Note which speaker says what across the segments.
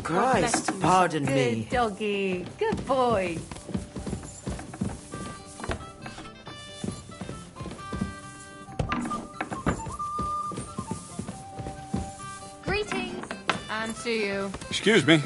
Speaker 1: Christ, pardon me.
Speaker 2: Good doggy. Good boy. Greetings. And to you.
Speaker 3: Excuse me.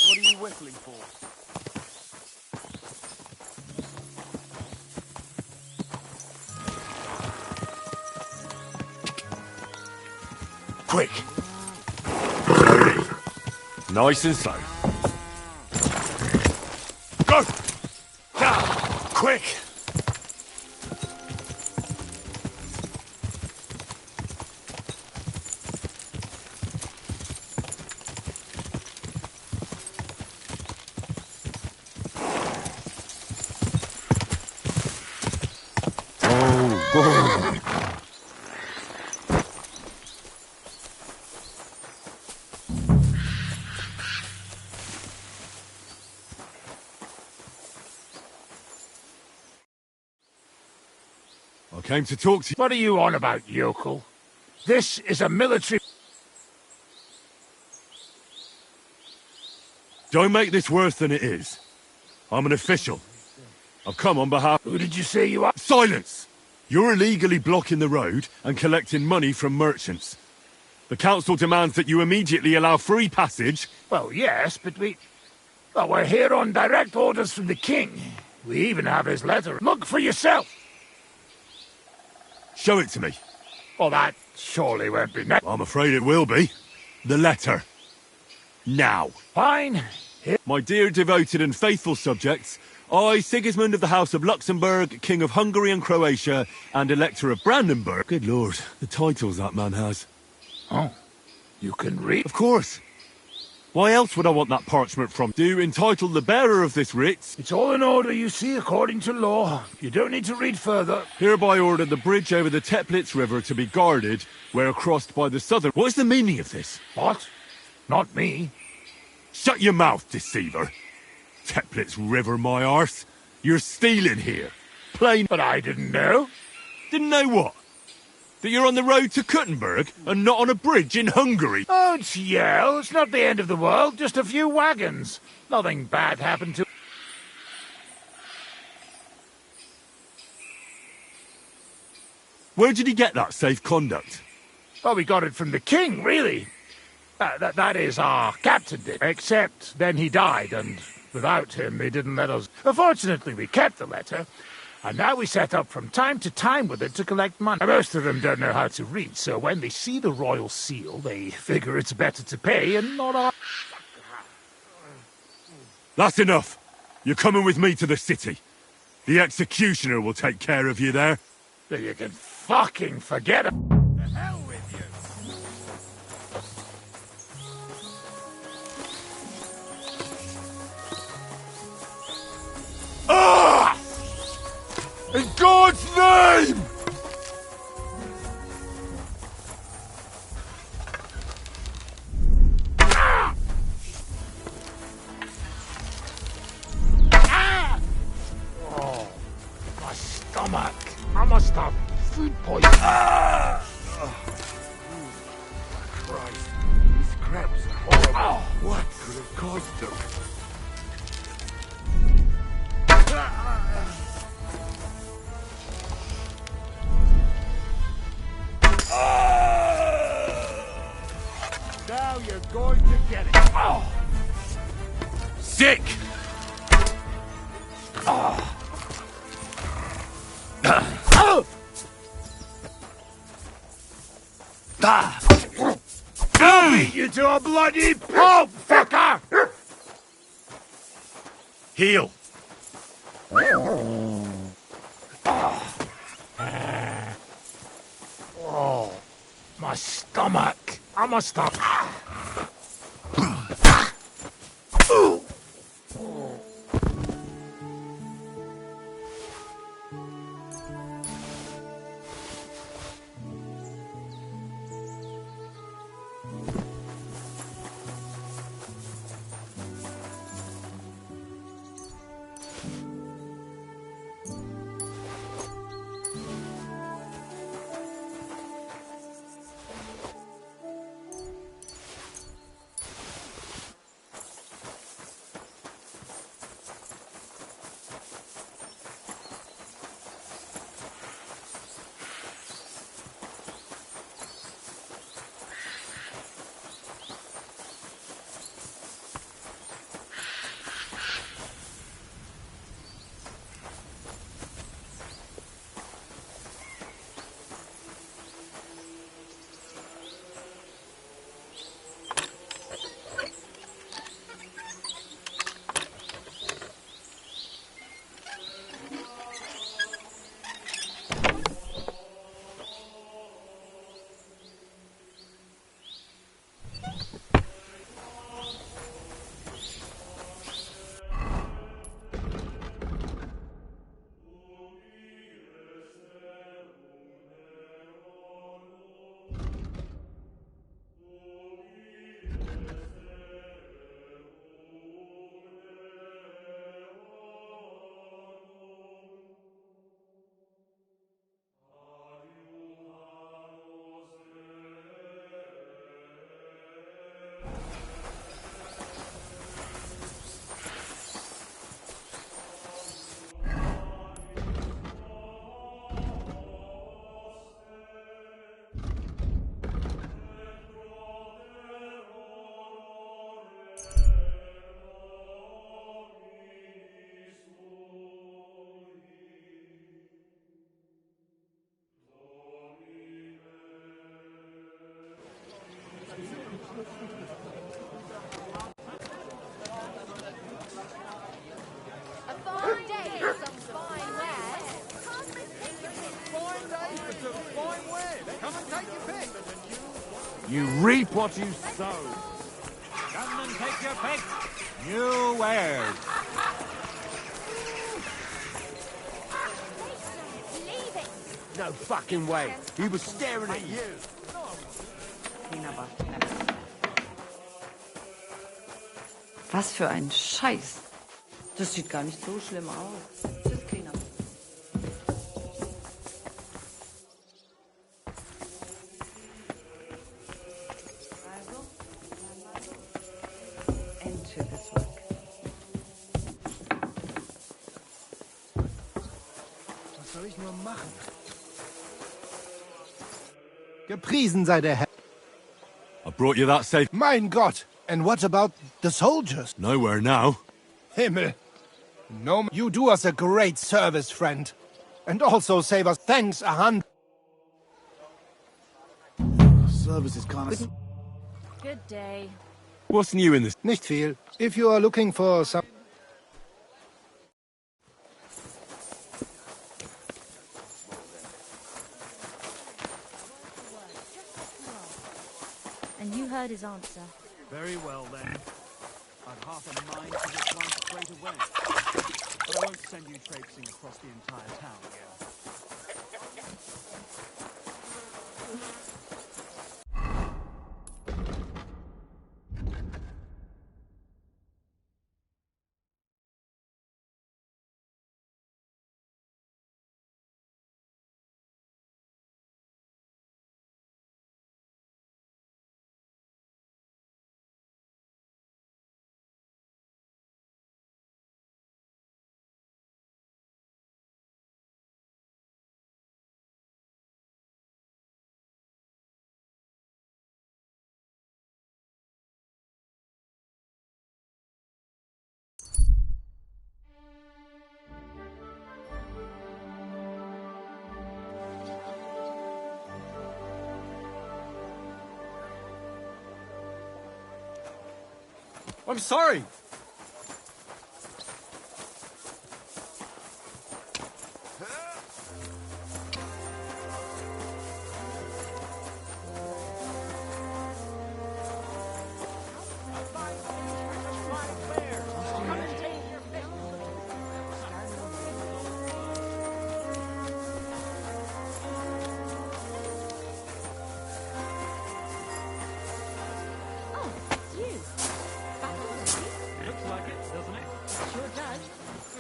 Speaker 3: What are you whistling for?
Speaker 4: Quick!
Speaker 5: Nice and slow.
Speaker 4: Go! Now! Quick!
Speaker 5: I came to talk to you.
Speaker 4: What are you on about, yokel? This is a military...
Speaker 5: Don't make this worse than it is. I'm an official. I've come on behalf...
Speaker 4: Who did you say you are?
Speaker 5: Silence! You're illegally blocking the road and collecting money from merchants. The council demands that you immediately allow free passage.
Speaker 4: Well, yes, but well, we're here on direct orders from the king. We even have his letter. Look for yourself!
Speaker 5: Show it to me.
Speaker 4: Well, that surely won't be
Speaker 5: I'm afraid it will be. The letter. Now.
Speaker 4: Fine. Here.
Speaker 5: My dear devoted and faithful subjects, I, Sigismund of the House of Luxembourg, King of Hungary and Croatia, and Elector of Brandenburg... Good lord, the titles that man has.
Speaker 4: Oh, you can read?
Speaker 5: Of course. Why else would I want that parchment from? Do entitle the bearer of this writ...
Speaker 4: It's all in order, you see, according to law. You don't need to read further.
Speaker 5: Hereby order the bridge over the Teplitz River to be guarded, where crossed by the southern... What is the meaning of this?
Speaker 4: What? Not me.
Speaker 5: Shut your mouth, deceiver. Teplitz River, my arse. You're stealing here. Plain...
Speaker 4: But I didn't know.
Speaker 5: Didn't know what? That you're on the road to Kuttenberg and not on a bridge in Hungary?
Speaker 4: Oh, it's Yale. It's not the end of the world. Just a few wagons. Nothing bad happened to...
Speaker 5: Where did he get that safe conduct?
Speaker 4: Well, we got it from the king, really. That is, our captain did. Except then he died, and without him, they didn't let us... Fortunately, we kept the letter, and now we set up from time to time with it to collect money. Most of them don't know how to read, so when they see the royal seal, they figure it's better to pay and not our...
Speaker 5: That's enough. You're coming with me to the city. The executioner will take care of you there.
Speaker 4: You can fucking forget it. The hell with you.
Speaker 5: Ah! In God's name!
Speaker 4: Ah! Ah! Oh, my stomach. I must have food poisoning. Ah! Christ, these crabs are horrible. Oh. What could have caused them? Get it. Oh.
Speaker 5: Sick!
Speaker 4: I'll beat you to a bloody pulp, fucker!
Speaker 5: Heal!
Speaker 4: Oh, my stomach. I must stop.
Speaker 2: A fine day for some fine wares.
Speaker 3: Fine day for some fine wares. Come and take your pick.
Speaker 4: You reap what you sow.
Speaker 3: Come and take your pick.
Speaker 4: New wares.
Speaker 2: Leave it.
Speaker 3: No fucking way. He was staring at you.
Speaker 1: Was für ein Scheiß. Das sieht gar nicht so schlimm aus. Tschüss, Cleaner. Enter this work.
Speaker 3: Was soll ich nur machen? Gepriesen sei der Herr.
Speaker 5: I brought you that safe.
Speaker 3: Mein Gott! And what about the soldiers?
Speaker 5: Nowhere now.
Speaker 3: Himmel! No, you do us a great service, friend. And also save us thanks 100.
Speaker 6: Service is kind of...
Speaker 2: Good day.
Speaker 5: What's new in this?
Speaker 3: Nicht viel. If you are looking for some...
Speaker 2: And you heard his answer.
Speaker 6: Very well, then. I've half a mind to reply straight away. But I won't send you traipsing across the entire town again.
Speaker 3: I'm sorry.
Speaker 2: Oh, it's you. Back already?
Speaker 6: Looks like it, doesn't it?
Speaker 2: Sure does.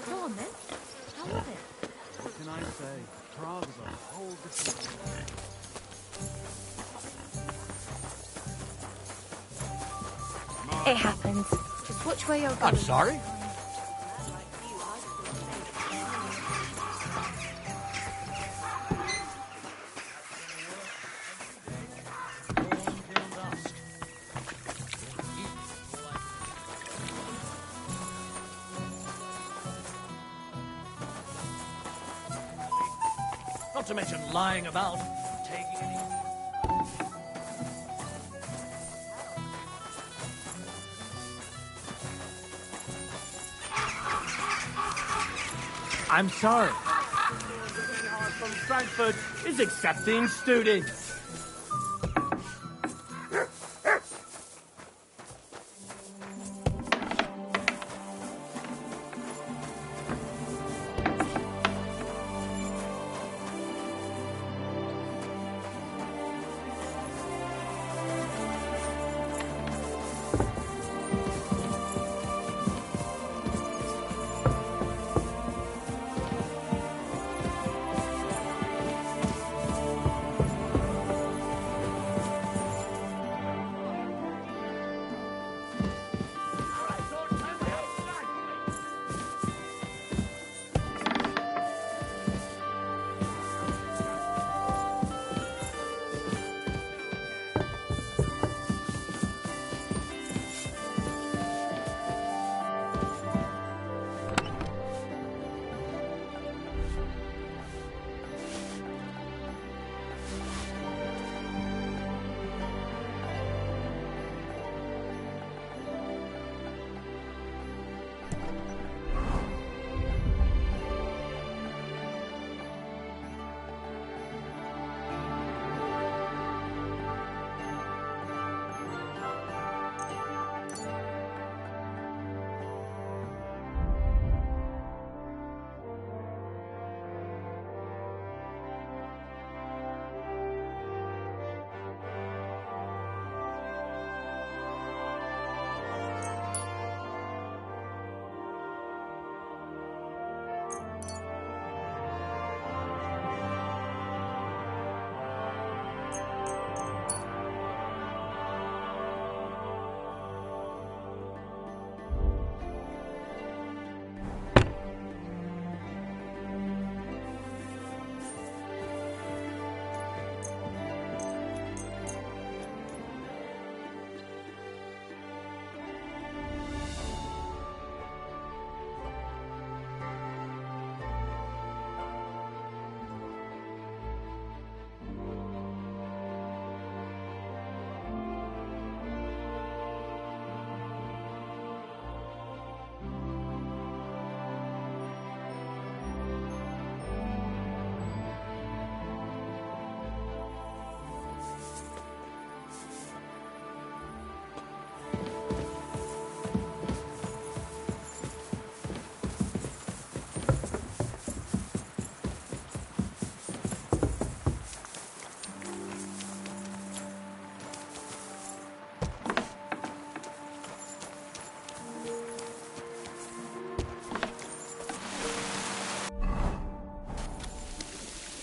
Speaker 2: Go on then. How was it?
Speaker 6: What can I say? Prague's a whole different world.
Speaker 2: It happens. Just watch where you're going.
Speaker 3: I'm sorry.
Speaker 6: Not to mention lying about, taking any...
Speaker 7: I'm sorry. From Frankfurt is accepting students.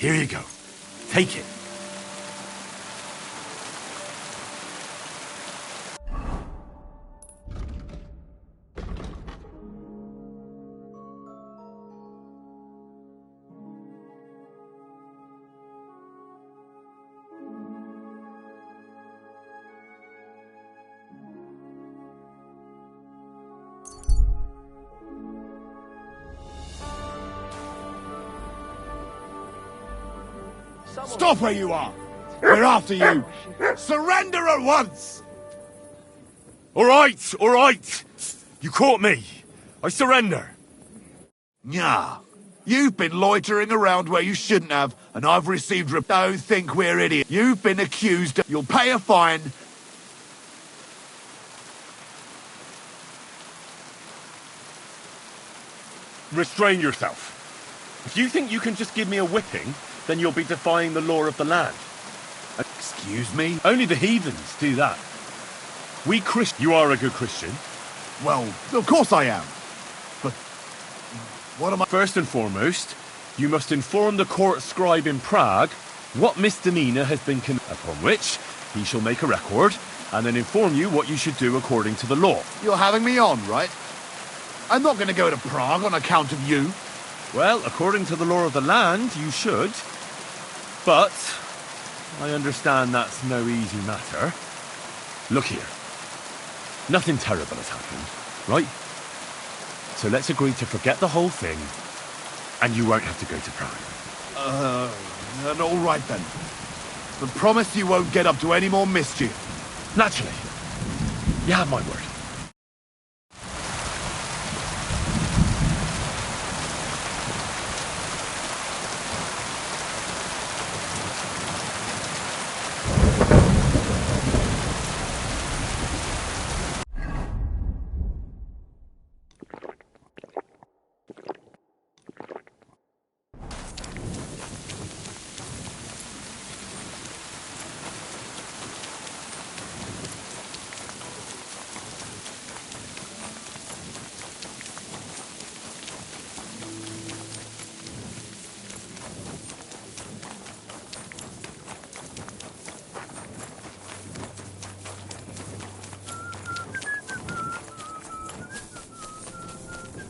Speaker 4: Here you go. Take it.
Speaker 3: Stop where you are! We're after you! Surrender at once!
Speaker 5: All right. You caught me. I surrender.
Speaker 8: Nah. You've been loitering around where you shouldn't have, and I've received Don't think we're idiots. You've been accused. You'll pay a fine.
Speaker 5: Restrain yourself. If you think you can just give me a whipping, then you'll be defying the law of the land.
Speaker 8: Excuse me?
Speaker 5: Only the heathens do that. We You are a good Christian.
Speaker 8: Well, of course I am. But what am I...
Speaker 5: First and foremost, you must inform the court scribe in Prague what misdemeanor has been upon which he shall make a record, and then inform you what you should do according to the law.
Speaker 8: You're having me on, right? I'm not going to go to Prague on account of you.
Speaker 5: Well, according to the law of the land, you should. But I understand that's no easy matter. Look here. Nothing terrible has happened, right? So let's agree to forget the whole thing, and you won't have to go to Prague.
Speaker 8: And all right then. But promise you won't get up to any more mischief.
Speaker 5: Naturally. You have my word.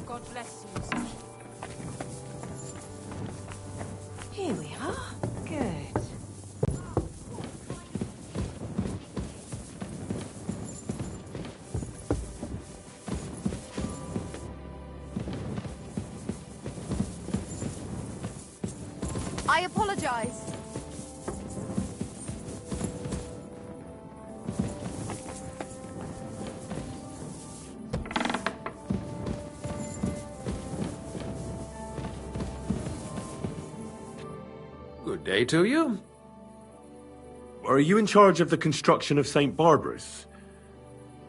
Speaker 2: God bless you, sir.
Speaker 1: Here we are. Good.
Speaker 2: I apologize.
Speaker 9: Good day to you.
Speaker 5: Are you in charge of the construction of St. Barbara's?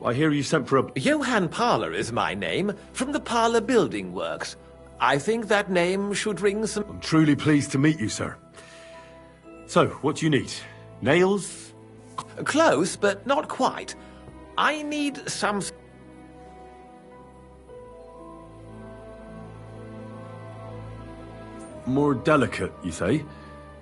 Speaker 5: I hear you sent for a...
Speaker 9: Johann Parler is my name, from the Parler Building Works. I think that name should ring some...
Speaker 5: I'm truly pleased to meet you, sir. So, what do you need? Nails?
Speaker 9: Close, but not quite. I need some...
Speaker 5: More delicate, you say?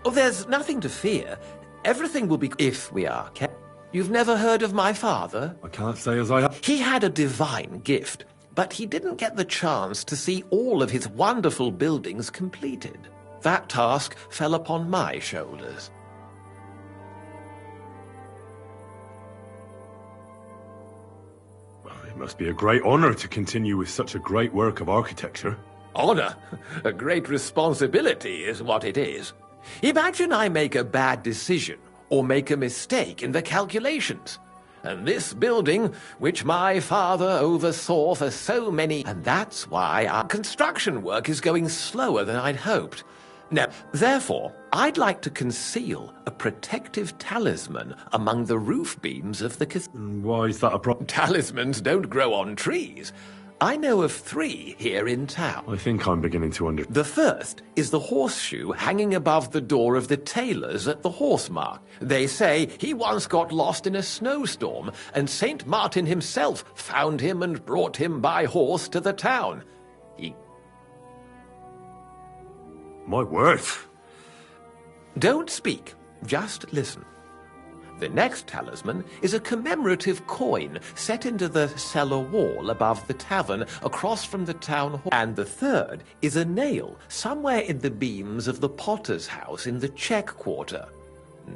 Speaker 9: Oh, there's nothing to fear. Everything will be... if we are kept. You've never heard of my father?
Speaker 5: I can't say as I have.
Speaker 9: He had a divine gift, but he didn't get the chance to see all of his wonderful buildings completed. That task fell upon my shoulders.
Speaker 5: Well, it must be a great honor to continue with such a great work of architecture.
Speaker 9: Honor? A great responsibility is what it is. Imagine I make a bad decision or make a mistake in the calculations. And this building, which my father oversaw for so many... And that's why our construction work is going slower than I'd hoped. Now, therefore, I'd like to conceal a protective talisman among the roof beams of the cathedral.
Speaker 5: Why is that a problem?
Speaker 9: Talismans don't grow on trees. I know of 3 here in town.
Speaker 5: I think I'm beginning to understand.
Speaker 9: The first is the horseshoe hanging above the door of the tailors at the horse mark. They say he once got lost in a snowstorm, and St. Martin himself found him and brought him by horse to the town.
Speaker 5: My word.
Speaker 9: Don't speak, just listen. The next talisman is a commemorative coin set into the cellar wall above the tavern across from the town hall. And the third is a nail somewhere in the beams of the potter's house in the Czech Quarter.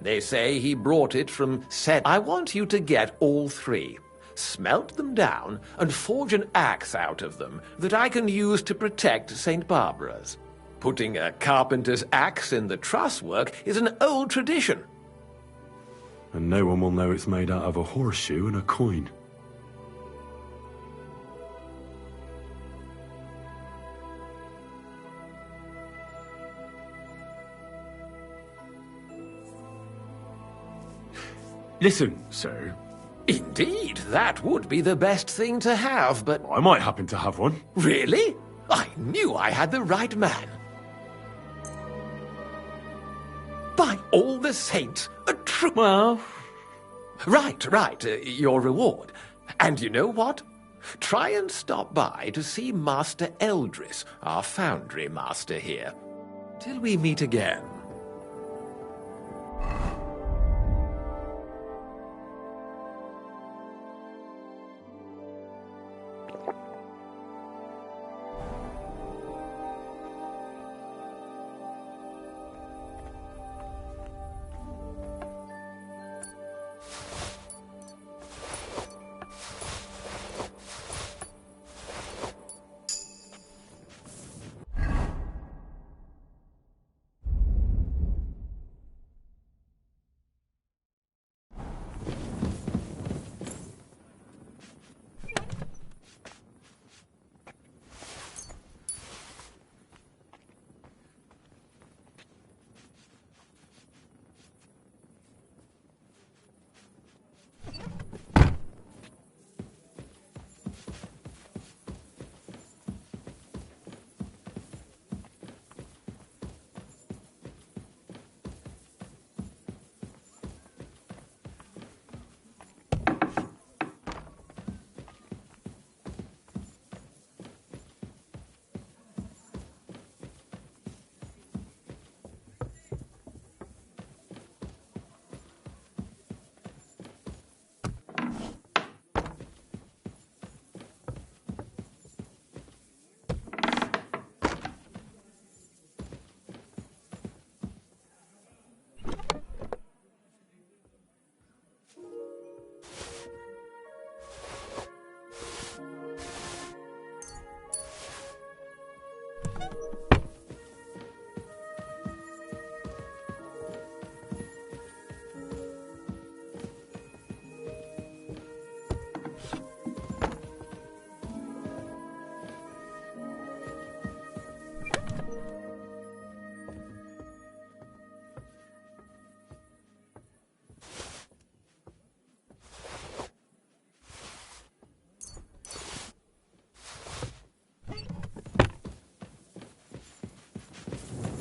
Speaker 9: They say he brought it from Set. I want you to get all 3, smelt them down, and forge an axe out of them that I can use to protect St. Barbara's. Putting a carpenter's axe in the truss work is an old tradition.
Speaker 5: And no one will know it's made out of a horseshoe and a coin. Listen, sir.
Speaker 9: Indeed, that would be the best thing to have, but...
Speaker 5: I might happen to have one.
Speaker 9: Really? I knew I had the right man. By all the saints, a true...
Speaker 5: Well...
Speaker 9: Right, your reward. And you know what? Try and stop by to see Master Eldris, our foundry master here. Till we meet again.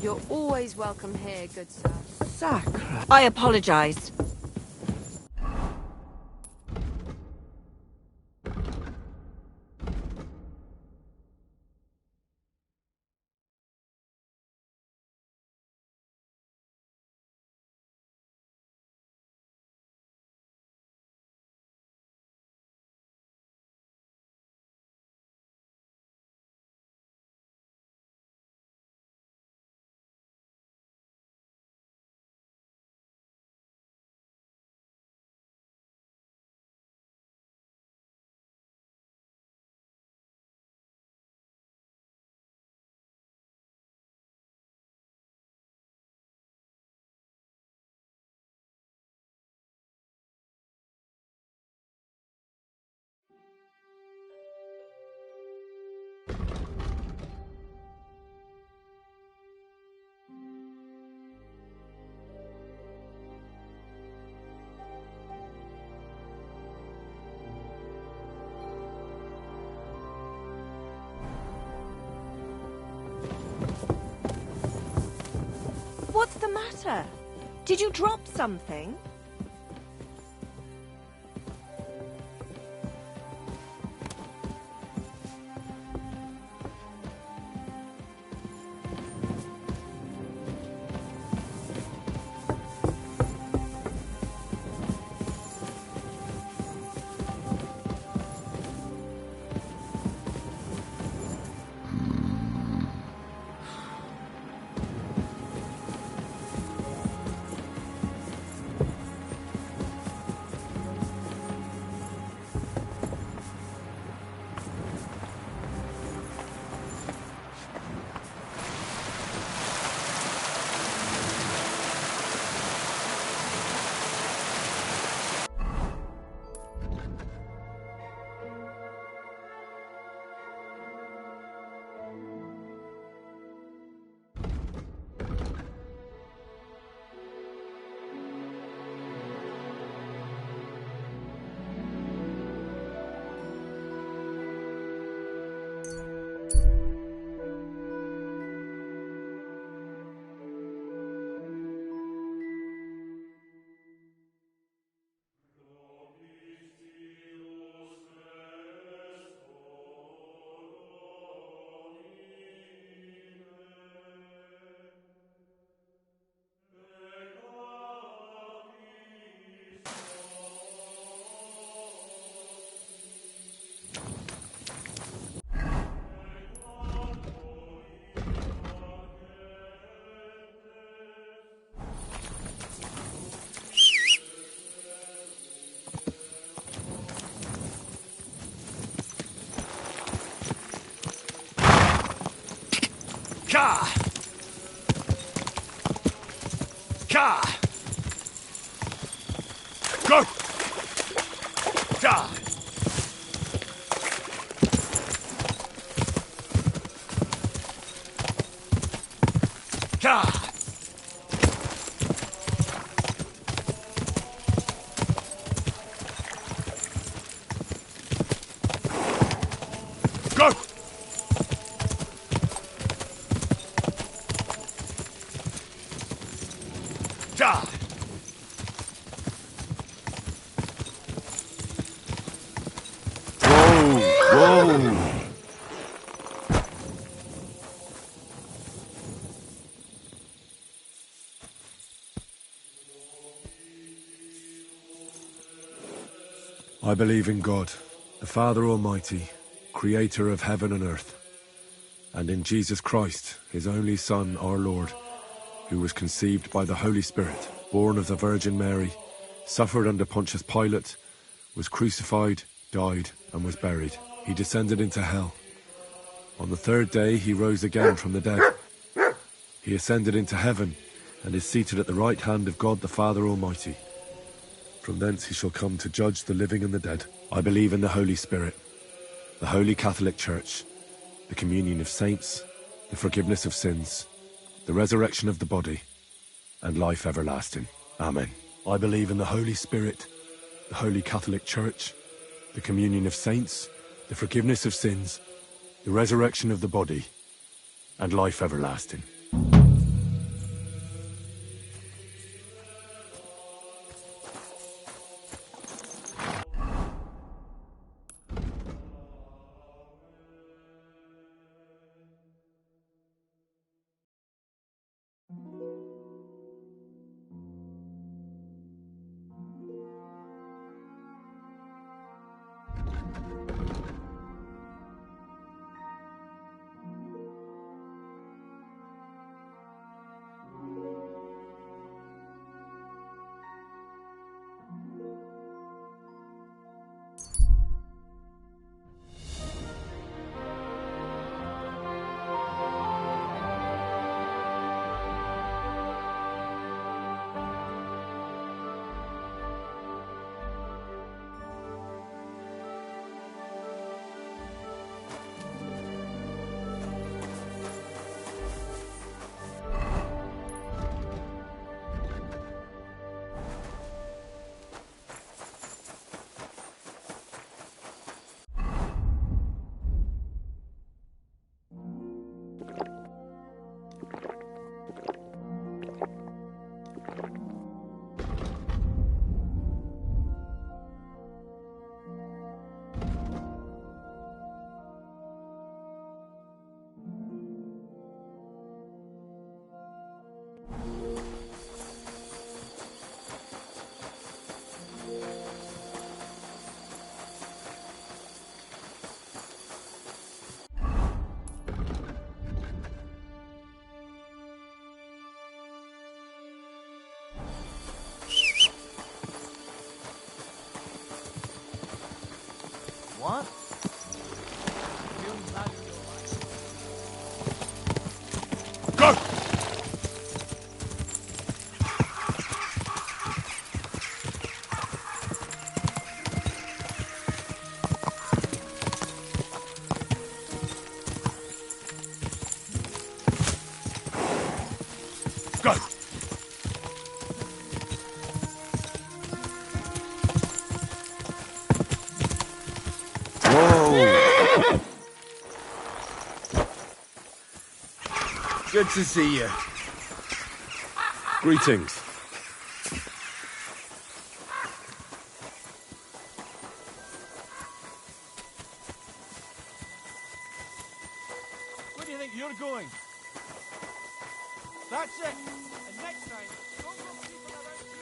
Speaker 2: You're always welcome here, good sir.
Speaker 1: Sacre. I apologize.
Speaker 10: What's the matter? Did you drop something?
Speaker 8: Ka! Ka! Go! Da! Ka! Go! Da!
Speaker 5: Whoa! I believe in God, the Father Almighty, creator of heaven and earth, and in Jesus Christ, his only Son, our Lord, who was conceived by the Holy Spirit, born of the Virgin Mary, suffered under Pontius Pilate, was crucified, died, and was buried. He descended into hell. On the third day he rose again from the dead. He ascended into heaven, and is seated at the right hand of God the Father Almighty. From thence he shall come to judge the living and the dead. I believe in the Holy Spirit, the Holy Catholic Church, the communion of saints, the forgiveness of sins, the resurrection of the body, and life everlasting. Amen. I believe in the Holy Spirit, the Holy Catholic Church, the communion of saints, the forgiveness of sins, the resurrection of the body, and life everlasting.
Speaker 6: What?
Speaker 8: Go! Go!
Speaker 5: Whoa! Good to see you. Greetings.
Speaker 6: Where do you think you're going? That's it. And next time, don't go people around here.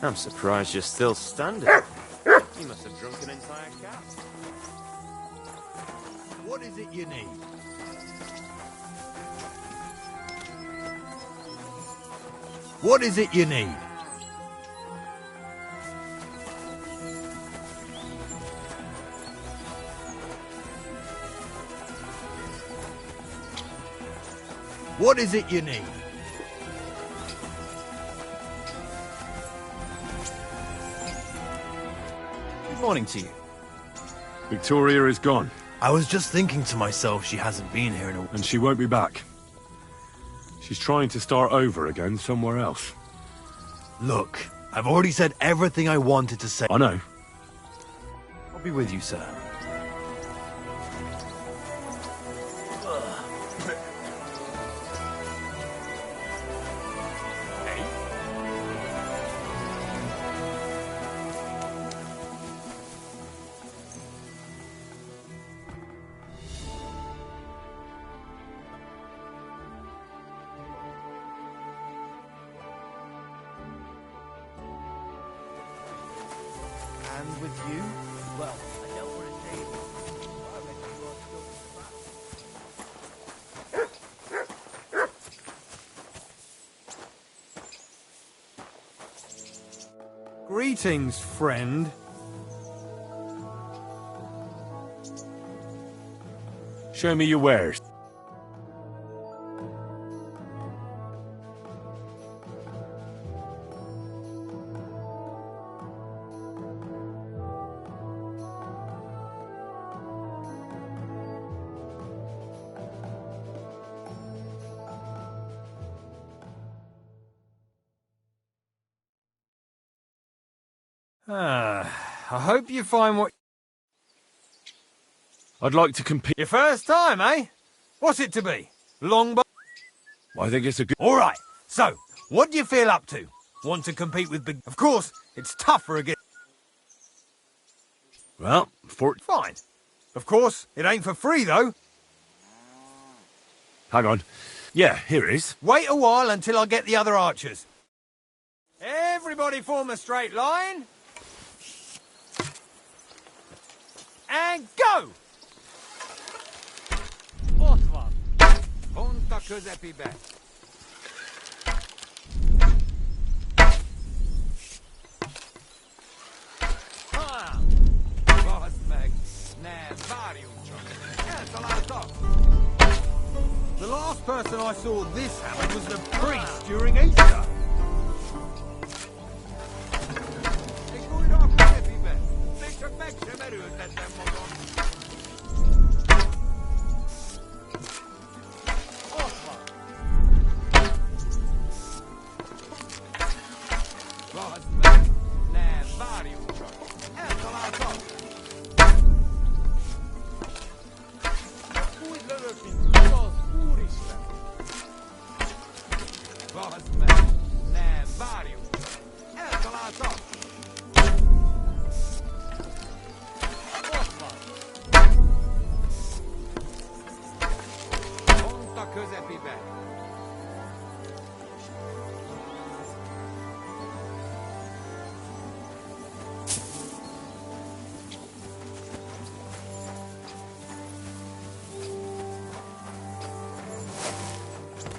Speaker 11: I'm surprised you're still standing. You must have drunk an entire cap.
Speaker 8: What is it you need? What is it you need? What is it you need?
Speaker 6: Good morning to you.
Speaker 5: Victoria is gone.
Speaker 6: I was just thinking to myself she hasn't been here in a...
Speaker 5: And she won't be back. She's trying to start over again somewhere else.
Speaker 6: Look, I've already said everything I wanted to say.
Speaker 5: I know.
Speaker 6: I'll be with you, sir. And with you? Well, I don't want to say it. I reckon you are still...
Speaker 3: Greetings, friend.
Speaker 5: Show me your wares.
Speaker 3: I hope you find what...
Speaker 5: I'd like to compete.
Speaker 3: Your first time, eh? What's it to be? Longbow?
Speaker 5: I think it's a good...
Speaker 3: All right, so, what do you feel up to? Want to compete with big... Of course, it's tougher again.
Speaker 5: Well,
Speaker 3: Fine. Of course, it ain't for free, though.
Speaker 5: Hang on. Yeah, here it is.
Speaker 3: Wait a while until I get the other archers. Everybody form a straight line. And go! Conta közepi be. Vas meg, ne várjunk csak. Eltaláltak! The last person I saw this happen was the priest during Easter. Egy újra a közepibe. Még csak meg sem erőltettem magam. Közepibe.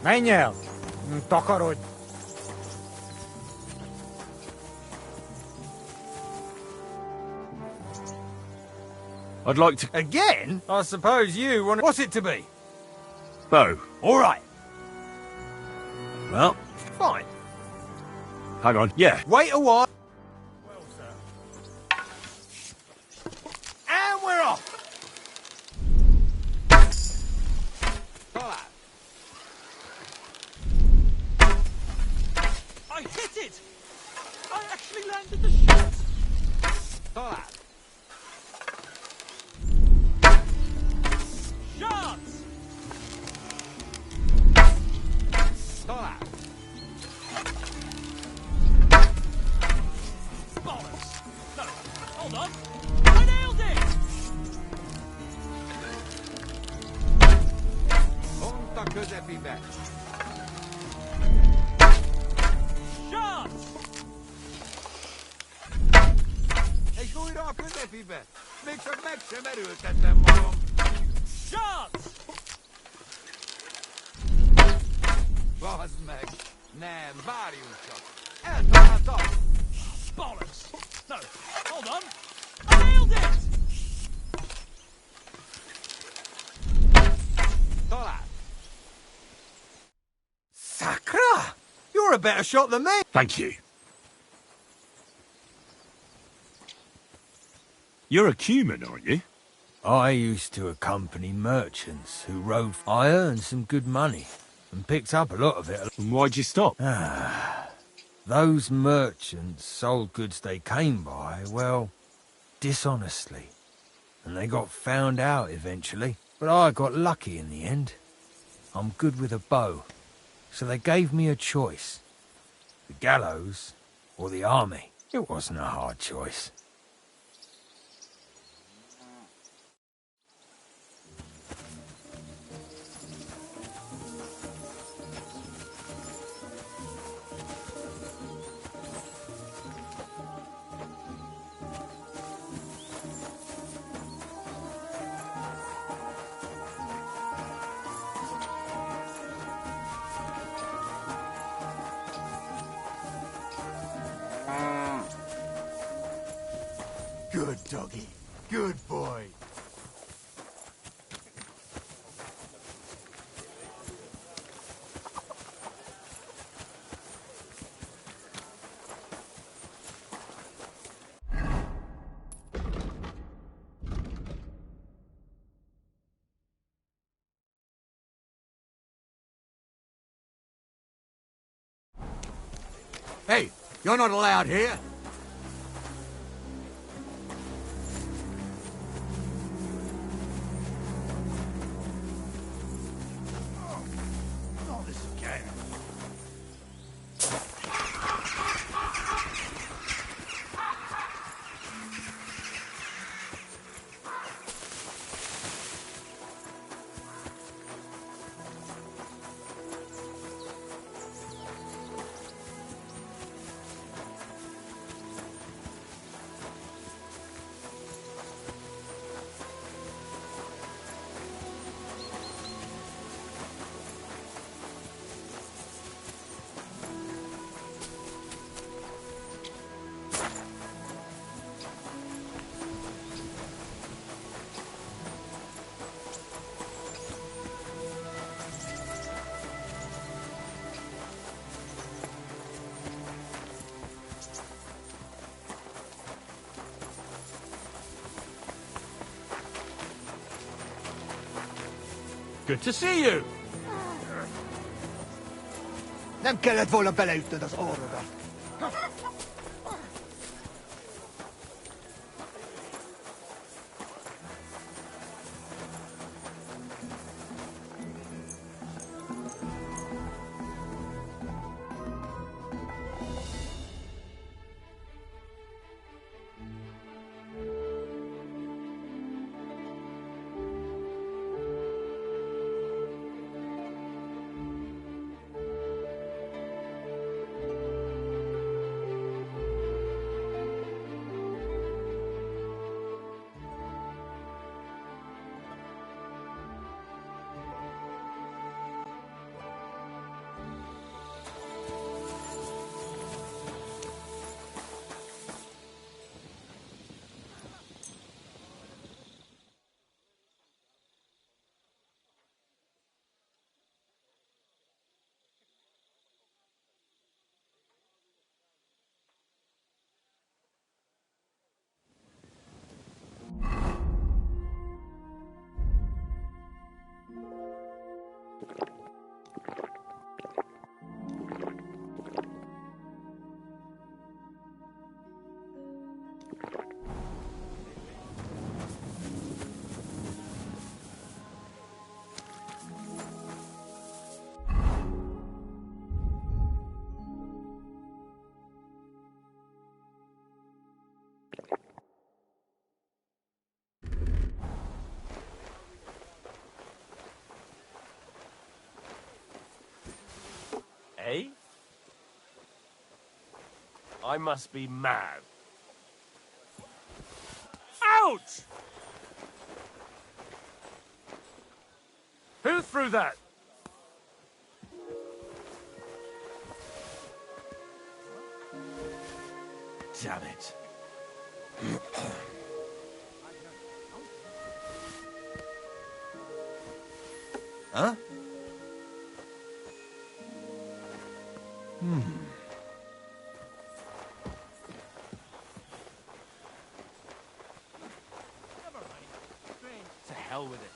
Speaker 3: Menj el! Takarodj!
Speaker 5: I'd like to...
Speaker 3: Again? I suppose you want... What's it to be?
Speaker 5: Bow.
Speaker 3: All right.
Speaker 5: Well,
Speaker 3: fine.
Speaker 5: Hang on. Yeah.
Speaker 3: Wait a while. Well, sir. And we're off.
Speaker 6: I hit it! I actually landed the shot! Shots! Bollocks! No, hold on! I nailed it!
Speaker 3: Conta közepibe.
Speaker 6: Shots!
Speaker 3: Elizabeth. Miks merütetään varom.
Speaker 6: Shut!
Speaker 3: Vahasmäk. Näen varjunsa. Älä taas.
Speaker 6: Bollocks! No, hold on. I nailed it!
Speaker 3: Tola.
Speaker 12: Sakra! You're a better shot than me!
Speaker 5: Thank you. You're a Cuman, aren't you?
Speaker 12: I used to accompany merchants who rode. I earned some good money and picked up a lot of it.
Speaker 5: And why'd you stop?
Speaker 12: Those merchants sold goods they came by, well, dishonestly. And they got found out eventually. But I got lucky in the end. I'm good with a bow. So they gave me a choice. The gallows or the army. It wasn't a hard choice.
Speaker 8: Good doggy. Good boy. Hey, you're not allowed here. Not this again.
Speaker 6: Good to see you!
Speaker 8: Nem kellett volna beleütnöd az orrodat.
Speaker 7: Eh? I must be mad.
Speaker 4: Out! Who threw that?
Speaker 8: Damn it. Huh?
Speaker 7: To hell with it.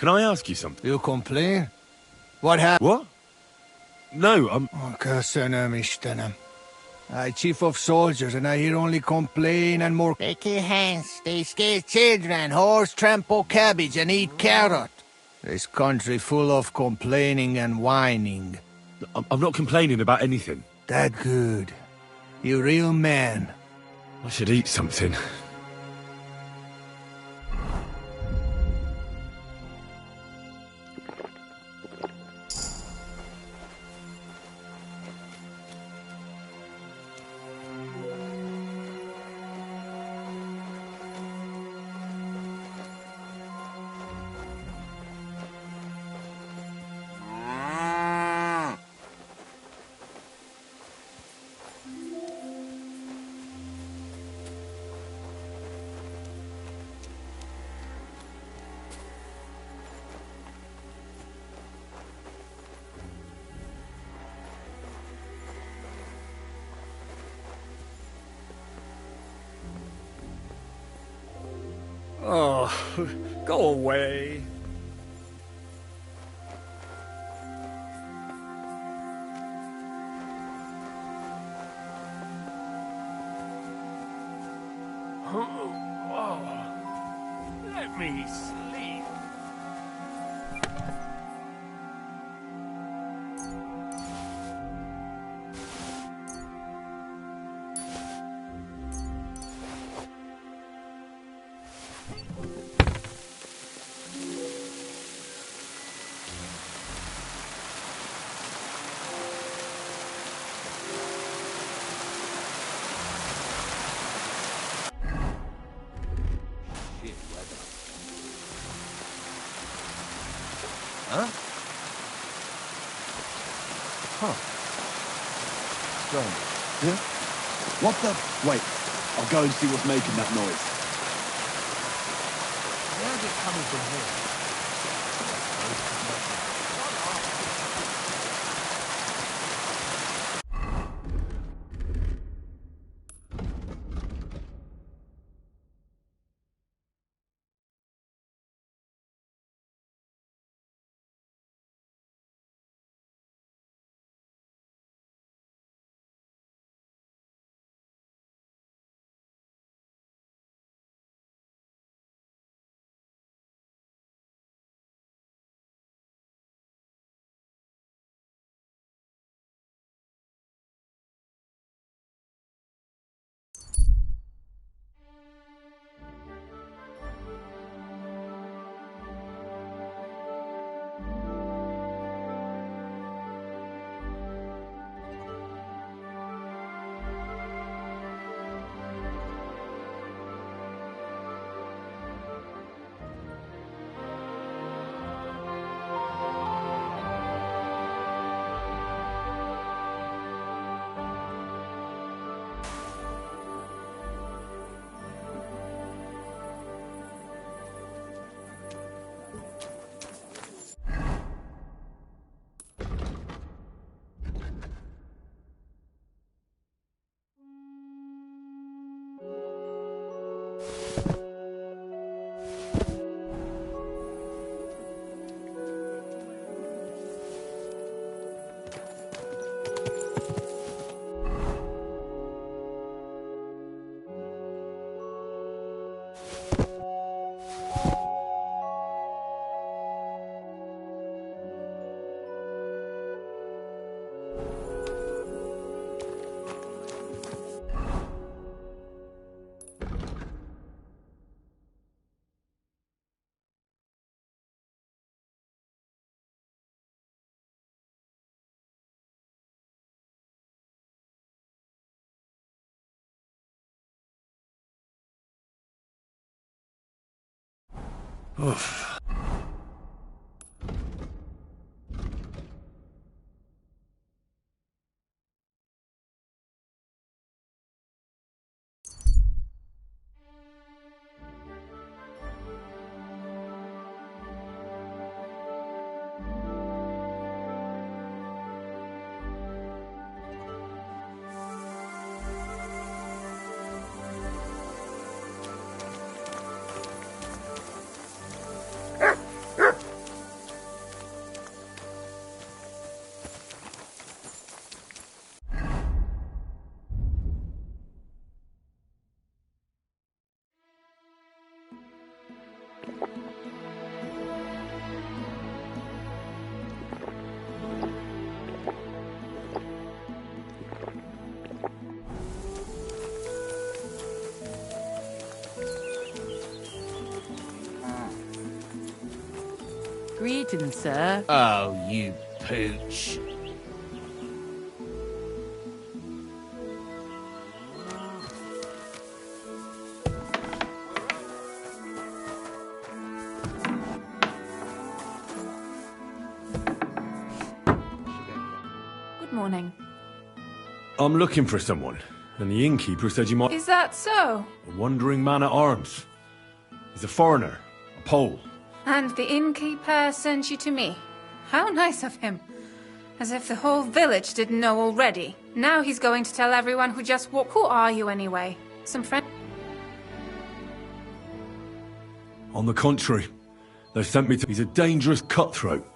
Speaker 5: Can I ask you something?
Speaker 12: You complain? What happened?
Speaker 5: What? No,
Speaker 12: Oh, Kursanamishtanam. I chief of soldiers, and I hear only complain and more. They kill hands, they scare children, horse trample cabbage and eat carrot. This country full of complaining and whining.
Speaker 5: I'm not complaining about anything.
Speaker 12: That good. You real man.
Speaker 5: I should eat something.
Speaker 6: Oh, go away.
Speaker 7: Let me sleep.
Speaker 12: Huh? Huh. Strange.
Speaker 13: Yeah? What the... Wait, I'll go and see what's making that noise.
Speaker 12: Where's it coming from here?
Speaker 5: Oof.
Speaker 1: Greetings, sir.
Speaker 7: Oh, you pooch.
Speaker 14: Good morning.
Speaker 5: I'm looking for someone, and the innkeeper said you might...
Speaker 14: Is that so?
Speaker 5: A wandering man at arms. He's a foreigner, a Pole.
Speaker 14: And the innkeeper sent you to me. How nice of him. As if the whole village didn't know already. Now he's going to tell everyone who just walked. Who are you anyway? Some friend?
Speaker 5: On the contrary, they sent me to... He's a dangerous cutthroat.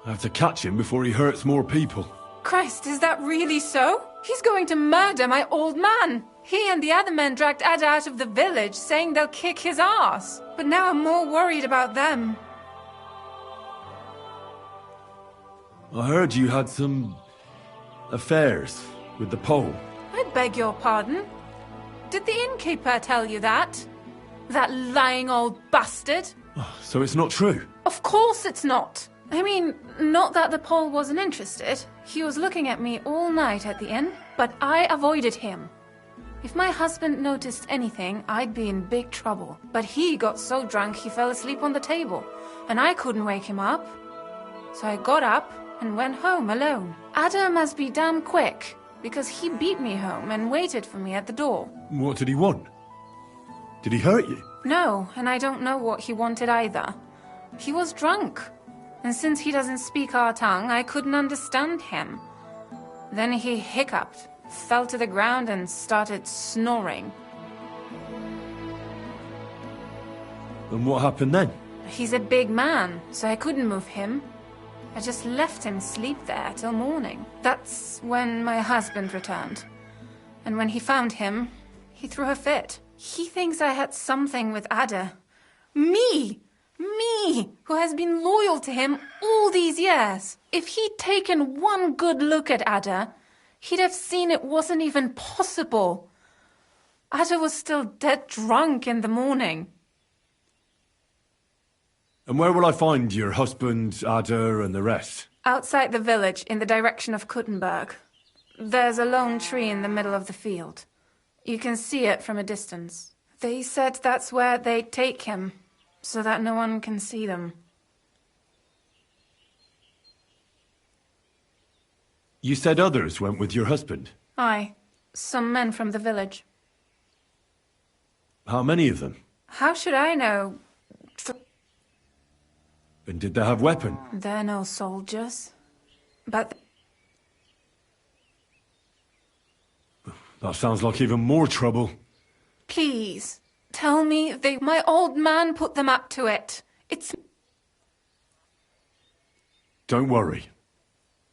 Speaker 5: I have to catch him before he hurts more people.
Speaker 14: Christ, is that really so? He's going to murder my old man. He and the other men dragged Ada out of the village, saying they'll kick his ass. But now I'm more worried about them.
Speaker 5: I heard you had some... affairs with the pole.
Speaker 14: I beg your pardon? Did the innkeeper tell you that? That lying old bastard?
Speaker 5: So it's not true?
Speaker 14: Of course it's not. I mean, not that the Pole wasn't interested. He was looking at me all night at the inn, but I avoided him. If my husband noticed anything, I'd be in big trouble. But he got so drunk he fell asleep on the table, and I couldn't wake him up. So I got up and went home alone. Ada must be damn quick, because he beat me home and waited for me at the door.
Speaker 5: What did he want? Did he hurt you?
Speaker 14: No, and I don't know what he wanted either. He was drunk. And since he doesn't speak our tongue, I couldn't understand him. Then he hiccuped, fell to the ground and started snoring.
Speaker 5: And what happened then?
Speaker 14: He's a big man, so I couldn't move him. I just left him sleep there till morning. That's when my husband returned. And when he found him, he threw a fit. He thinks I had something with Ada. Me! Me, who has been loyal to him all these years. If he'd taken one good look at Ada, he'd have seen it wasn't even possible. Ada was still dead drunk in the morning.
Speaker 5: And where will I find your husband, Ada, and the rest?
Speaker 14: Outside the village, in the direction of Kuttenberg. There's a lone tree in the middle of the field. You can see it from a distance. They said that's where they'd take him, so that no one can see them.
Speaker 5: You said others went with your husband?
Speaker 14: Aye, some men from the village.
Speaker 5: How many of them?
Speaker 14: How should I know?
Speaker 5: And did they have weapons?
Speaker 14: They're no soldiers. But...
Speaker 5: That sounds like even more trouble.
Speaker 14: Please, tell me my old man put them up to it. It's...
Speaker 5: Don't worry.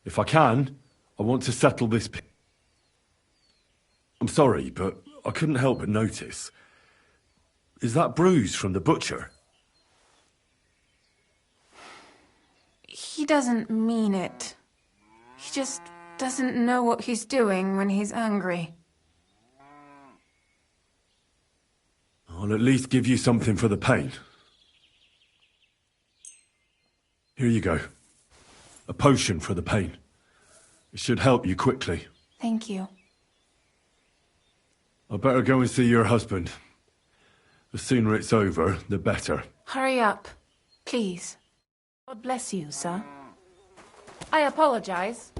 Speaker 5: If I can, I want to settle this... I'm sorry, but I couldn't help but notice. Is that bruise from the butcher?
Speaker 14: He doesn't mean it. He just doesn't know what he's doing when he's angry.
Speaker 5: I'll at least give you something for the pain. Here you go. A potion for the pain. It should help you quickly.
Speaker 14: Thank you.
Speaker 5: I better go and see your husband. The sooner it's over, the better.
Speaker 14: Hurry up, please. God bless you, sir. I apologize.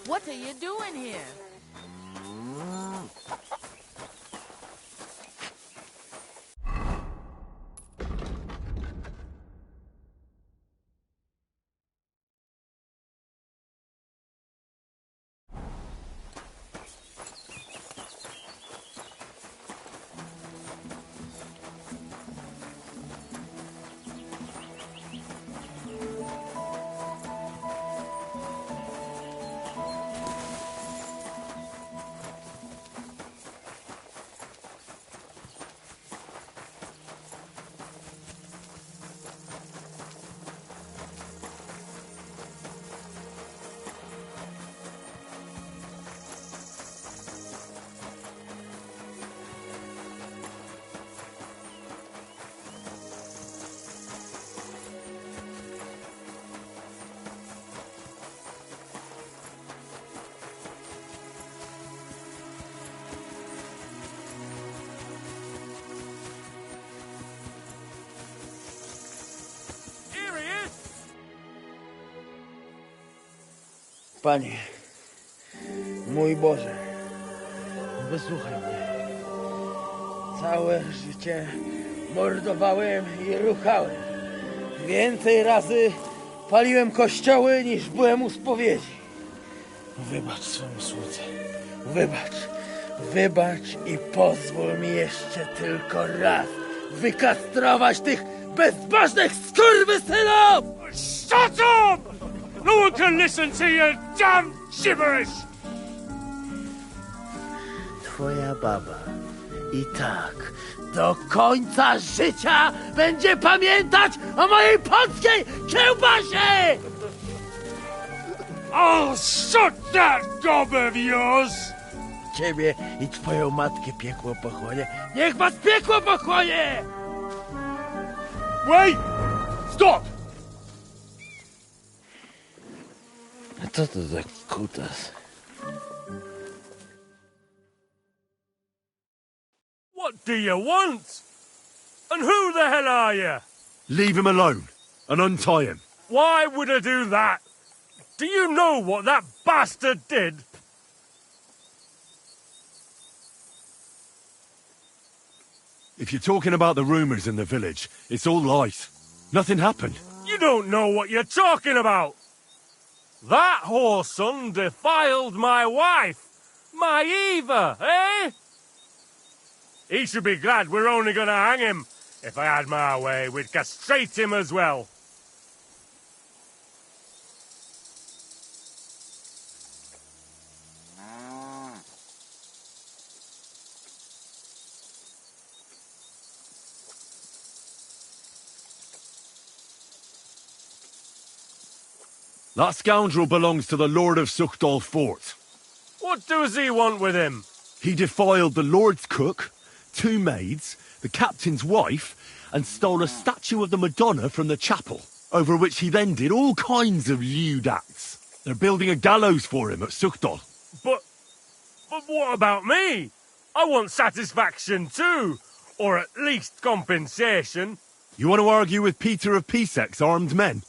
Speaker 2: What are you doing here?
Speaker 15: Panie, mój Boże, wysłuchaj mnie. Całe życie mordowałem i ruchałem. Więcej razy paliłem kościoły, niż byłem u spowiedzi. Wybacz swemu słudze. Wybacz. Wybacz i pozwól mi jeszcze tylko raz wykastrować tych bezbożnych skurwysynów!
Speaker 7: Shut up! No one can listen to your damn gibberish!
Speaker 15: Twoja baba i tak do końca życia będzie pamiętać o mojej polskiej kiełbasie!
Speaker 7: I'll shut that gob of yours!
Speaker 15: Ciebie i twoją matkę piekło pochłonie. Niech was piekło pochłonie!
Speaker 7: Wait! Stop!
Speaker 15: A co to za kutas?
Speaker 7: What do you want? And who the hell are you?
Speaker 5: Leave him alone and untie him.
Speaker 7: Why would I do that? Do you know what that bastard did?
Speaker 5: If you're talking about the rumours in the village, it's all lies. Nothing happened.
Speaker 7: You don't know what you're talking about. That whoreson defiled my wife, my Eva, eh? He should be glad we're only gonna hang him. If I had my way, we'd castrate him as well.
Speaker 5: That scoundrel belongs to the Lord of Suchdol Fort.
Speaker 7: What does he want with him?
Speaker 5: He defiled the Lord's cook, 2 maids, the captain's wife, and stole a statue of the Madonna from the chapel, over which he then did all kinds of lewd acts. They're building a gallows for him at Suchdol.
Speaker 7: But what about me? I want satisfaction too, or at least compensation.
Speaker 5: You want to argue with Peter of Pisec's armed men?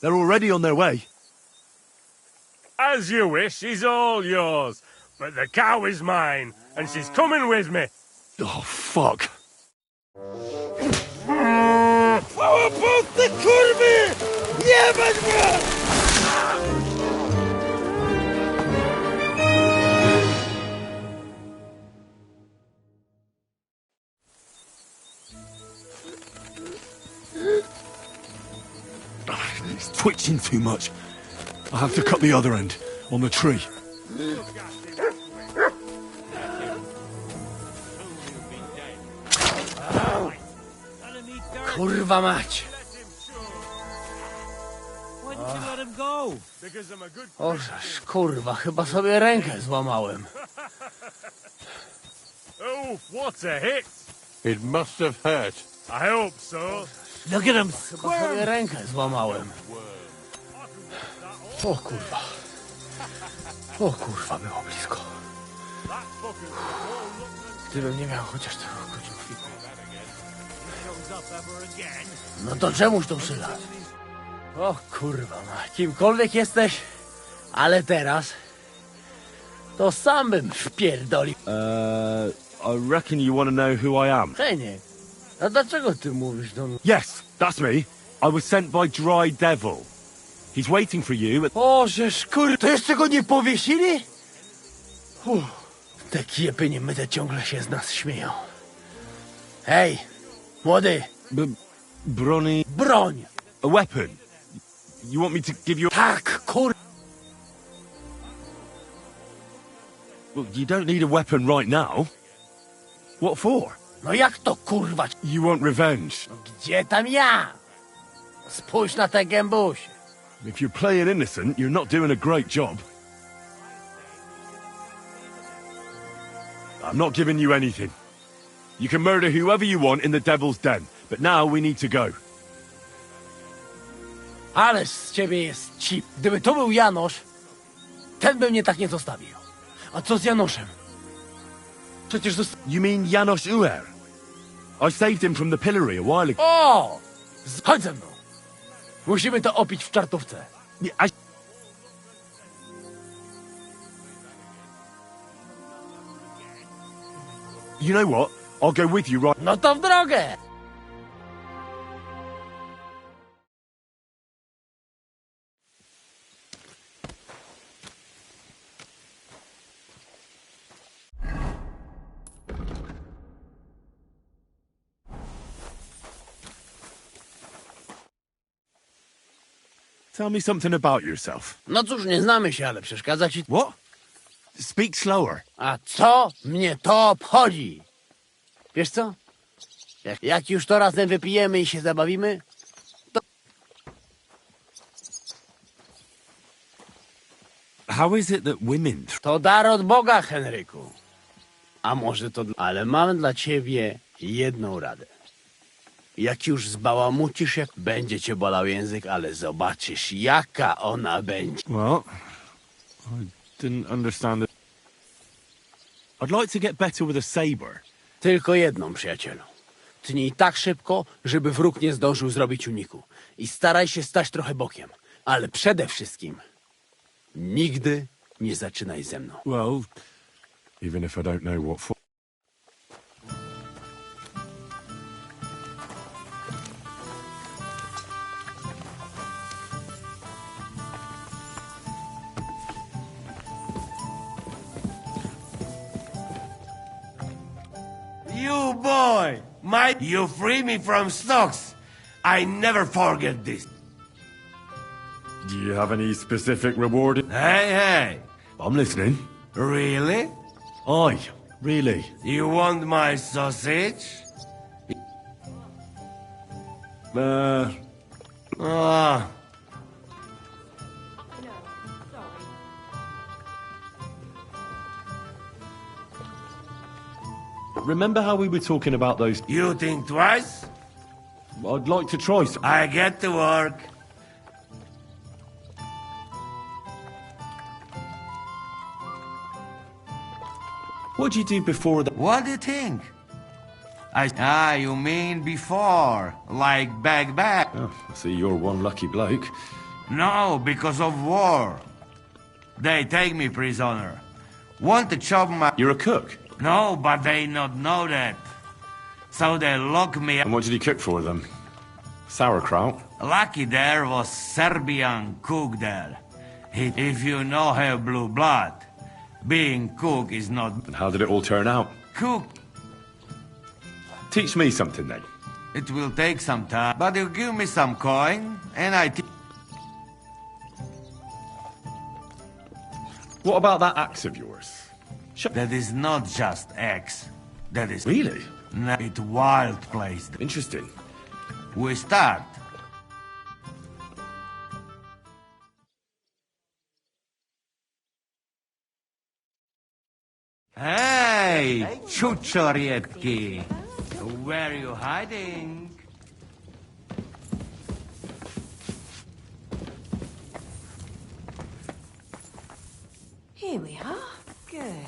Speaker 5: They're already on their way.
Speaker 7: As you wish, she's all yours. But the cow is mine, and she's coming with me.
Speaker 5: Oh, fuck.
Speaker 15: Chwała Polsce, kurwy! Jebać was!
Speaker 5: It's twitching too much. I'll have to cut the other end, on the tree.
Speaker 15: Kurwa mać!
Speaker 6: Why didn't you let him go?
Speaker 15: Ożeż, kurwa, chyba sobie rękę złamałem.
Speaker 7: Oh, what a hit!
Speaker 11: It must have hurt.
Speaker 7: I hope so.
Speaker 15: Look at him! Chyba sobie rękę złamałem. O kurwa. O kurwa, było blisko. Gdybym nie miał chociaż tego kociuchwiku. No to czemuż to przylazł? O kurwa, kimkolwiek jesteś, ale teraz to sam bym wpierdolił.
Speaker 5: I reckon you want to know who I am.
Speaker 15: Hejnie, a dlaczego ty mówisz do mnie?
Speaker 5: Yes, that's me. I was sent by Dry Devil. He's waiting for you.
Speaker 15: O, żeż kur... To jeszcze go nie powiesili? Te kiepy niemyte ciągle się z nas śmieją. Hej, młody!
Speaker 5: Brony...
Speaker 15: Broń!
Speaker 5: A weapon. You want me to give you...
Speaker 15: Tak, kur...
Speaker 5: Well, you don't need a weapon right now. What for?
Speaker 15: No jak to kurwa?
Speaker 5: You want revenge.
Speaker 15: Gdzie tam ja? Spójrz na te gębusie.
Speaker 5: If you're playing innocent, you're not doing a great job. I'm not giving you anything. You can murder whoever you want in the Devil's Den, but now we need to go.
Speaker 15: Ależ z ciebie jest cip. Gdyby to był Janosz, ten by mnie tak nie zostawił. A co z Janoszem? Przecież
Speaker 5: You mean Janos Uer? I saved him from the pillory a while ago.
Speaker 15: O! Chodź ze mną. Musimy to opić w czartówce.
Speaker 5: You know what? I'll go with you right...
Speaker 15: No to w drogę!
Speaker 5: Tell me something about yourself.
Speaker 15: No cóż, nie znamy się, ale przeszkadza ci...
Speaker 5: What? Speak slower.
Speaker 15: A co mnie to obchodzi? Wiesz co? Jak już to razem wypijemy i się zabawimy, to...
Speaker 5: How is it that women...
Speaker 15: To dar od Boga, Henryku. A może to... Ale mam dla ciebie jedną radę. Jak już zbałamucisz, jak będzie cię bolał język, ale zobaczysz, jaka ona będzie.
Speaker 5: Well, I didn't understand it. I'd like to get better with a saber.
Speaker 15: Tylko jedną, przyjacielu. Tnij tak szybko, żeby wróg nie zdążył zrobić uniku. I staraj się stać trochę bokiem. Ale przede wszystkim nigdy nie zaczynaj ze mną.
Speaker 5: Well, even if I don't know what for.
Speaker 16: You boy! You free me from stocks! I never forget this.
Speaker 5: Do you have any specific reward?
Speaker 16: Hey!
Speaker 5: I'm listening.
Speaker 16: Really?
Speaker 5: Aye, really.
Speaker 16: You want my sausage? Ah.
Speaker 5: Remember how we were talking about those...
Speaker 16: You think twice?
Speaker 5: I'd like to try some.
Speaker 16: I get to work.
Speaker 5: What did you do before that?
Speaker 16: What do you think? You mean before, like back.
Speaker 5: Oh, I see you're one lucky bloke.
Speaker 16: No, because of war. They take me prisoner. Want to chop my...
Speaker 5: You're a cook?
Speaker 16: No, but they not know that. So they lock me up.
Speaker 5: And what did you cook for them? Sauerkraut?
Speaker 16: Lucky there was Serbian cook there. If you know her blue blood, being cook is not...
Speaker 5: And how did it all turn out?
Speaker 16: Cook.
Speaker 5: Teach me something then.
Speaker 16: It will take some time, but you give me some coin, and I...
Speaker 5: What about that axe of yours?
Speaker 16: That is not just axe. That is...
Speaker 5: Really?
Speaker 16: No, it's wild place.
Speaker 5: Interesting.
Speaker 16: We start. Hey, Chuchorietki. Where are you hiding?
Speaker 1: Here we are. Good.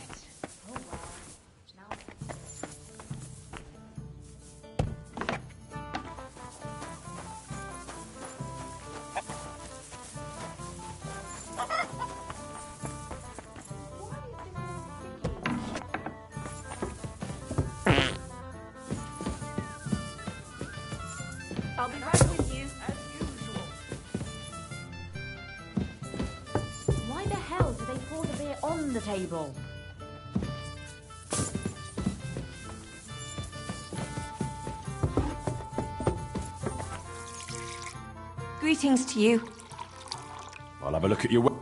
Speaker 10: I'll be right with you.
Speaker 1: As usual.
Speaker 10: Why the hell do they pour the beer on the table?
Speaker 14: Greetings to you.
Speaker 5: I'll have a look at your...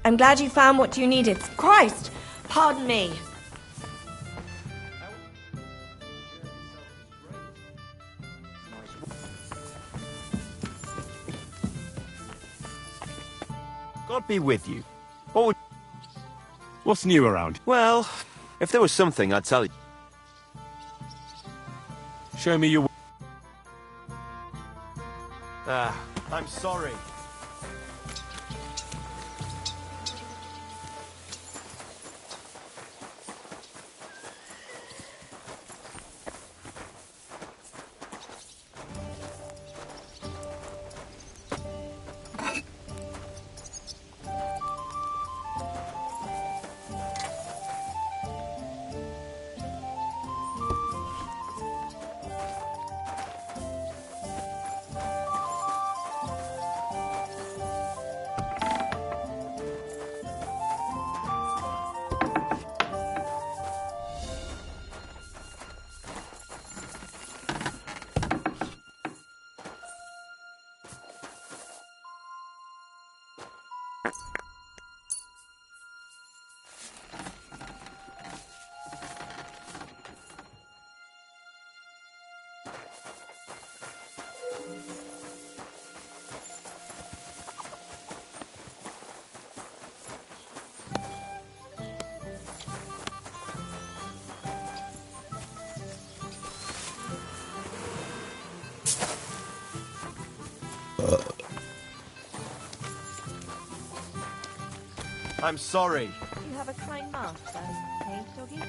Speaker 10: I'm glad you found what you needed. Christ! Pardon me.
Speaker 11: God be with you.
Speaker 5: What's new around?
Speaker 11: Well, if there was something, I'd tell you.
Speaker 5: Show me your...
Speaker 11: I'm sorry.
Speaker 5: I'm sorry.
Speaker 10: You have a kind master, eh, doggy?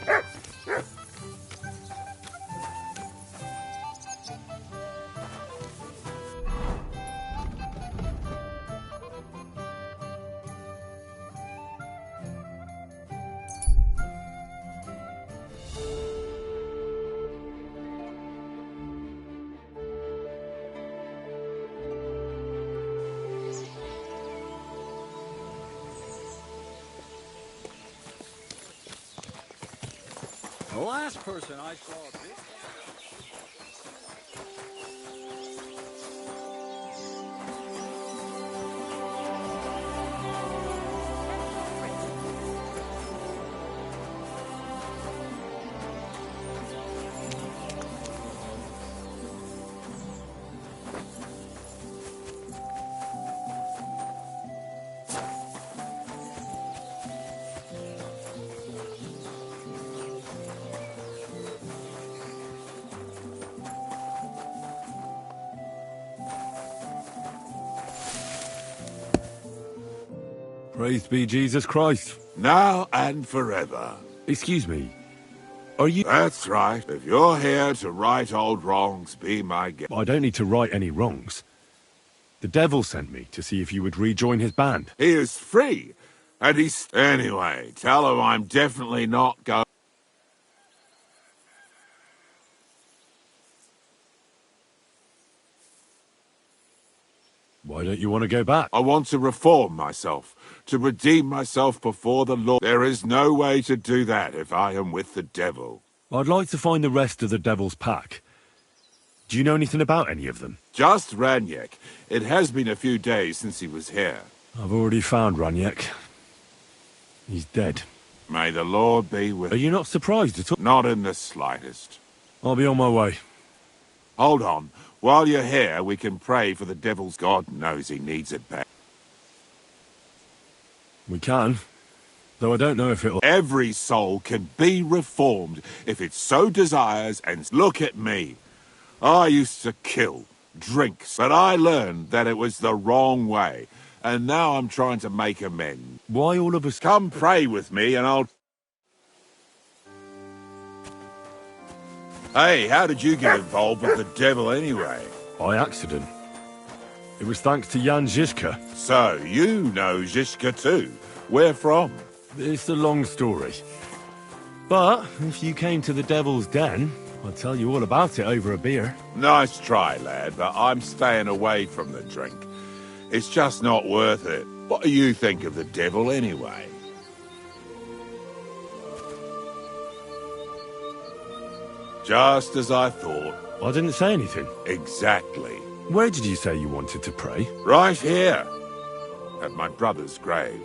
Speaker 6: The last person I saw this...
Speaker 5: Praised be Jesus Christ.
Speaker 8: Now and forever.
Speaker 5: Excuse me. Are you...
Speaker 8: That's right. If you're here to right old wrongs, be my guest.
Speaker 5: I don't need to right any wrongs. The devil sent me to see if you would rejoin his band.
Speaker 8: He is free. And he's... Anyway, tell him I'm definitely not going...
Speaker 5: Why don't you want to go back?
Speaker 8: I want to reform myself, to redeem myself before the Lord. There is no way to do that if I am with the devil.
Speaker 5: I'd like to find the rest of the devil's pack. Do you know anything about any of them?
Speaker 8: Just Raniek. It has been a few days since he was here.
Speaker 5: I've already found Raniek. He's dead.
Speaker 8: May the Lord be with...
Speaker 5: Are you not surprised at all?
Speaker 8: Not in the slightest.
Speaker 5: I'll be on my way.
Speaker 8: Hold on. While you're here, we can pray for the devil's... God knows he needs it back.
Speaker 5: We can. Though I don't know if it'll...
Speaker 8: Every soul can be reformed if it so desires, and look at me. I used to kill, drink, but I learned that it was the wrong way, and now I'm trying to make amends.
Speaker 5: Why all of us...
Speaker 8: Come pray with me and I'll... Hey, how did you get involved with the devil anyway?
Speaker 5: By accident. It was thanks to Jan Žižka.
Speaker 8: So, you know Žižka too. Where from?
Speaker 5: It's a long story. But, if you came to the Devil's Den, I'd tell you all about it over a beer.
Speaker 8: Nice try, lad, but I'm staying away from the drink. It's just not worth it. What do you think of the devil anyway? Just as I thought.
Speaker 5: I didn't say anything.
Speaker 8: Exactly.
Speaker 5: Where did you say you wanted to pray?
Speaker 8: Right here. At my brother's grave.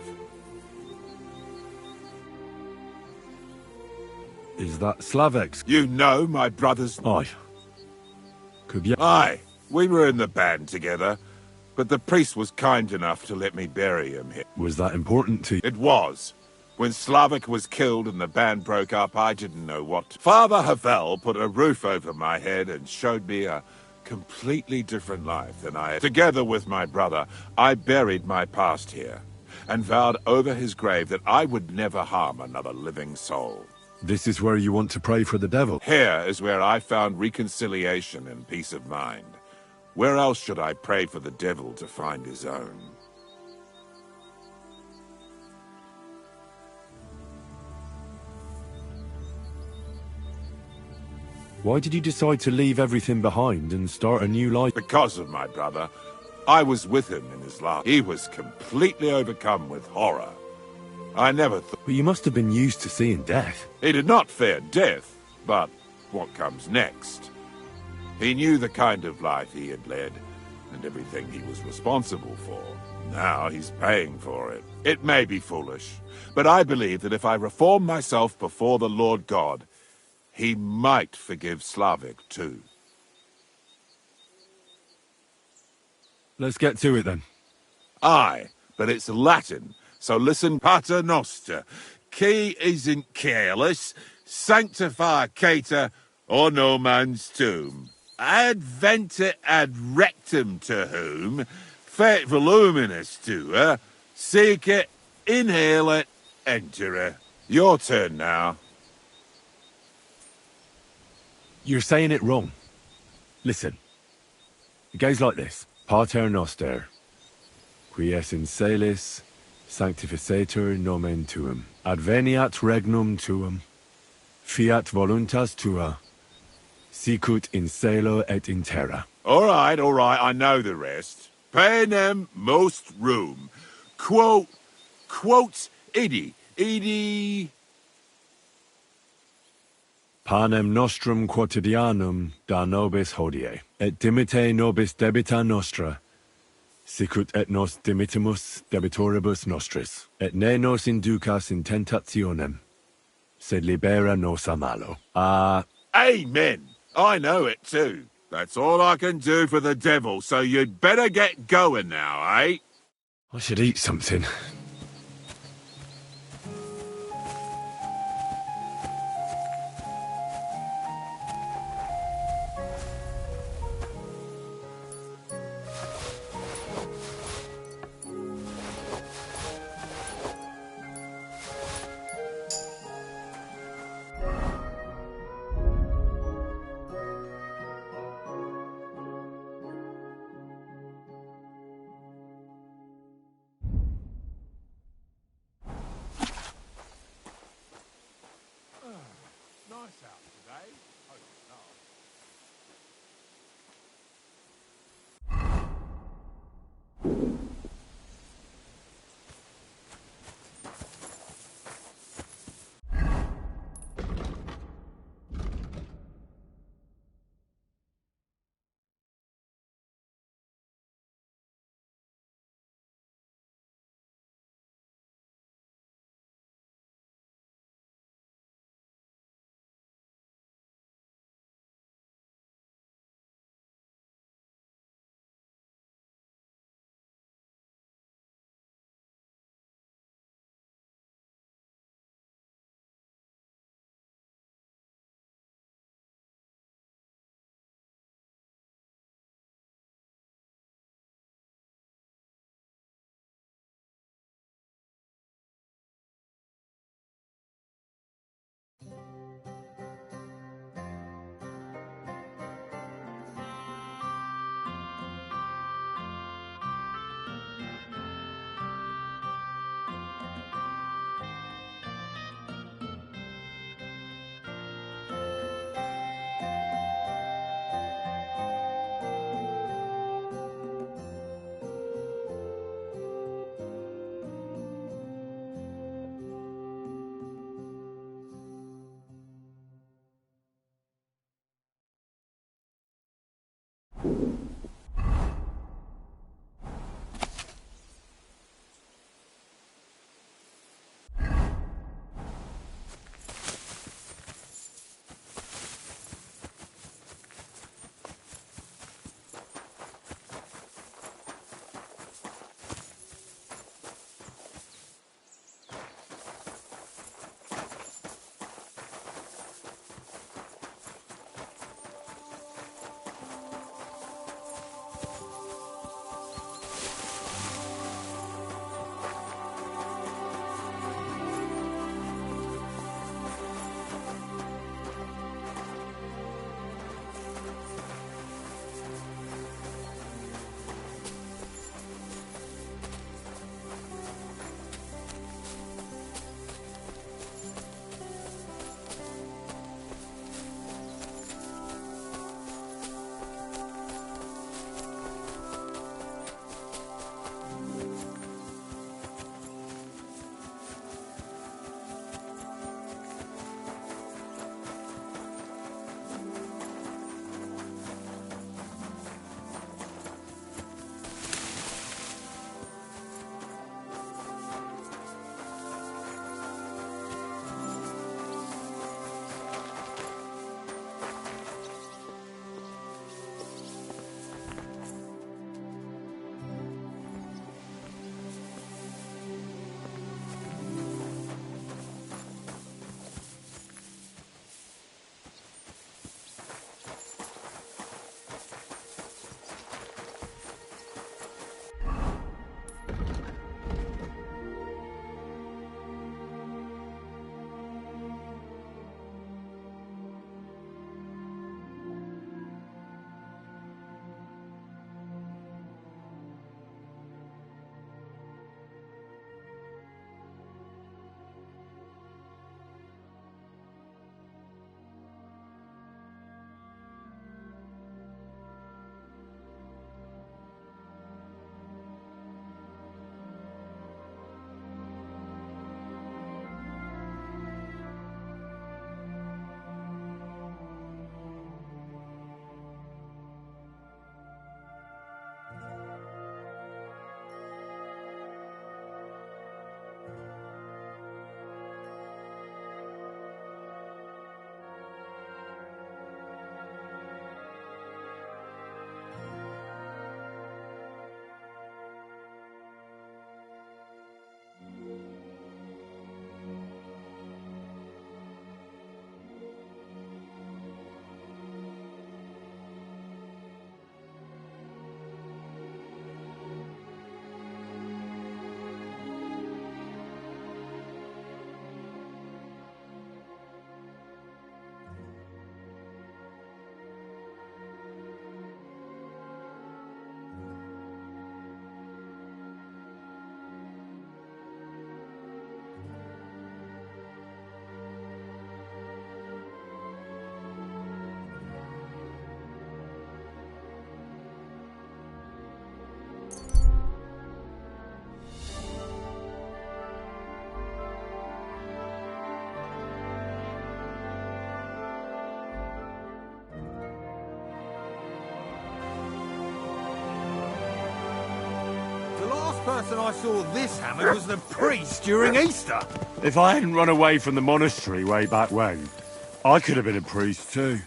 Speaker 5: Is that Slavek's?
Speaker 8: You know my brother's...
Speaker 5: Aye. Could be...
Speaker 8: Aye. We were in the band together, but the priest was kind enough to let me bury him here.
Speaker 5: Was that important to you?
Speaker 8: It was. When Slavek was killed and the band broke up, I didn't know what to... Father Havel put a roof over my head and showed me a completely different life than I had. Together with my brother, I buried my past here and vowed over his grave that I would never harm another living soul.
Speaker 5: This is where you want to pray for the devil?
Speaker 8: Here is where I found reconciliation and peace of mind. Where else should I pray for the devil to find his own?
Speaker 5: Why did you decide to leave everything behind and start a new life?
Speaker 8: Because of my brother. I was with him in his last... He was completely overcome with horror. I never thought...
Speaker 5: But you must have been used to seeing death.
Speaker 8: He did not fear death, but what comes next? He knew the kind of life he had led, and everything he was responsible for. Now he's paying for it. It may be foolish, but I believe that if I reform myself before the Lord God, he might forgive Slavic too.
Speaker 5: Let's get to it then.
Speaker 8: Aye, but it's Latin, so listen, Pater Noster. Key isn't careless, sanctify cater, or no man's tomb. Adventure ad rectum to whom, fet voluminous to her, seek it, inhale it, enter her. Your turn now.
Speaker 5: You're saying it wrong. Listen. It goes like this. Pater Noster, qui es in celis, sanctificetur nomen tuum. Adveniat regnum tuum, fiat voluntas tua, sicut in cielo et in terra.
Speaker 8: All right, I know the rest. Panem most room. Quote, idi.
Speaker 5: Panem nostrum quotidianum da nobis hodie, et dimite nobis debita nostra, sicut et nos dimitimus debitoribus nostris, et ne nos inducas in tentationem, sed libera nos a malo.
Speaker 8: Amen. I know it too. That's all I can do for the devil, so you'd better get going now, eh?
Speaker 5: I should eat something.
Speaker 3: person I saw this hammered was the priest during Easter.
Speaker 5: If I hadn't run away from the monastery way back when, I could have been a priest too.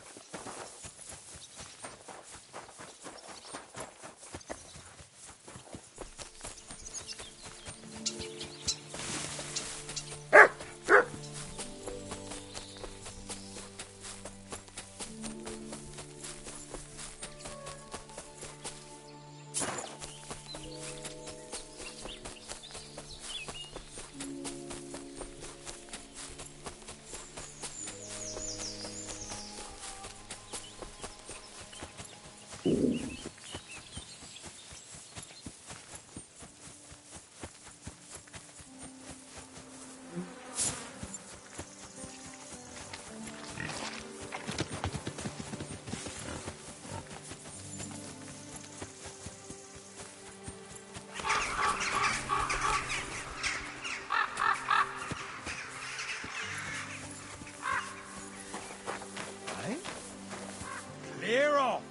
Speaker 3: Clear off!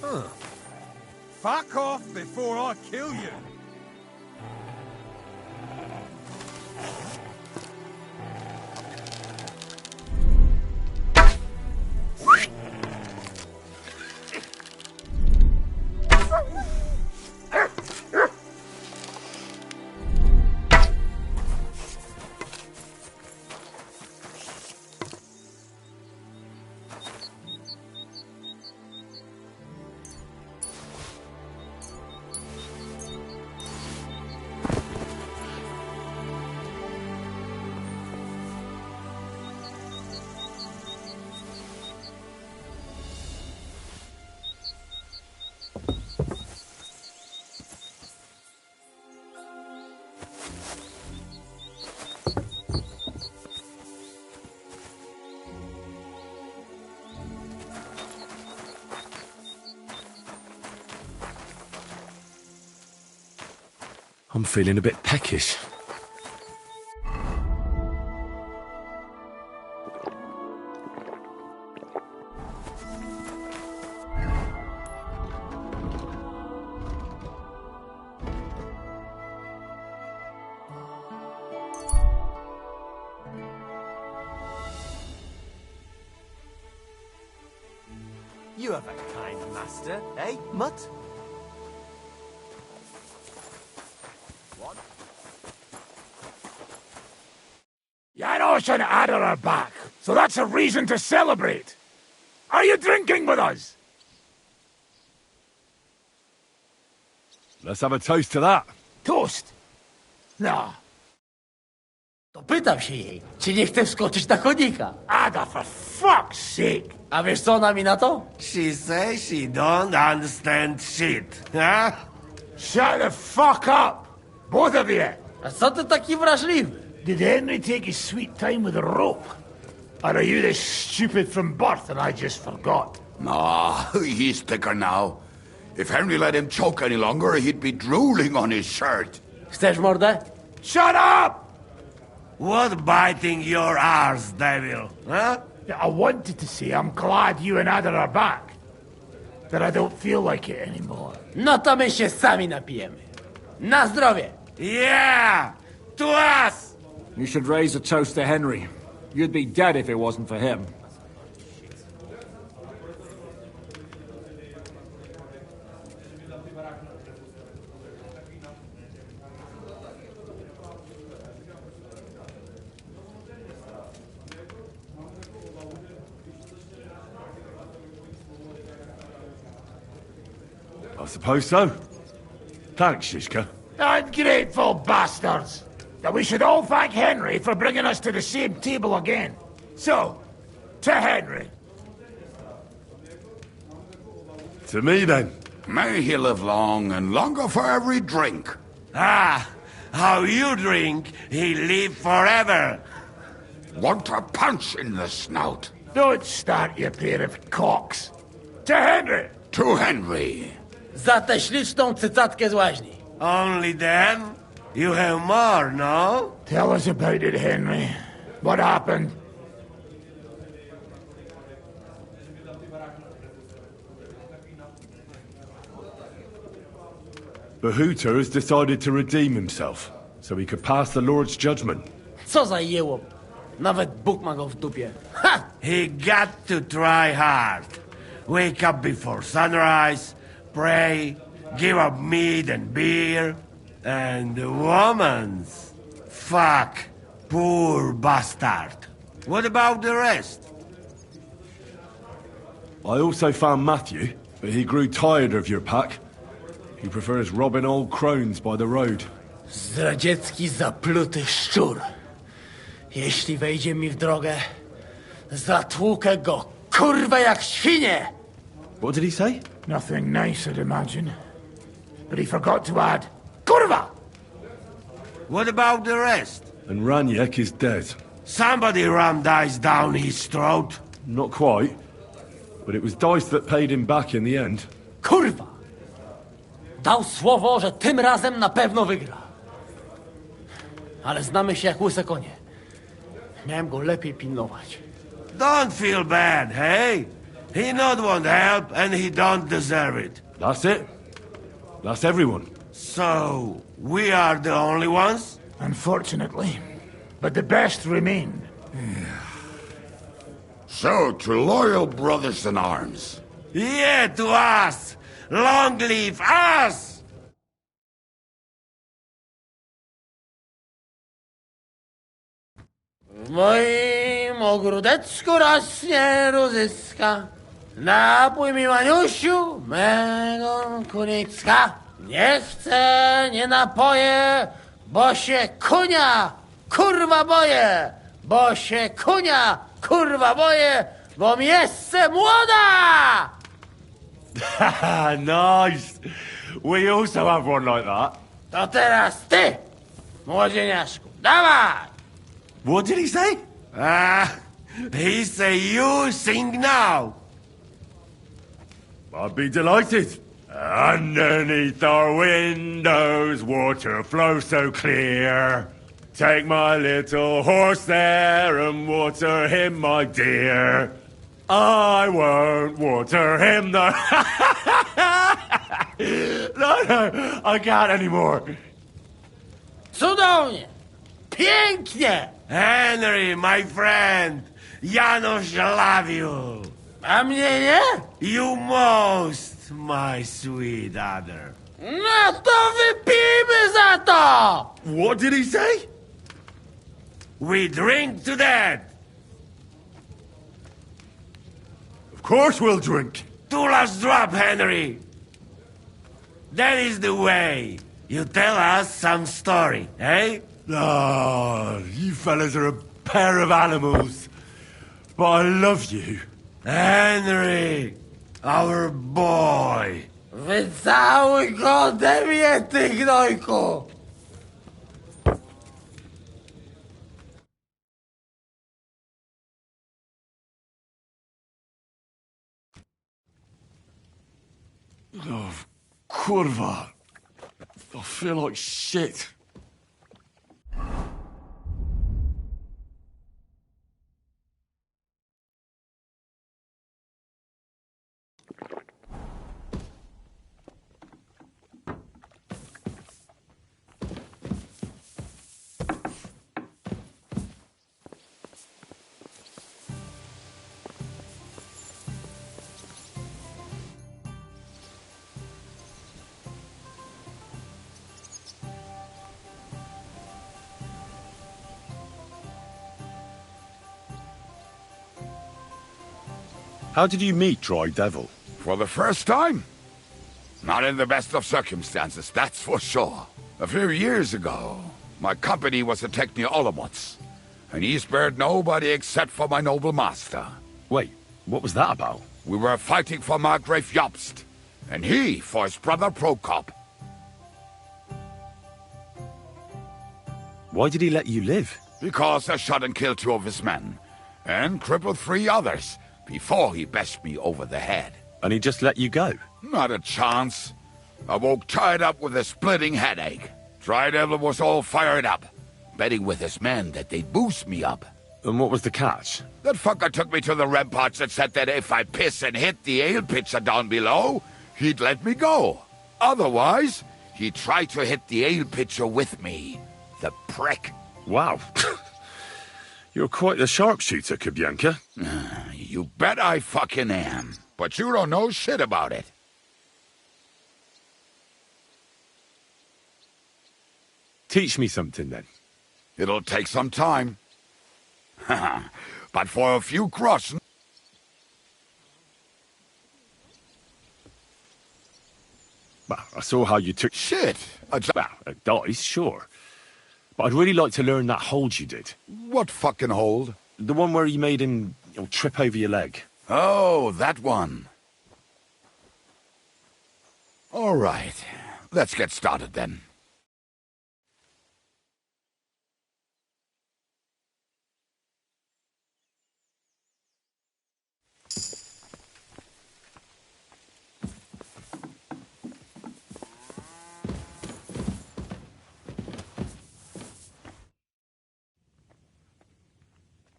Speaker 3: Huh. Fuck off before I kill you!
Speaker 5: I'm feeling a bit peckish.
Speaker 11: You have a kind master, eh, Mutt? What?
Speaker 4: Janos and Ada are back, so that's a reason to celebrate. Are you drinking with us?
Speaker 5: Let's have a toast to that.
Speaker 4: Toast? No.
Speaker 15: To pytam się jej, czy nie chce wskoczyć na konika.
Speaker 4: Ada, for fuck's sake!
Speaker 15: A wiesz co ona mi na to?
Speaker 16: She says she don't understand shit, huh?
Speaker 4: Shut the fuck up! Both of you!
Speaker 15: A co ty taki wrażliwy?
Speaker 4: Did Henry take his sweet time with the rope? Or are you this stupid from birth and I just forgot?
Speaker 17: Nah, he's thicker now. If Henry let him choke any longer, he'd be drooling on his shirt.
Speaker 15: Chcesz mordę?
Speaker 4: Shut up!
Speaker 16: What biting your arse, devil, huh?
Speaker 4: I wanted to say I'm glad you and Ada are back. That I don't feel like it anymore.
Speaker 15: No to my się sami napijemy. Na zdrowie!
Speaker 16: Yeah! To us!
Speaker 6: You should raise a toast to Henry. You'd be dead if it wasn't for him.
Speaker 5: I suppose so. Thanks, Shishka.
Speaker 4: Ungrateful bastards! That we should all thank Henry for bringing us to the same table again. So, to Henry.
Speaker 5: To me, then.
Speaker 17: May he live long and longer for every drink.
Speaker 16: Ah, how you drink, he live forever.
Speaker 17: Want a punch in the snout.
Speaker 4: Don't start, you pair of cocks. To Henry.
Speaker 17: To Henry.
Speaker 15: Za tę śliczną cycatkę z łaźni.
Speaker 16: Only then? You have more, no?
Speaker 4: Tell us about it, Henry. What happened?
Speaker 5: Bahuta has decided to redeem himself, so he could pass the Lord's judgment.
Speaker 15: Co za jełop. Nawet Bóg ma go w dupie. Ha!
Speaker 16: He got to try hard. Wake up before sunrise, pray, give up meat and beer, and the woman's. Fuck. Poor bastard. What about the rest?
Speaker 5: I also found Matthew, but he grew tired of your pack. He prefers robbing old crones by the road.
Speaker 15: Zdradziecki, zapluty szczur. Jeśli wejdzie mi w drogę, zatłukę go, kurwa, jak świnie!
Speaker 5: What did he say?
Speaker 4: Nothing nice, I'd imagine. But he forgot to add, kurwa!
Speaker 16: What about the rest?
Speaker 5: And Raniek is dead.
Speaker 16: Somebody rammed dice down his throat.
Speaker 5: Not quite. But it was Dice that paid him back in the end.
Speaker 15: Kurwa! Dał słowo, że tym razem na pewno wygra. Ale znamy się jak łyse konie. Miałem go lepiej pilnować.
Speaker 16: Don't feel bad, hey? He not want help, and he don't deserve it.
Speaker 5: That's it. That's everyone.
Speaker 16: So, we are the only ones?
Speaker 4: Unfortunately. But the best remain.
Speaker 17: So, to loyal brothers in arms.
Speaker 16: Yeah, to us! Long live us!
Speaker 15: W moim ogródeczku rośnie ruzyska. Napój mi, Maniusiu, mego kunicka. Nie chcę, nie napoję, bo się kunia, kurwa boję. Bo się kunia, kurwa boję, bo mi jeszcze młoda!
Speaker 5: Nice. We also have one like that.
Speaker 15: To teraz ty, młodzieniaszku, dawaj!
Speaker 5: What did he say?
Speaker 16: He say you sing now.
Speaker 5: I'd be delighted. Underneath our windows, water flows so clear. Take my little horse there and water him, my dear. I won't water him, no. No, I can't anymore.
Speaker 15: Cudownie! Pięknie!
Speaker 16: Henry, my friend, Janusz love you.
Speaker 15: A mnie nie?
Speaker 16: You most, my sweet other.
Speaker 15: No to wypijmy za to!
Speaker 5: What did he say?
Speaker 16: We drink to that.
Speaker 5: Of course we'll drink.
Speaker 16: Two last drop, Henry. That is the way. You tell us some story, eh?
Speaker 5: Ah, you fellas are a pair of animals. But I love you.
Speaker 16: Henry, our boy.
Speaker 15: Wycałuj go ode mnie, ty gnojku!
Speaker 5: Oh, kurwa. I feel like shit.
Speaker 17: How did you meet Dry Devil? For the first time. Not in the best of circumstances, that's for sure. A few years ago, my company was attacked near Olomouc, and he spared nobody except for my noble master.
Speaker 5: Wait, what was that about?
Speaker 17: We were fighting for Margrave Jobst, and he for his brother Prokop.
Speaker 5: Why did he let you live?
Speaker 17: Because I shot and killed 2 of his men, and crippled 3 others, before he bashed me over the head.
Speaker 5: And he just let you go?
Speaker 17: Not a chance. I woke tied up with a splitting headache. Dry Devil was all fired up, betting with his men that they'd boost me up.
Speaker 5: And what was the catch?
Speaker 17: That fucker took me to the ramparts and said that if I piss and hit the ale pitcher down below, he'd let me go. Otherwise, He tried to hit the ale pitcher with me. The prick.
Speaker 5: Wow. You're quite the sharpshooter, Kabyanka.
Speaker 17: You bet I fucking am. But you don't know shit about it.
Speaker 5: Teach me something, then.
Speaker 17: It'll take some time. But for a few groschen...
Speaker 5: Well, I saw how you took...
Speaker 17: Shit!
Speaker 5: Well, a dice, sure. But I'd really like to learn that hold you did.
Speaker 17: What fucking hold?
Speaker 5: The one where you made him trip over your leg.
Speaker 17: Oh, that one. All right. Let's get started, then.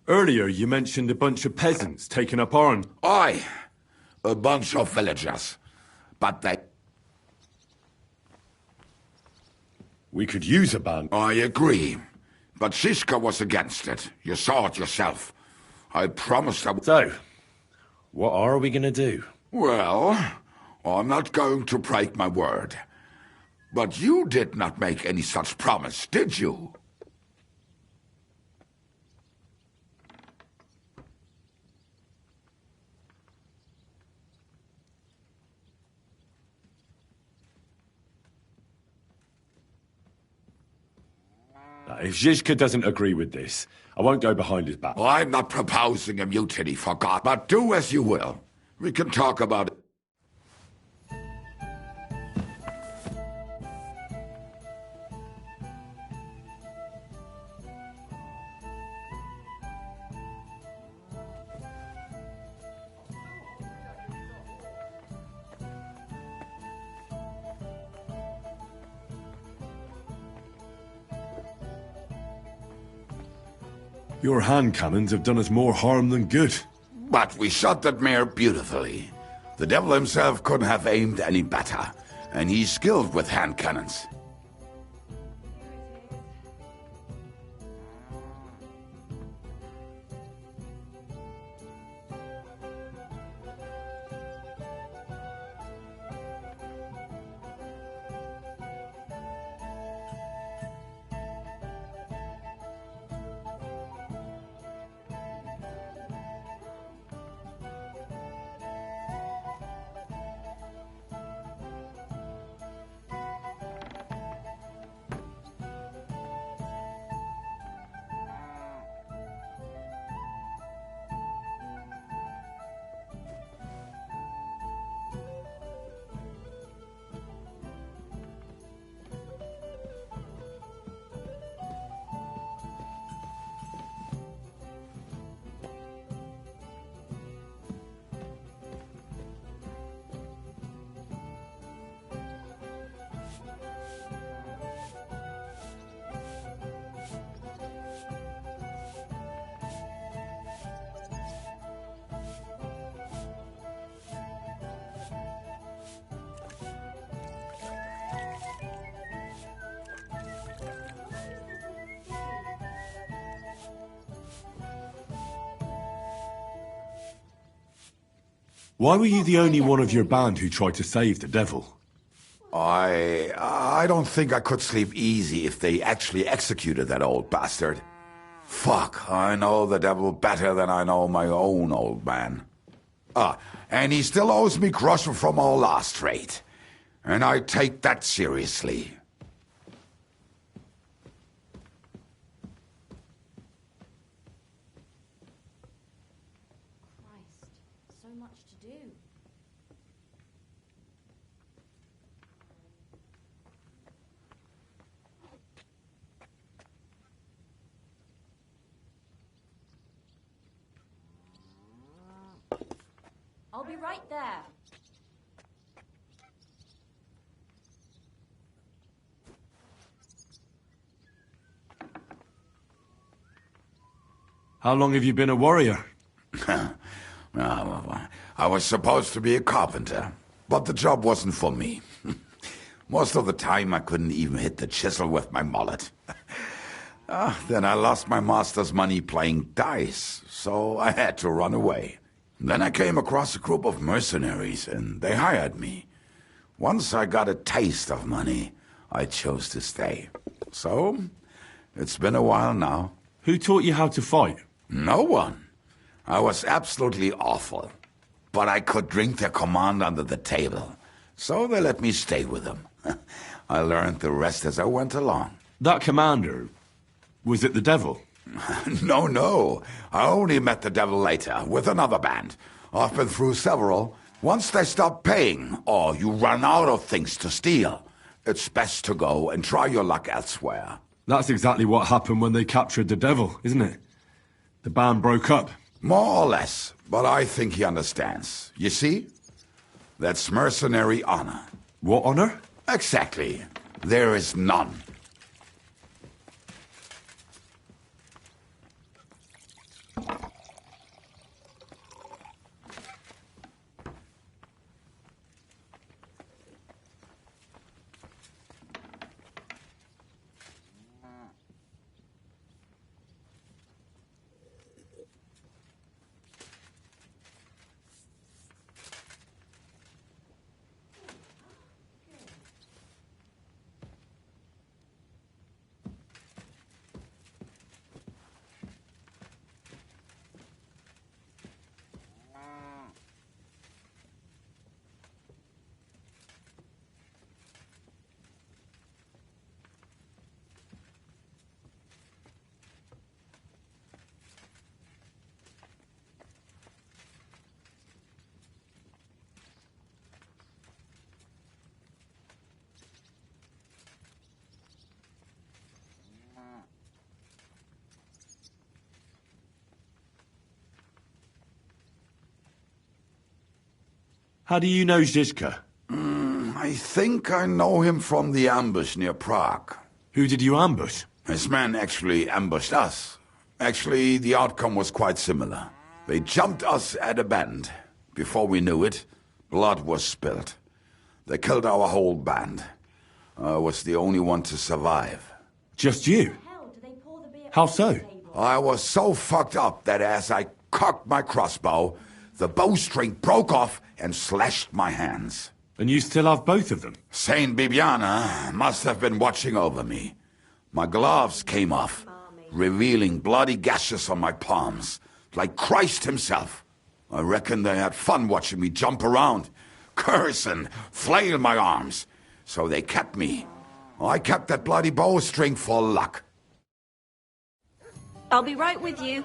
Speaker 5: Earlier, you mentioned a bunch of peasants taking up arms.
Speaker 17: Aye, a bunch of villagers. But they...
Speaker 5: We could use a band.
Speaker 17: I agree. But Shishka was against it. You saw it yourself. I promised I...
Speaker 5: So, what are we gonna do?
Speaker 17: Well, I'm not going to break my word. But you did not make any such promise, did you?
Speaker 5: If Zizka doesn't agree with this, I won't go behind his back.
Speaker 17: I'm not proposing a mutiny, for God, but do as you will. We can talk about it.
Speaker 5: Your hand cannons have done us more harm than good.
Speaker 17: But we shot that mare beautifully. The devil himself couldn't have aimed any better, and he's skilled with hand cannons.
Speaker 5: Why were you the only one of your band who tried to save the devil?
Speaker 17: I don't think I could sleep easy if they actually executed that old bastard. Fuck, I know the devil better than I know my own old man. And he still owes me groschen from our last trade. And I take that seriously.
Speaker 10: So much to do. I'll be right there.
Speaker 5: How long have you been a warrior?
Speaker 17: I was supposed to be a carpenter, but the job wasn't for me. Most of the time I couldn't even hit the chisel with my mallet. Then I lost my master's money playing dice, so I had to run away. Then I came across a group of mercenaries, and they hired me. Once I got a taste of money, I chose to stay. So, it's been a while now.
Speaker 5: Who taught you how to fight?
Speaker 17: No one. I was absolutely awful. But I could drink their command under the table, so they let me stay with them. I learned the rest as I went along.
Speaker 5: That commander, was it the devil?
Speaker 17: No. I only met the devil later, with another band. I've been through several. Once they stop paying, or you run out of things to steal, it's best to go and try your luck elsewhere.
Speaker 5: That's exactly what happened when they captured the devil, isn't it? The band broke up.
Speaker 17: More or less, but I think he understands. You see? That's mercenary honor.
Speaker 5: What honor?
Speaker 17: Exactly. There is none.
Speaker 5: How do you know Zizka?
Speaker 17: I think I know him from the ambush near Prague.
Speaker 5: Who did you ambush?
Speaker 17: His men actually ambushed us. Actually, the outcome was quite similar. They jumped us at a bend. Before we knew it, blood was spilled. They killed our whole band. I was the only one to survive.
Speaker 5: Just you? How so?
Speaker 17: I was so fucked up that as I cocked my crossbow, the bowstring broke off and slashed my hands.
Speaker 5: And you still have both of them?
Speaker 17: Saint Bibiana must have been watching over me. My gloves came off, revealing bloody gashes on my palms, like Christ himself. I reckon they had fun watching me jump around, curse and flail my arms. So they kept me. I kept that bloody bowstring for luck.
Speaker 18: I'll be right with you.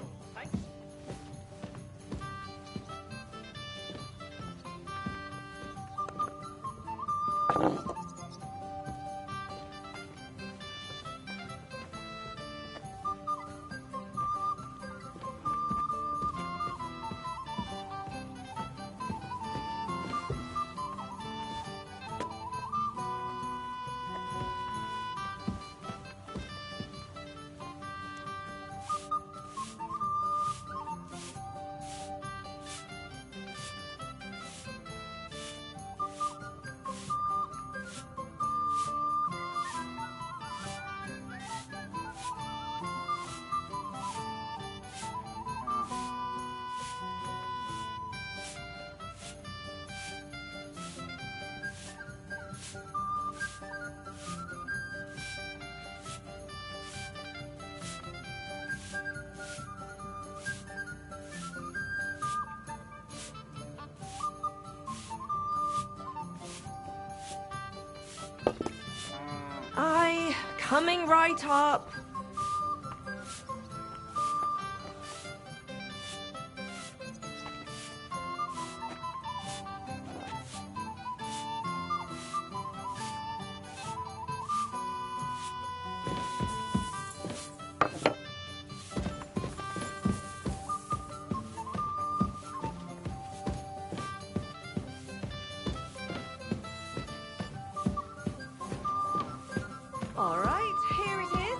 Speaker 18: Coming right up. All right, here it is.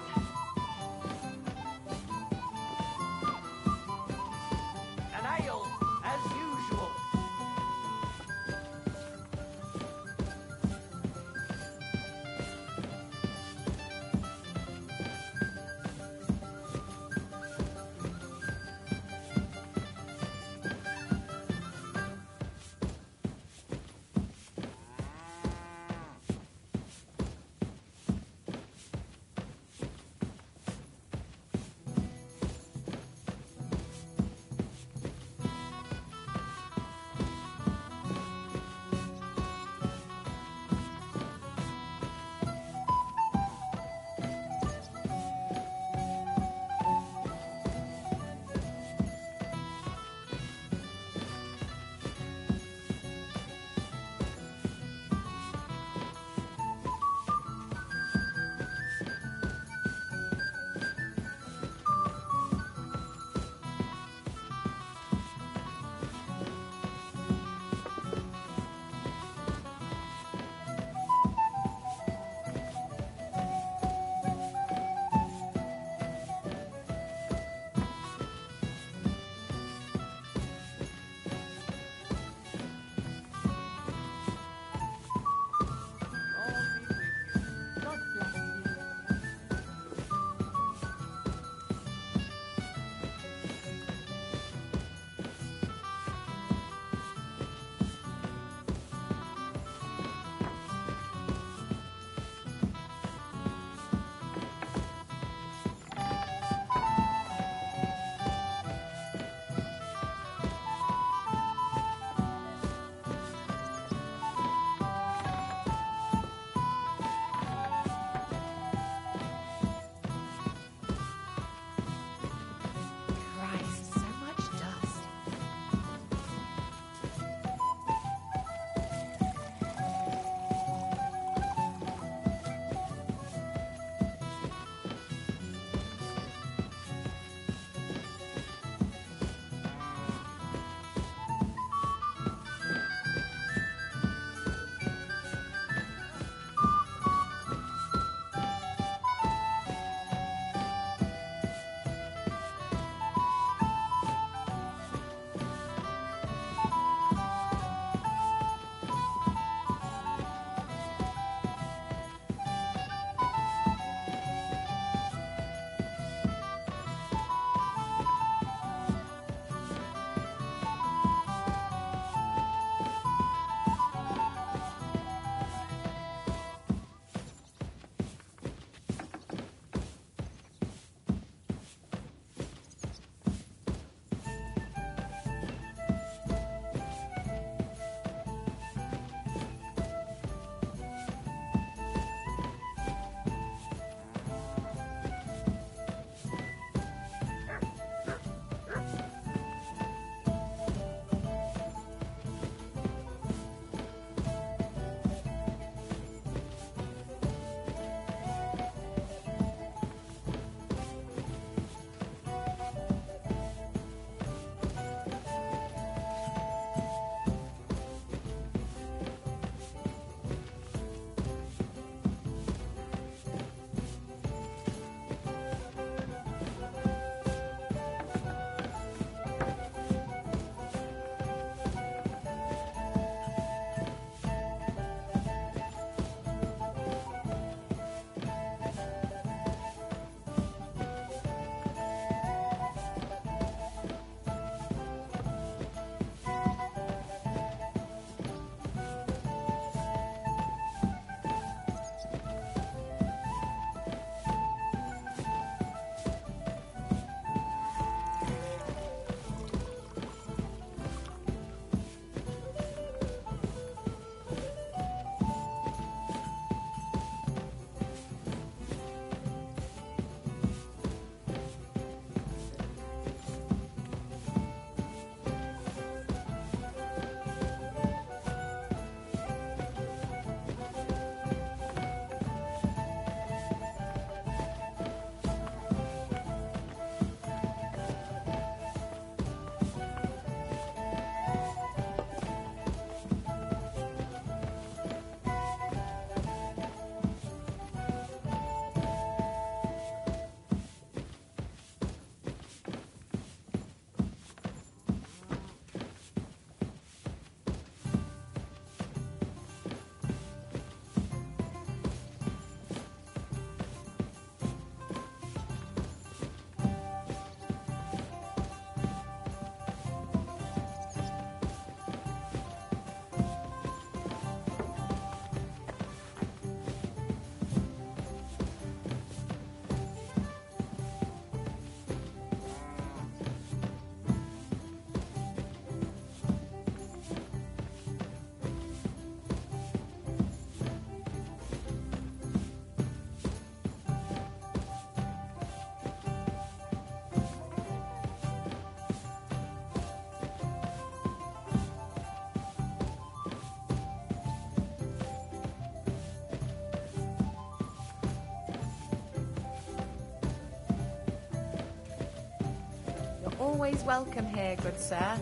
Speaker 2: Always welcome here, good sir.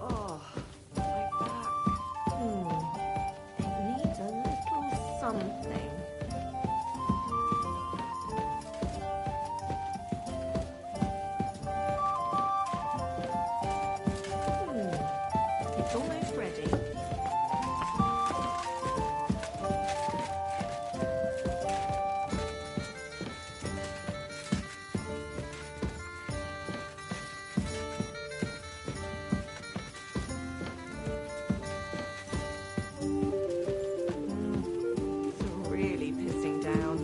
Speaker 18: Oh, my back. It needs a little something. It's almost ready. It's really pissing down.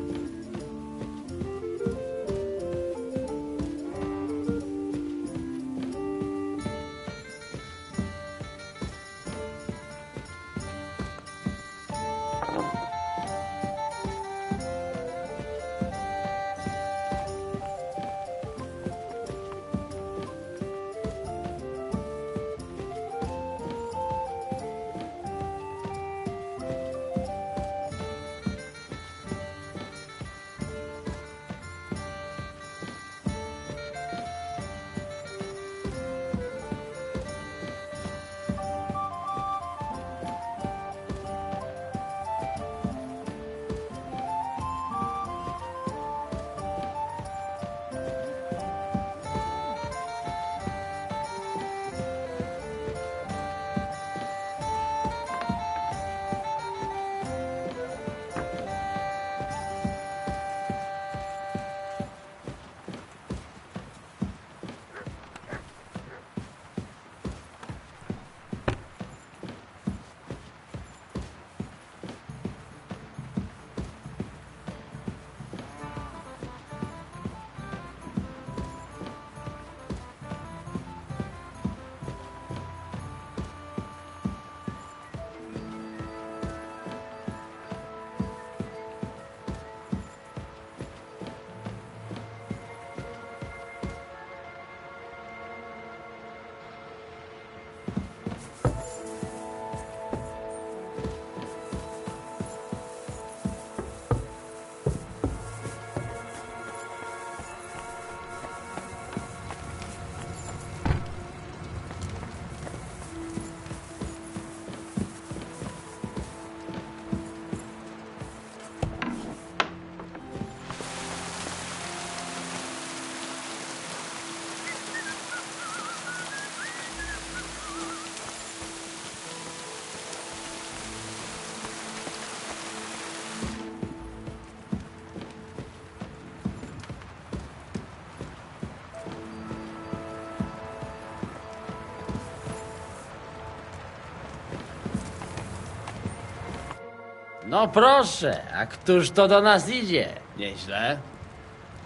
Speaker 15: No proszę, a któż to do nas idzie? Nieźle.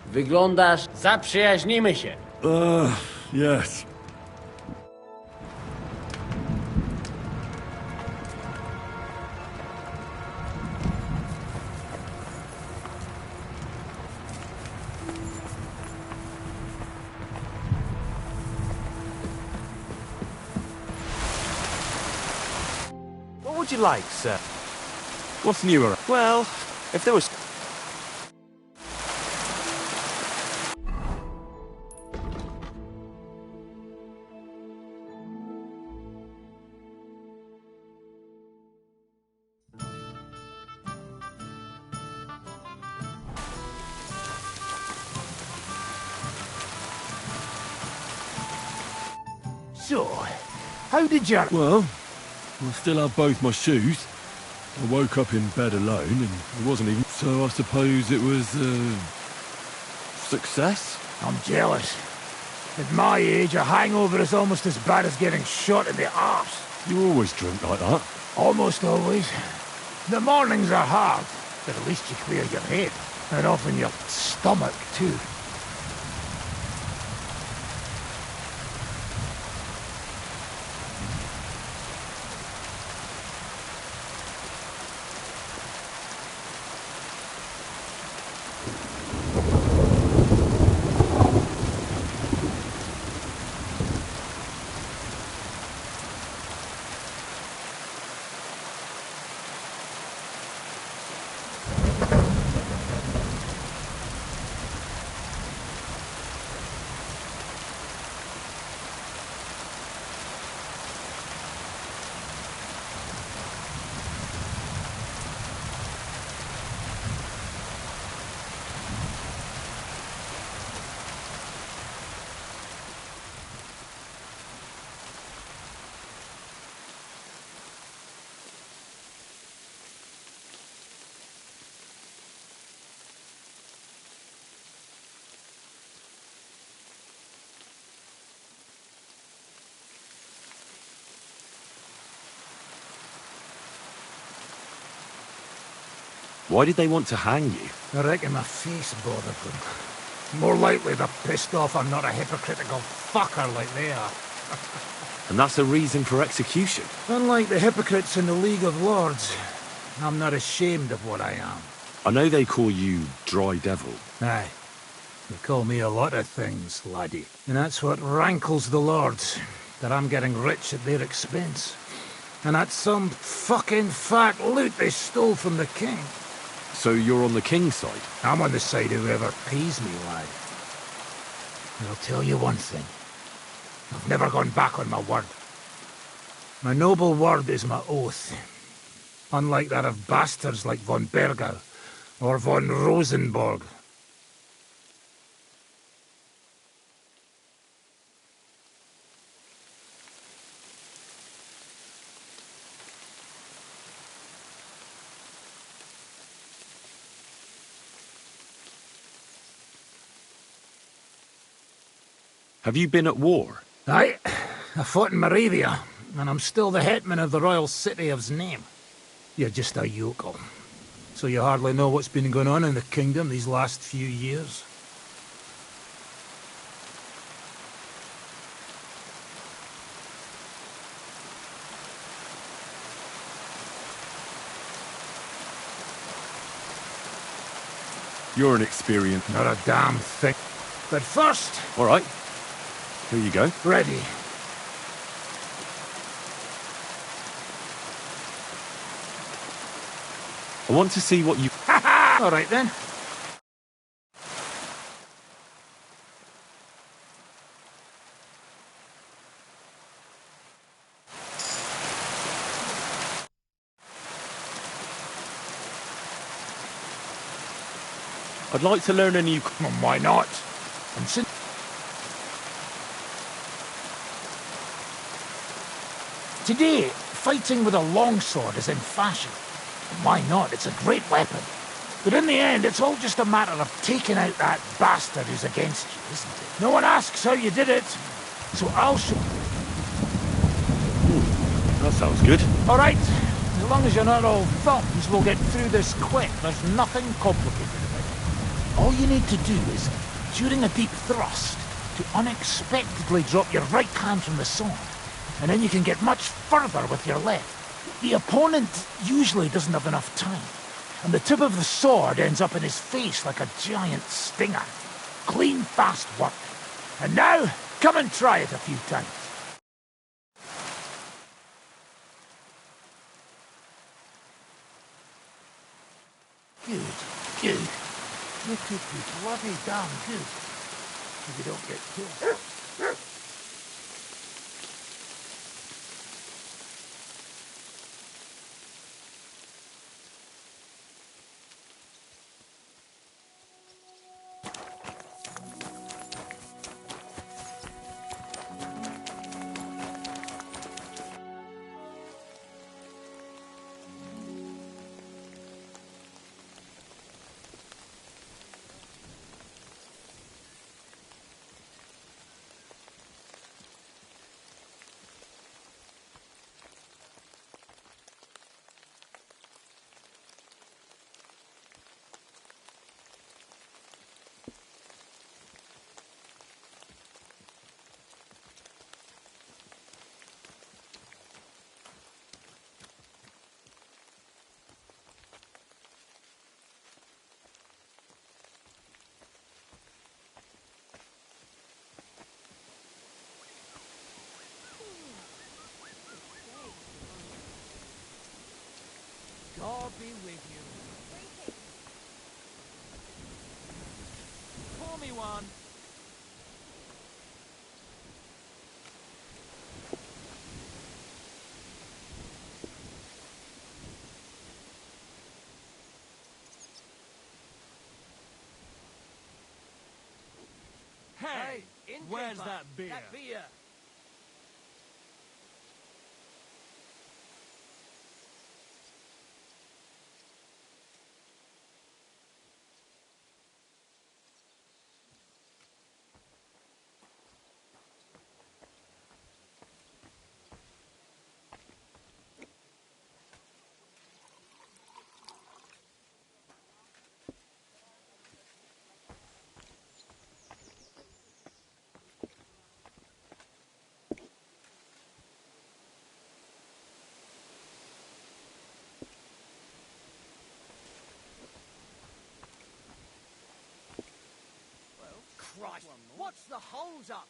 Speaker 15: Wyglądasz, zaprzyjaźnimy się.
Speaker 5: Yes.
Speaker 11: What would you like, sir?
Speaker 5: What's newer?
Speaker 11: Well, if there was...
Speaker 4: So, how did you...
Speaker 5: Well, I still have both my shoes. I woke up in bed alone, and it wasn't even... So I suppose it was, success?
Speaker 4: I'm jealous. At my age, a hangover is almost as bad as getting shot in the arse.
Speaker 5: You always drink like that?
Speaker 4: Almost always. The mornings are hard, but at least you clear your head. And often your stomach, too.
Speaker 5: Why did they want to hang you?
Speaker 4: I reckon my face bothered them. More likely they're pissed off I'm not a hypocritical fucker like they are.
Speaker 5: And that's a reason for execution?
Speaker 4: Unlike the hypocrites in the League of Lords, I'm not ashamed of what I am.
Speaker 5: I know they call you Dry Devil.
Speaker 4: Aye. They call me a lot of things, laddie. And that's what rankles the Lords, that I'm getting rich at their expense. And that's some fucking fat loot they stole from the king.
Speaker 5: So you're on the king's side?
Speaker 4: I'm on the side of whoever pays me, lad. And I'll tell you one thing. I've never gone back on my word. My noble word is my oath. Unlike that of bastards like von Bergau or von Rosenborg.
Speaker 5: Have you been at war?
Speaker 4: Aye, I fought in Moravia, and I'm still the hetman of the royal city of Znaim. You're just a yokel. So you hardly know what's been going on in the kingdom these last few years?
Speaker 5: You're an experienced...
Speaker 4: Not a damn thing. But first...
Speaker 5: All right. Here you go.
Speaker 4: Ready.
Speaker 5: I want to see what you...
Speaker 4: All right then.
Speaker 5: I'd like to learn a new...
Speaker 4: Well, why not? And since... Today, fighting with a longsword is in fashion. Why not? It's a great weapon. But in the end, it's all just a matter of taking out that bastard who's against you, isn't it? No one asks how you did it, so I'll show...
Speaker 5: That sounds good.
Speaker 4: All right. As long as you're not all thumbs, we'll get through this quick. There's nothing complicated about it. All you need to do is, during a deep thrust, to unexpectedly drop your right hand from the sword. And then you can get much further with your left. The opponent usually doesn't have enough time. And the tip of the sword ends up in his face like a giant stinger. Clean, fast work. And now, come and try it a few times. Good, good. You could be bloody damn good if you don't get killed. God be with you. Pour me one.
Speaker 6: Hey, where's that beer?
Speaker 4: That beer.
Speaker 19: the hold up?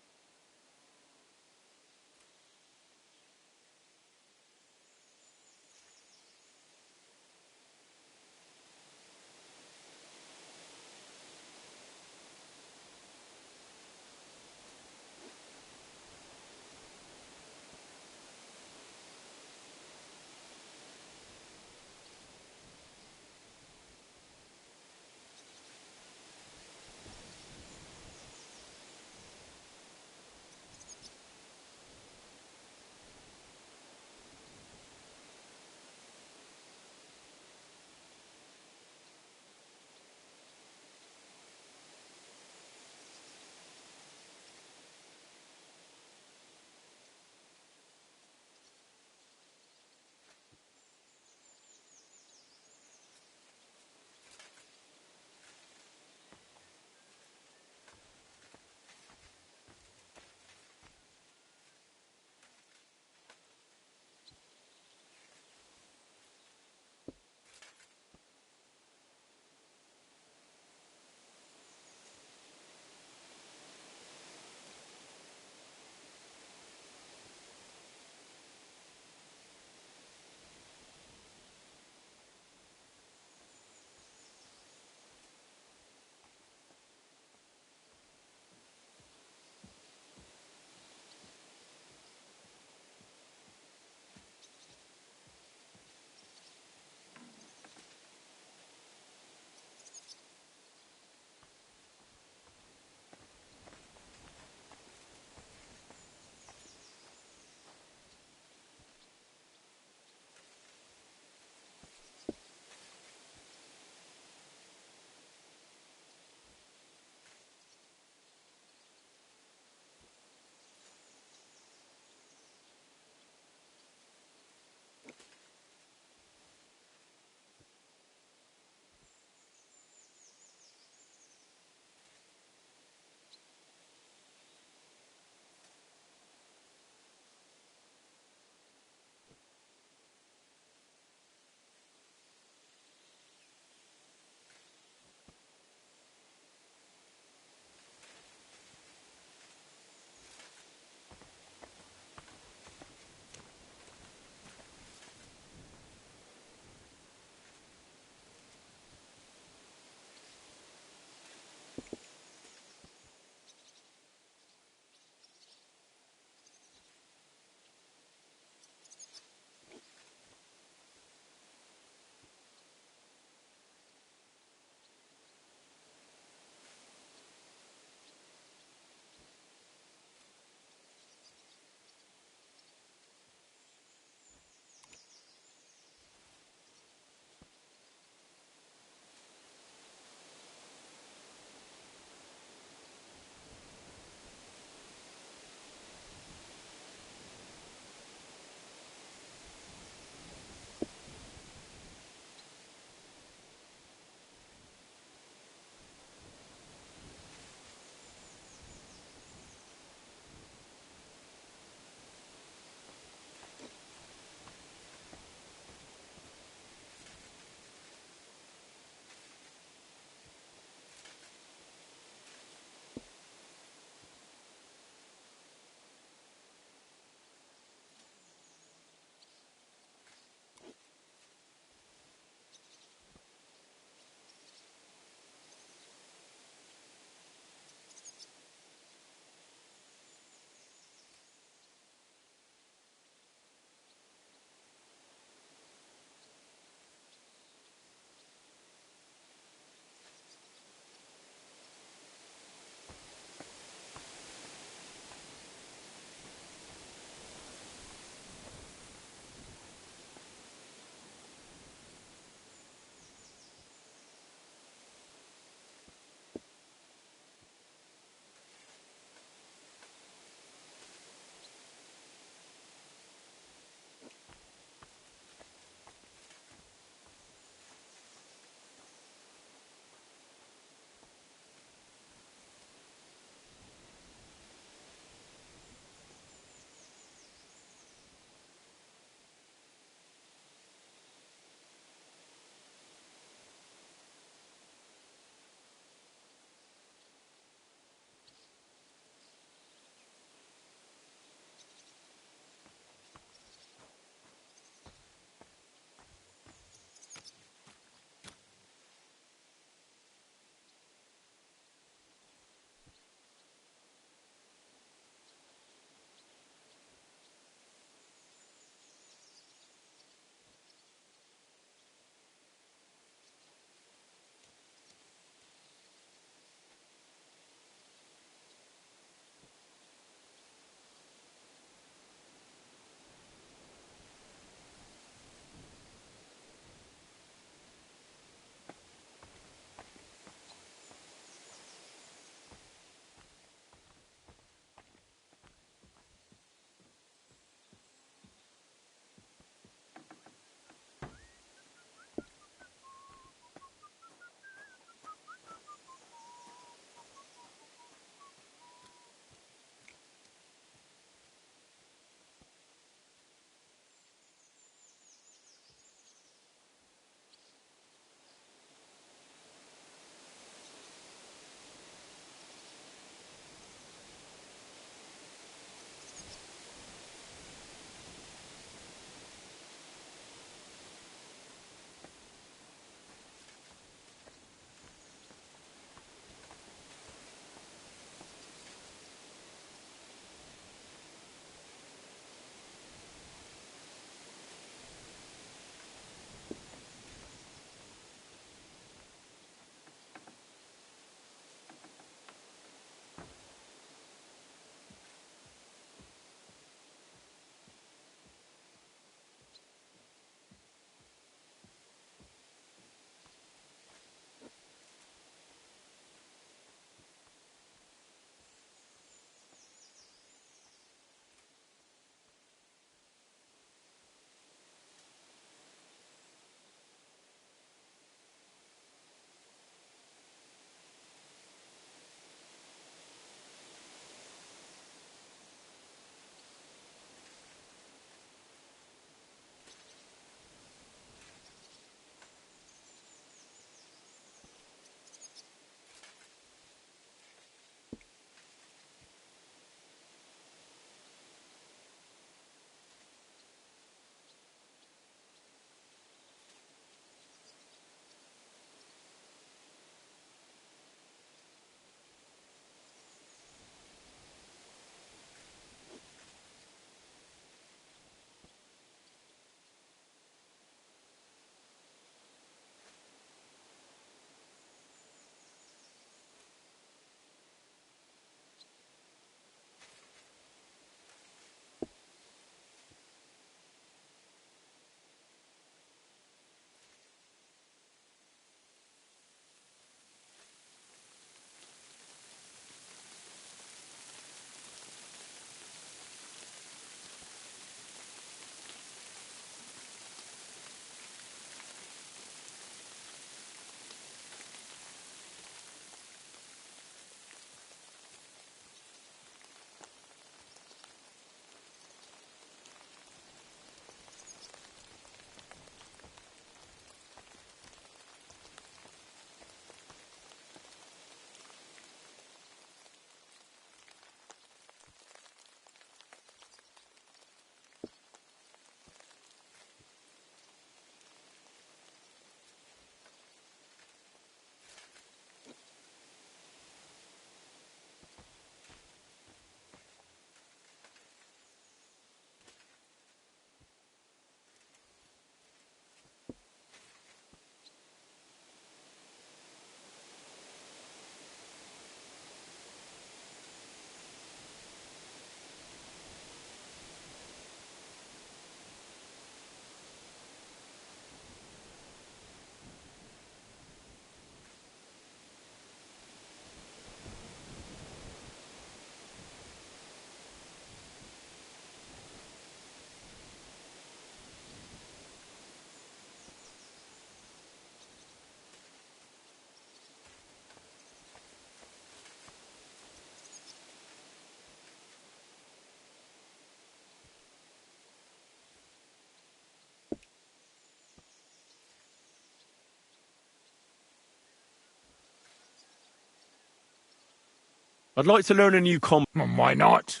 Speaker 5: I'd like to learn a new
Speaker 4: Why not?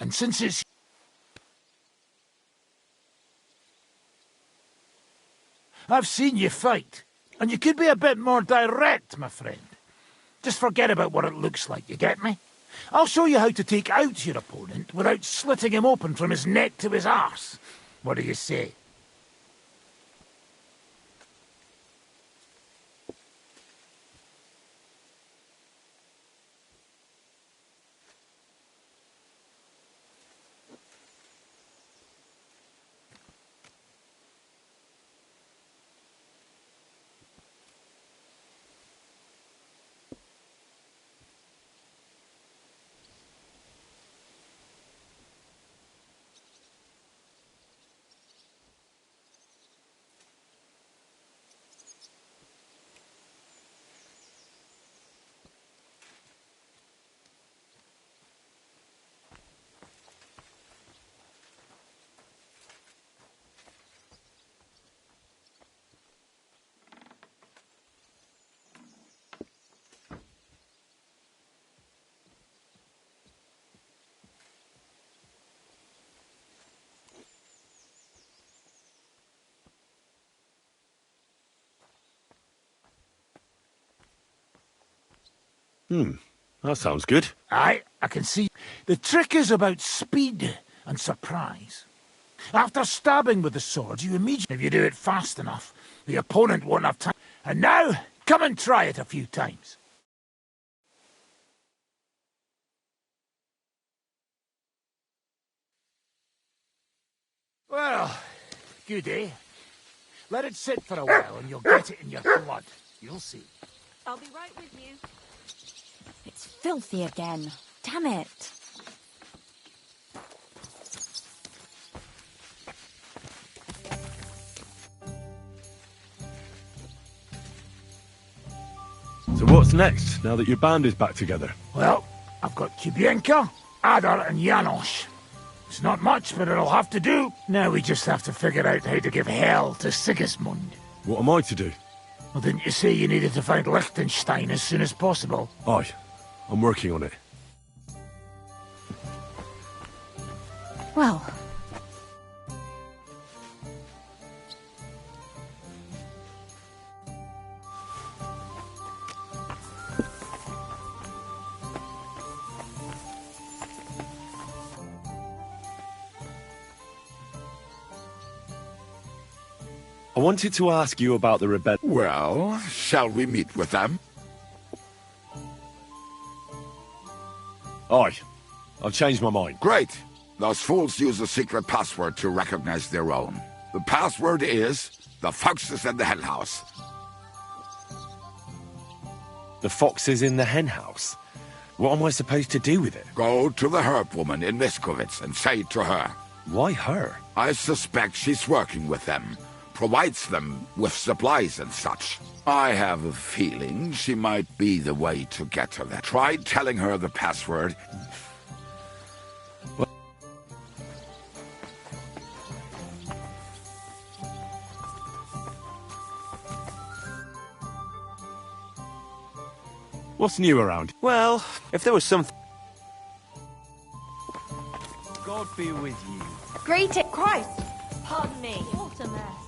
Speaker 4: And since it's... I've seen you fight, and you could be a bit more direct, my friend. Just forget about what it looks like, you get me? I'll show you how to take out your opponent without slitting him open from his neck to his arse. What do you say?
Speaker 5: That sounds good.
Speaker 4: Aye, I can see. The trick is about speed and surprise. After stabbing with the sword, you immediately, if you do it fast enough, the opponent won't have time. And now, come and try it a few times. Well, good, eh? Let it sit for a while and you'll get it in your blood. You'll see.
Speaker 18: I'll be right with you.
Speaker 10: It's filthy again. Damn it.
Speaker 5: So what's next, now that your band is back together?
Speaker 4: Well, I've got Kubienka, Adar and Janos. It's not much, but it'll have to do. Now we just have to figure out how to give hell to Sigismund.
Speaker 5: What am I to do?
Speaker 4: Well, didn't you say you needed to find Liechtenstein as soon as possible?
Speaker 5: Aye, I'm working on it.
Speaker 10: Well...
Speaker 5: I wanted to ask you about the rebellion.
Speaker 17: Well, shall we meet with them?
Speaker 5: Aye. I've changed my mind.
Speaker 17: Great. Those fools use a secret password to recognize their own. The password is the foxes in the hen house.
Speaker 5: The foxes in the hen house? What am I supposed to do with it?
Speaker 17: Go to the herb woman in Miskovitz and say to her.
Speaker 5: Why her?
Speaker 17: I suspect she's working with them. Provides them with supplies and such. I have a feeling she might be the way to get her there. Try telling her the password.
Speaker 5: What's new around?
Speaker 11: Well, if there was something...
Speaker 12: God be with you.
Speaker 10: Great it, Christ!
Speaker 18: Pardon me. What a mess.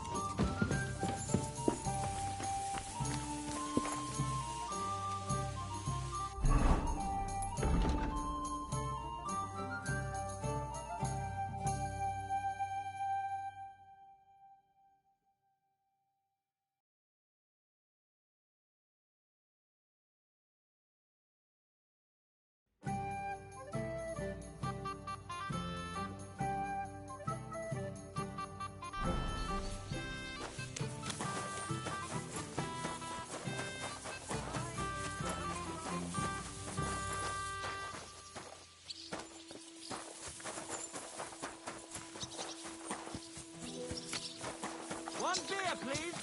Speaker 6: One beer, please.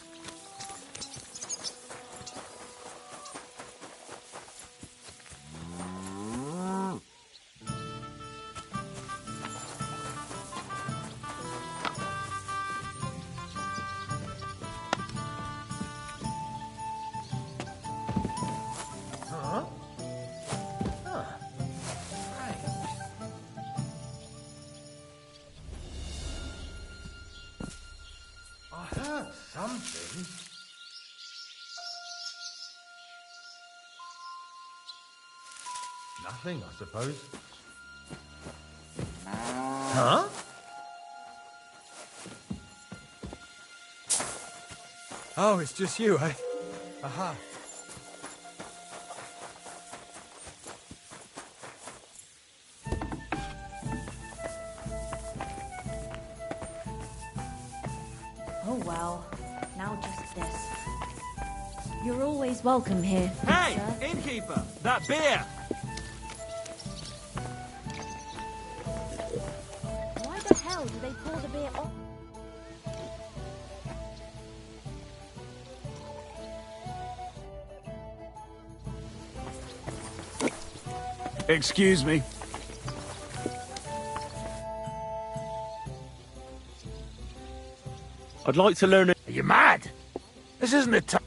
Speaker 12: Something? Nothing, I suppose. Huh? Oh, it's just you, eh? Aha.
Speaker 10: Oh well, now just this. You're always welcome here.
Speaker 6: Hey,
Speaker 10: sir.
Speaker 6: innkeeper! That beer!
Speaker 10: Why the hell do they pour the beer on?
Speaker 6: Excuse me.
Speaker 5: I'd like to learn.
Speaker 4: Are you mad? This isn't the time.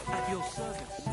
Speaker 6: At your service.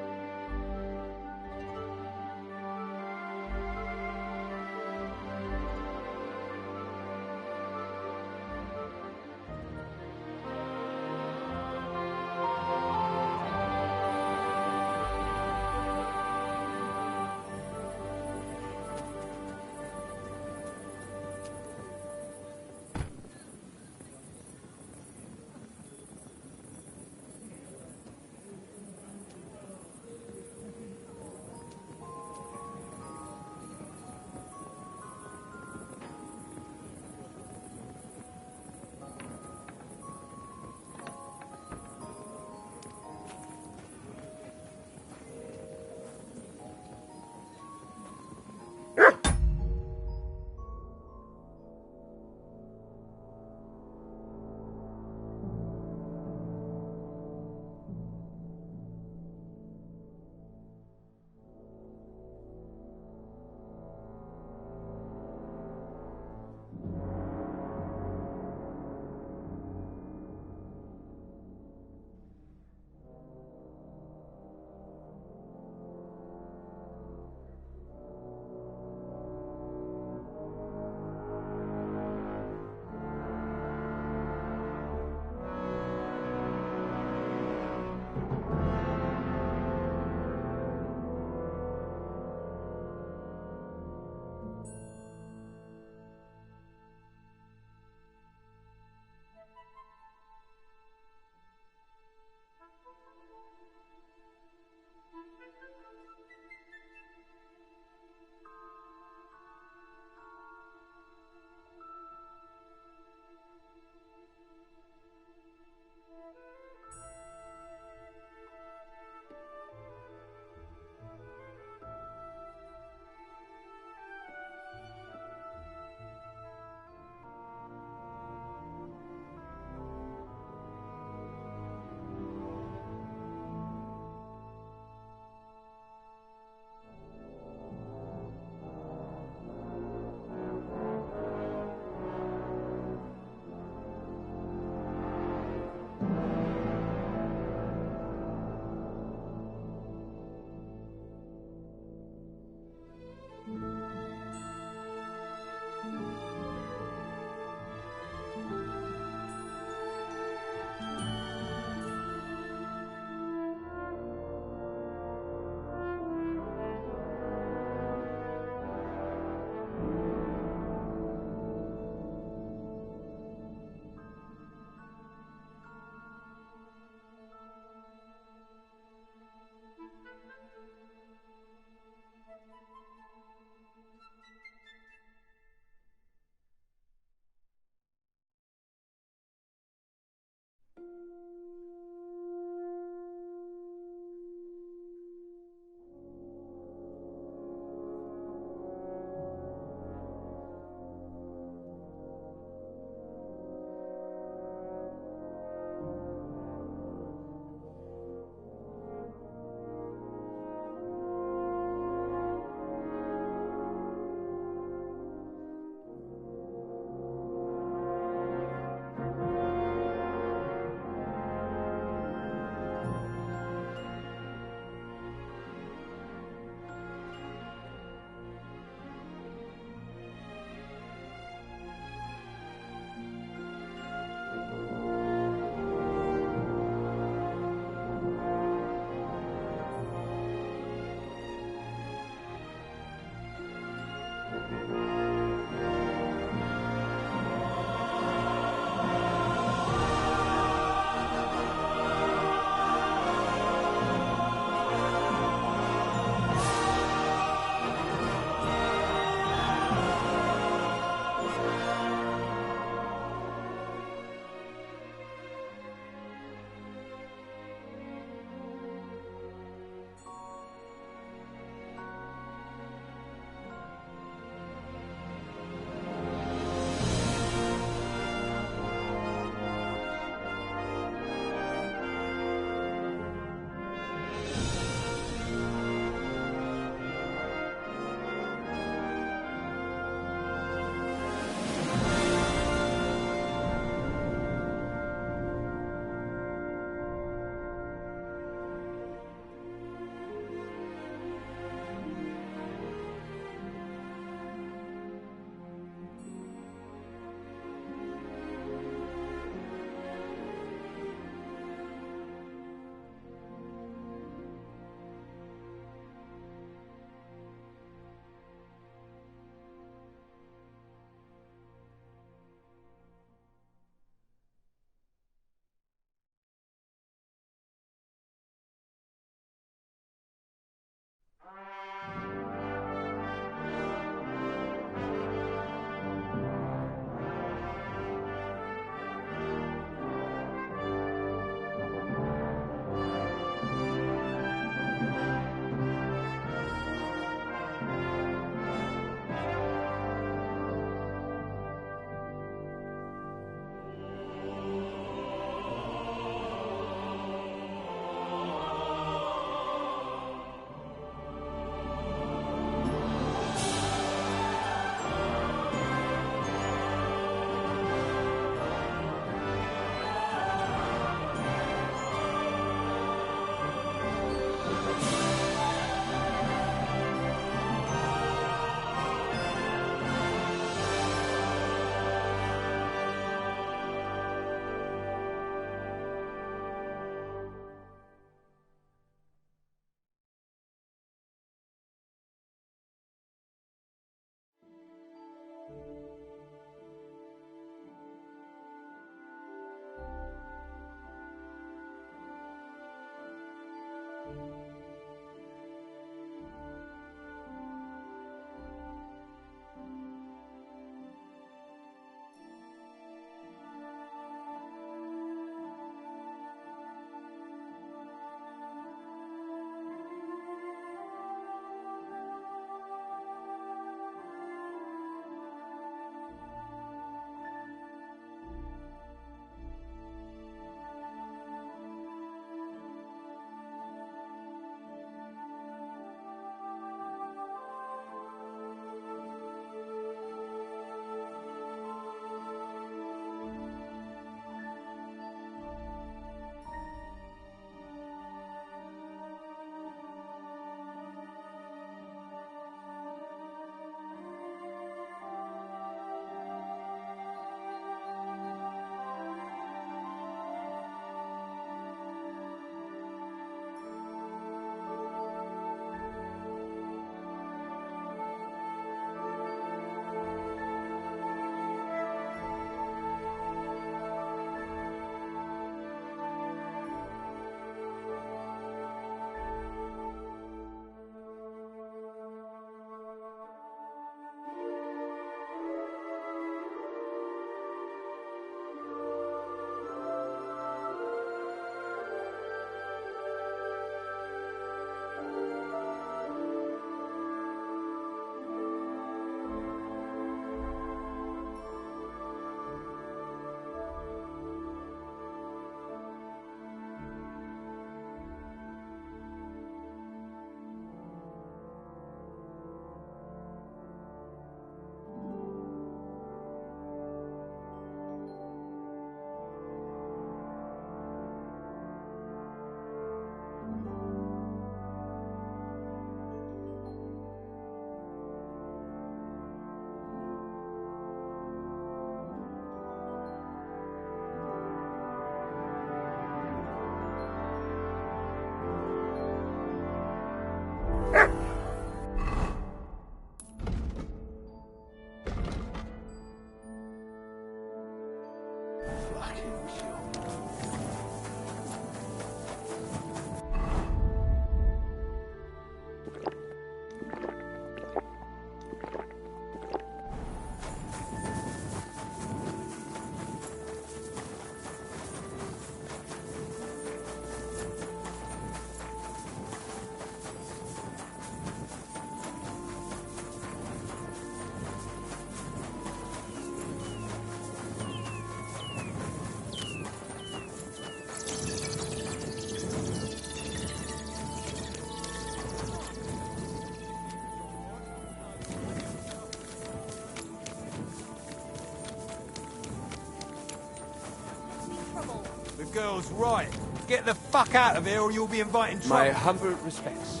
Speaker 3: girl's right. Get the fuck out of here or you'll be inviting trouble.
Speaker 11: My humble respects.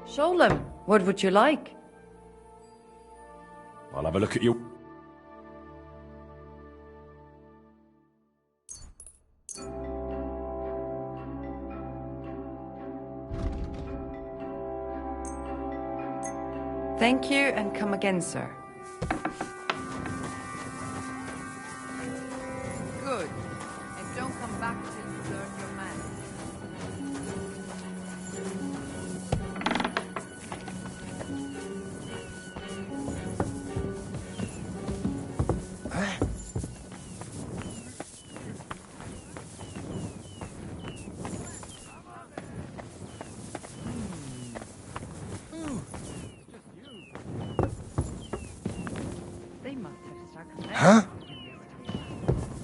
Speaker 1: Sholem, what would you like?
Speaker 5: I'll have a look at you.
Speaker 1: Thank you, and come again, sir. Good. And don't come back till you learn your manners. They must have stuck there.
Speaker 12: Huh?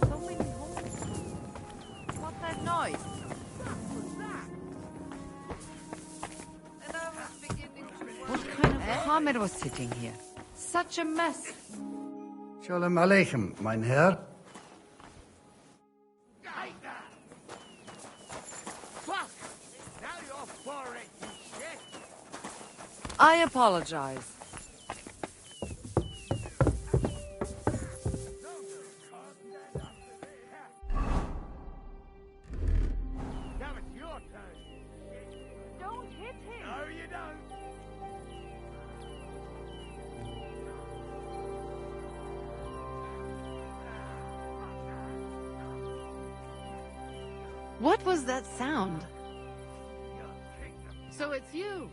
Speaker 1: So many holes. What's that noise? What kind of Mohammed was sitting here? Such a mess.
Speaker 19: Shalom Aleichem, mein Herr.
Speaker 1: I apologize.
Speaker 2: Don't hit him. No, you don't.
Speaker 1: What was that sound?
Speaker 2: So it's you.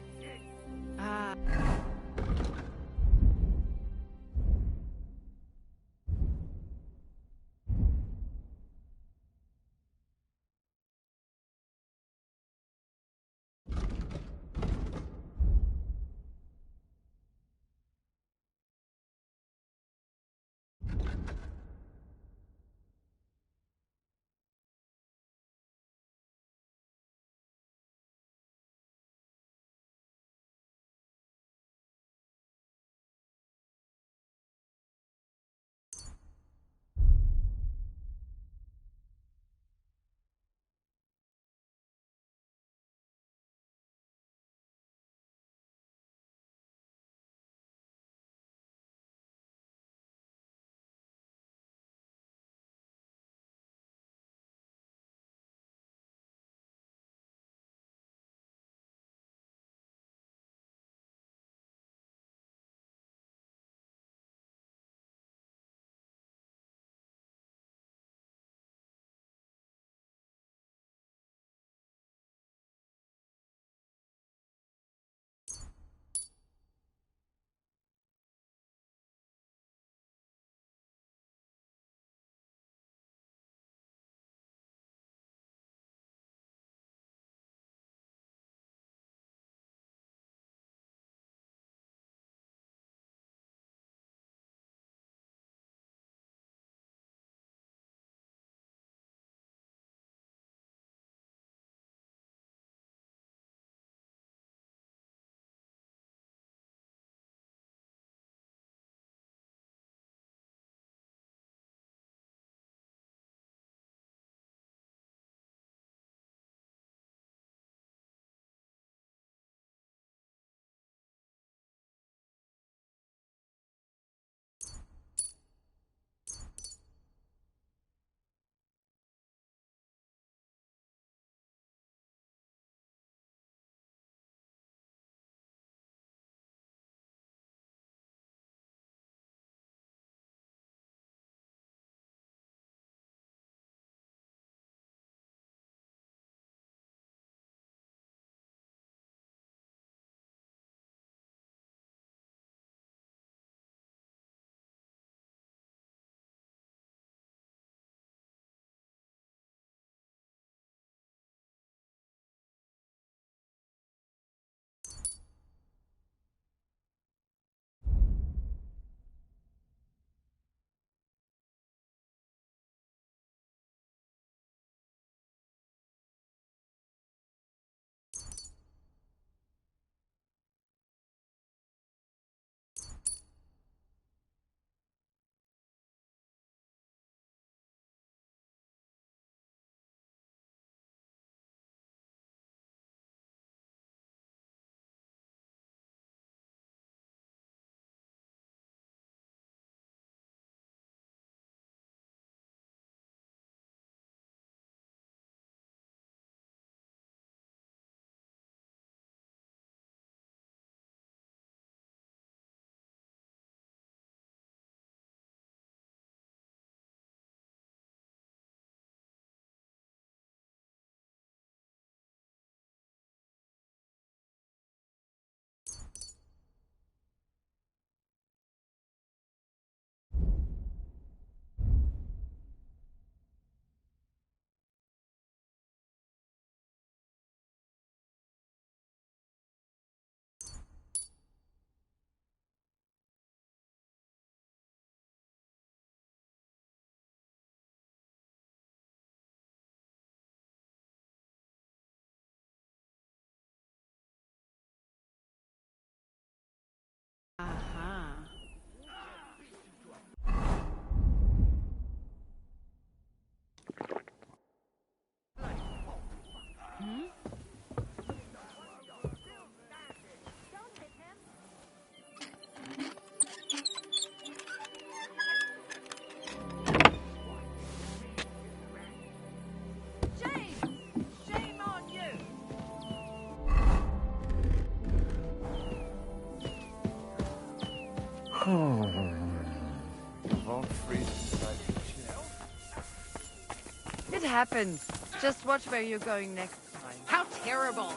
Speaker 1: It happens. Just watch where you're going next time.
Speaker 2: How terrible!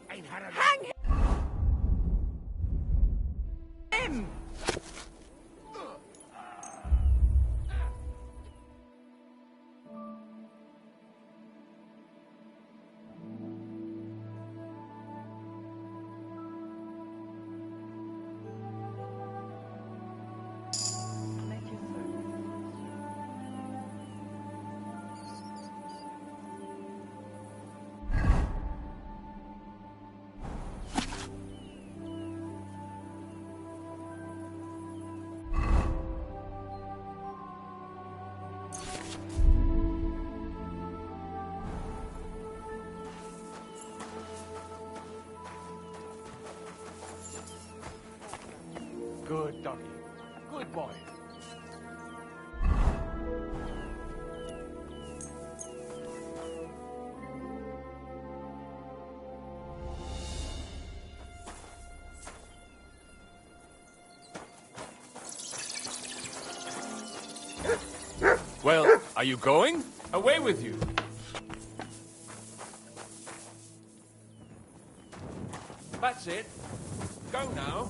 Speaker 1: Hang him!
Speaker 7: Good doggy. Good boy. Well, are you going? Away with you. That's it. Go now.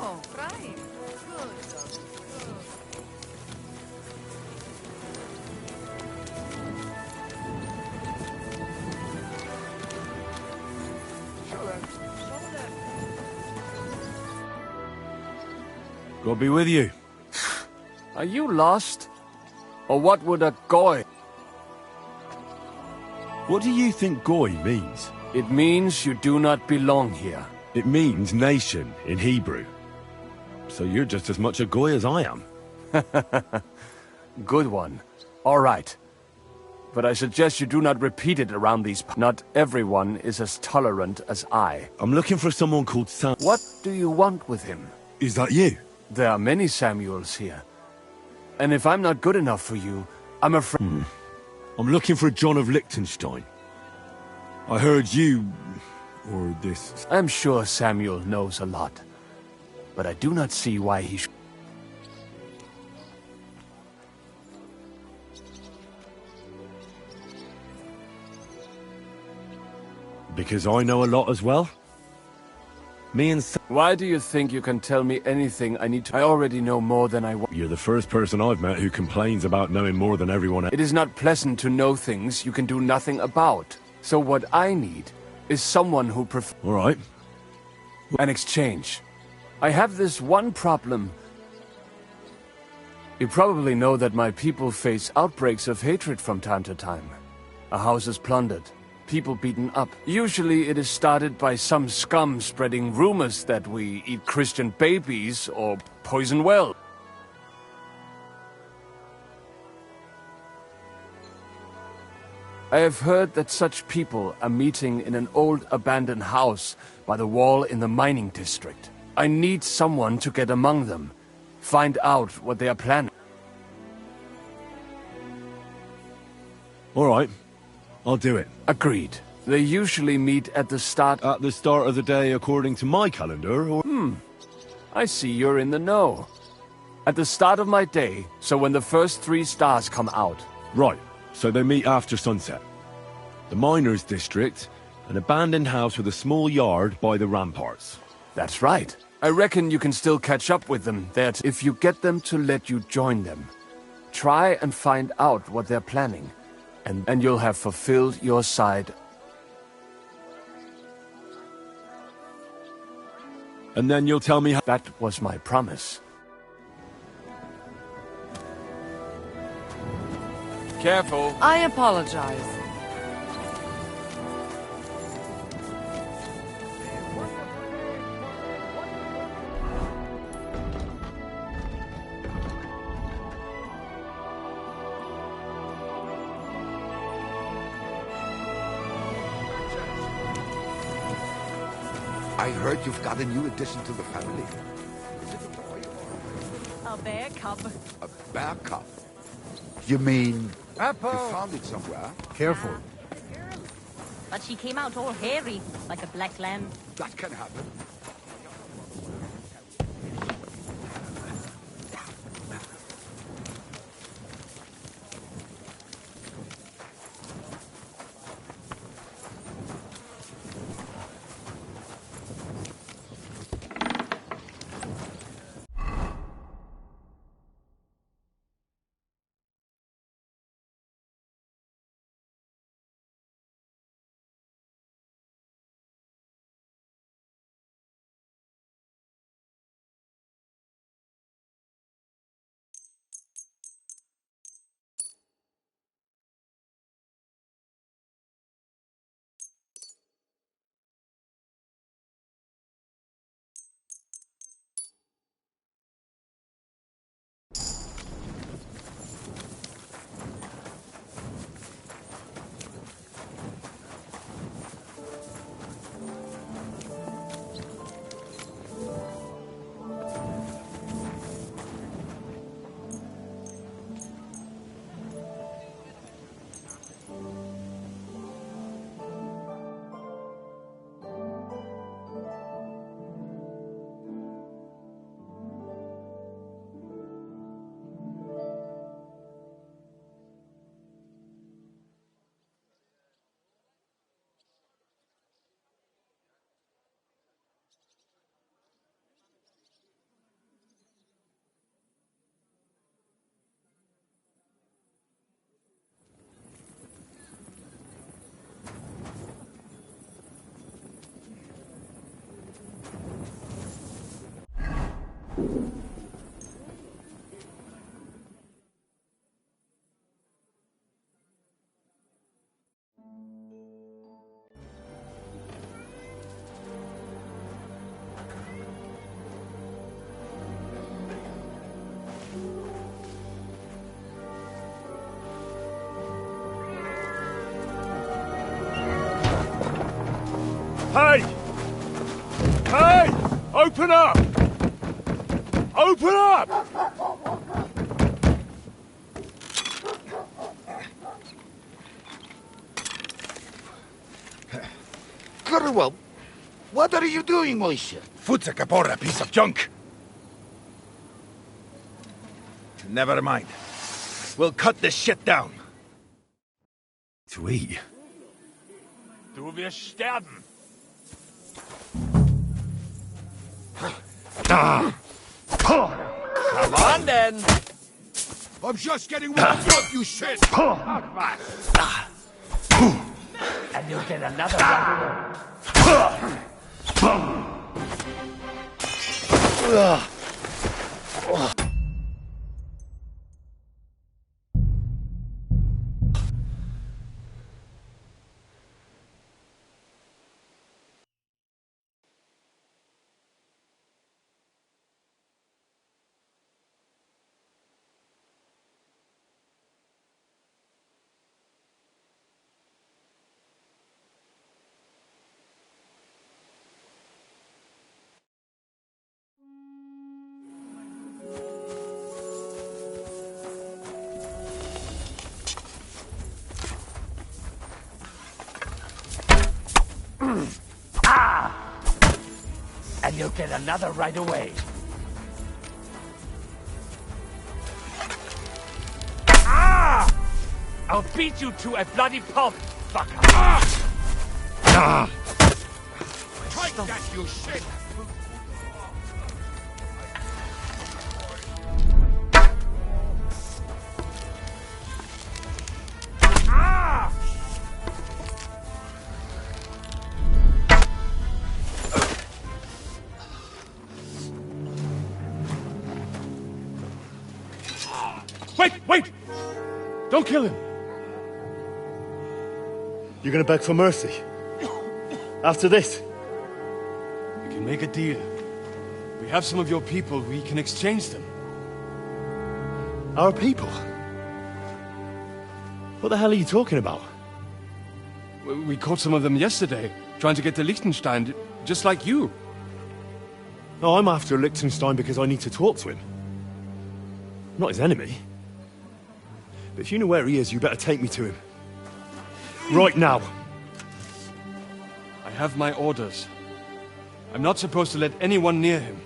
Speaker 1: Oh, right. Good.
Speaker 5: God be with you.
Speaker 7: Are you lost? Or what would a goy?
Speaker 5: What do you think goy means?
Speaker 7: It means you do not belong here.
Speaker 5: It means nation in Hebrew. So you're just as much a goy as I am.
Speaker 7: Good one. All right. But I suggest you do not repeat it around these... Not everyone is as tolerant as I.
Speaker 5: I'm looking for someone called Sam.
Speaker 7: What do you want with him?
Speaker 5: Is that you?
Speaker 7: There are many Samuels here. And if I'm not good enough for you, I'm afraid...
Speaker 5: I'm looking for John of Liechtenstein. I heard you... or this...
Speaker 7: I'm sure Samuel knows a lot. But I do not see why he should...
Speaker 5: Because I know a lot as well? Me and Sam...
Speaker 7: Why do you think you can tell me anything I need to... I already know more than I want.
Speaker 5: You're the first person I've met who complains about knowing more than everyone else.
Speaker 7: It is not pleasant to know things you can do nothing about. So what I need is someone who prefers...
Speaker 5: All right.
Speaker 7: An exchange. I have this one problem. You probably know that my people face outbreaks of hatred from time to time. A house is plundered. People beaten up. Usually it is started by some scum spreading rumors that we eat Christian babies or poison well. I have heard that such people are meeting in an old abandoned house by the wall in the mining district. I need someone to get among them, find out what they are planning.
Speaker 5: All right. I'll do it.
Speaker 7: Agreed. They usually meet at the start...
Speaker 5: At the start of the day according to my calendar, or...
Speaker 7: I see you're in the know. At the start of my day, so when the first 3 stars come out.
Speaker 5: Right. So they meet after sunset. The miners' district, an abandoned house with a small yard by the ramparts.
Speaker 7: That's right. I reckon you can still catch up with them there if you get them to let you join them. Try and find out what they're planning.
Speaker 15: And you'll have fulfilled your side. And then you'll tell me how... That was my promise.
Speaker 3: Careful.
Speaker 1: I apologize.
Speaker 17: I heard you've got a new addition to the family. Is it a boy or
Speaker 18: A bear cub.
Speaker 17: a bear cub? You mean
Speaker 19: Apple.
Speaker 17: you found it somewhere?
Speaker 19: Careful.
Speaker 18: But she came out all hairy, like a black lamb.
Speaker 17: That can happen.
Speaker 7: Hey! Hey! Open up! Open up!
Speaker 17: Well, what are you doing, Moishe?
Speaker 4: Futsa Kapora, piece of junk. Never mind. We'll cut this shit down.
Speaker 5: To eat?
Speaker 7: Du wirst sterben.
Speaker 3: Come on, then.
Speaker 17: I'm just getting warmed up, you shit!
Speaker 3: And you'll get another one. And you'll get another right away. I'll beat you to a bloody pulp, fucker!
Speaker 17: Take that, you shit!
Speaker 7: Ah!
Speaker 5: Wait! Don't kill him!
Speaker 20: You're gonna beg for mercy? After this?
Speaker 5: We can make a deal. We have some of your people, we can exchange them.
Speaker 20: Our people? What the hell are you talking about?
Speaker 5: We caught some of them yesterday, trying to get to Liechtenstein, just like you.
Speaker 20: No, I'm after Liechtenstein because I need to talk to him. I'm not his enemy. But if you know where he is, you better take me to him. Right now.
Speaker 5: I have my orders. I'm not supposed to let anyone near him.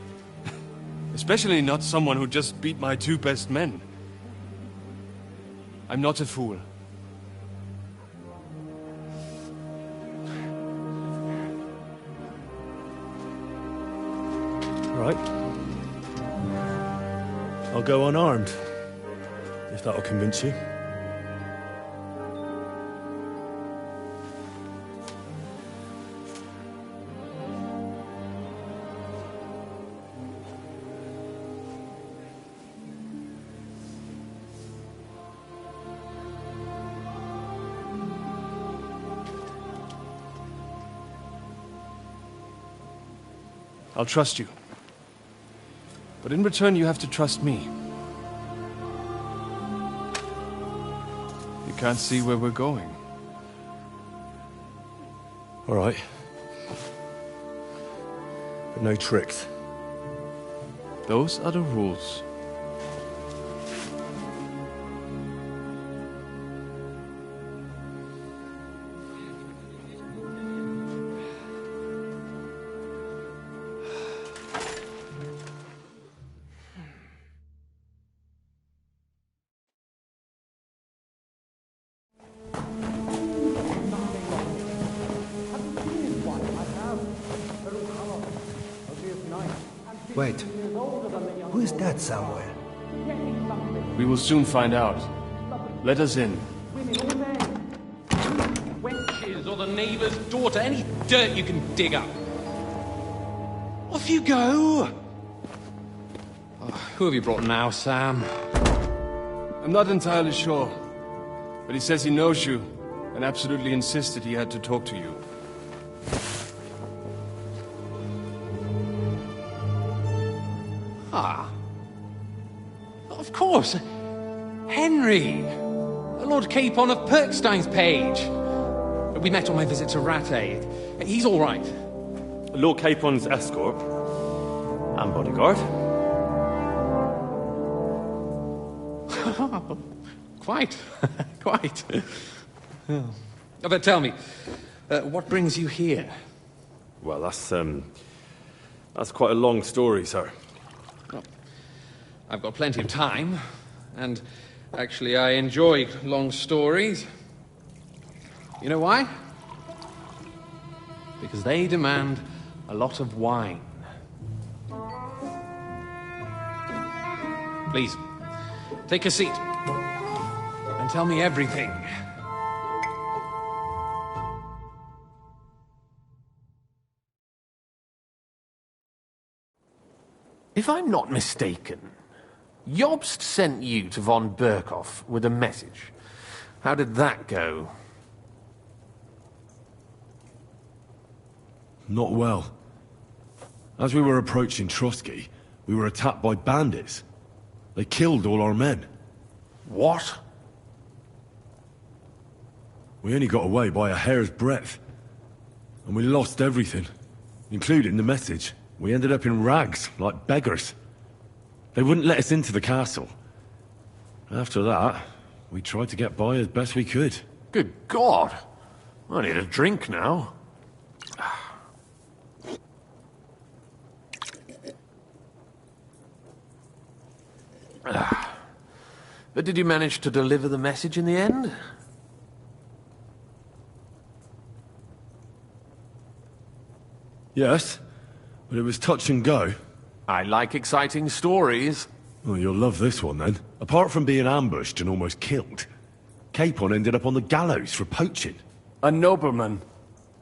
Speaker 5: Especially not someone who just beat my 2 best men. I'm not a fool.
Speaker 20: Right. I'll go unarmed. If that'll convince you.
Speaker 5: I'll trust you. But in return, you have to trust me. You can't see where we're going.
Speaker 20: All right. But no tricks.
Speaker 5: Those are the rules.
Speaker 12: Wait, who is that somewhere?
Speaker 5: We will soon find out. Let us in.
Speaker 21: Wenches or the neighbour's daughter, any dirt you can dig up. Off you go! Oh, who have you brought now, Sam?
Speaker 5: I'm not entirely sure, but he says he knows you and absolutely insisted he had to talk to you.
Speaker 21: Ah. Of course. Henry. Lord Capon of Perkstein's page. We met on my visit to Rattay. He's all right.
Speaker 20: Lord Capon's escort. And bodyguard.
Speaker 21: Quite. Quite. Oh. But tell me, what brings you here?
Speaker 20: Well, that's quite a long story, sir.
Speaker 21: I've got plenty of time, and actually I enjoy long stories. You know why? Because they demand a lot of wine. Please, take a seat, and tell me everything.
Speaker 9: If I'm not mistaken, Jobst sent you to von Berkhoff with a message. How did that go?
Speaker 20: Not well. As we were approaching Trotsky, we were attacked by bandits. They killed all our men.
Speaker 9: What?
Speaker 20: We only got away by a hair's breadth. And we lost everything, including the message. We ended up in rags, like beggars. They wouldn't let us into the castle. After that, we tried to get by as best we could.
Speaker 9: Good God! I need a drink now. But did you manage to deliver the message in the end?
Speaker 20: Yes, but it was touch and go.
Speaker 9: I like exciting stories.
Speaker 20: Well, you'll love this one, then. Apart from being ambushed and almost killed, Capon ended up on the gallows for poaching.
Speaker 5: A nobleman?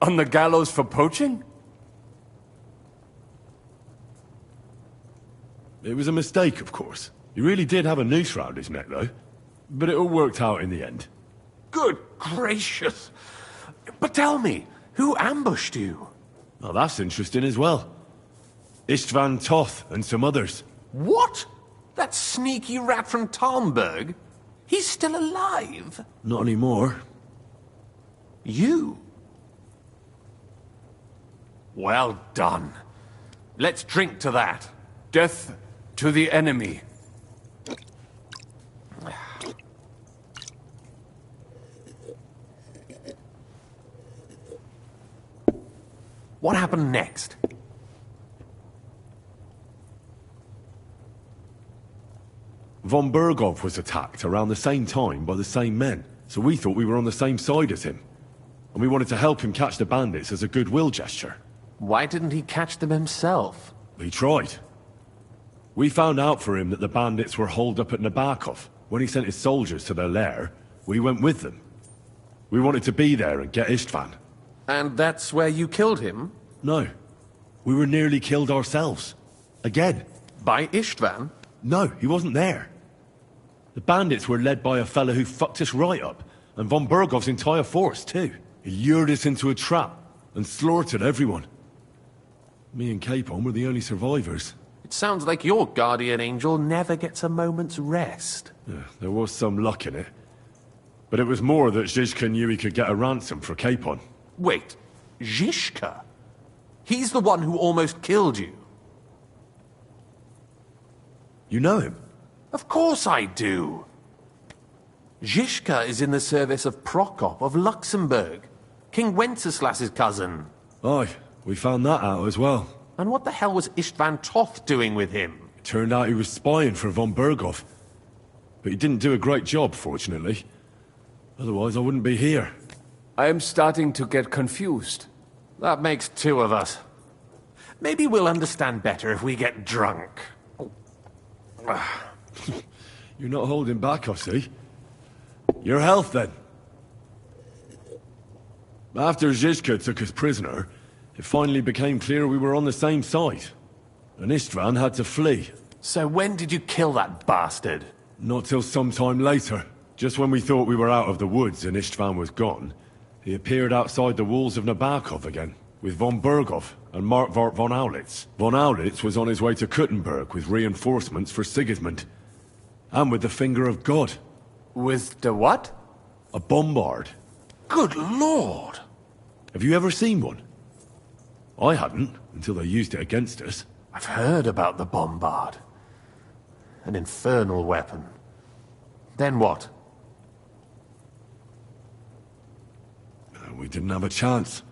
Speaker 5: On the gallows for poaching?
Speaker 20: It was a mistake, of course. He really did have a noose round his neck, though. But it all worked out in the end.
Speaker 9: Good gracious! But tell me, who ambushed you?
Speaker 20: Well, that's interesting as well. Istvan Toth and some others.
Speaker 9: What? That sneaky rat from Talmberg? He's still alive?
Speaker 20: Not anymore.
Speaker 9: You? Well done. Let's drink to that.
Speaker 11: Death to the enemy.
Speaker 9: What happened next?
Speaker 20: Von Bergov was attacked around the same time by the same men, so we thought we were on the same side as him. And we wanted to help him catch the bandits as a goodwill gesture.
Speaker 9: Why didn't he catch them himself?
Speaker 20: He tried. We found out for him that the bandits were holed up at Nabokov. When he sent his soldiers to their lair, we went with them. We wanted to be there and get Istvan.
Speaker 9: And that's where you killed him?
Speaker 20: No. We were nearly killed ourselves. Again.
Speaker 9: By Istvan?
Speaker 20: No, he wasn't there. The bandits were led by a fellow who fucked us right up, and von Bergov's entire force, too. He lured us into a trap and slaughtered everyone. Me and Capon were the only survivors.
Speaker 9: It sounds like your guardian angel never gets a moment's rest.
Speaker 20: Yeah, there was some luck in it. But it was more that Zizka knew he could get a ransom for Capon.
Speaker 9: Wait, Zizka? He's the one who almost killed you.
Speaker 20: You know him?
Speaker 9: Of course I do. Zizka is in the service of Prokop of Luxembourg, King Wenceslas's cousin.
Speaker 20: Aye, we found that out as well.
Speaker 9: And what the hell was Istvan Toth doing with him?
Speaker 20: It turned out he was spying for von Bergov. But he didn't do a great job, fortunately. Otherwise I wouldn't be here.
Speaker 11: I am starting to get confused.
Speaker 9: That makes two of us. Maybe we'll understand better if we get drunk.
Speaker 20: You're not holding back, I see. Your health, then. After Zizka took us prisoner, it finally became clear we were on the same side. And Istvan had to flee.
Speaker 9: So when did you kill that bastard?
Speaker 20: Not till some time later. Just when we thought we were out of the woods and Istvan was gone, he appeared outside the walls of Nabokov again, with von Bergov and Markvart von Aulitz. Von Aulitz was on his way to Kuttenberg with reinforcements for Sigismund. And with the finger of God.
Speaker 11: With the what?
Speaker 20: A bombard.
Speaker 9: Good lord!
Speaker 20: Have you ever seen one? I hadn't, until they used it against us.
Speaker 9: I've heard about the bombard. An infernal weapon. Then what?
Speaker 20: We didn't have a chance.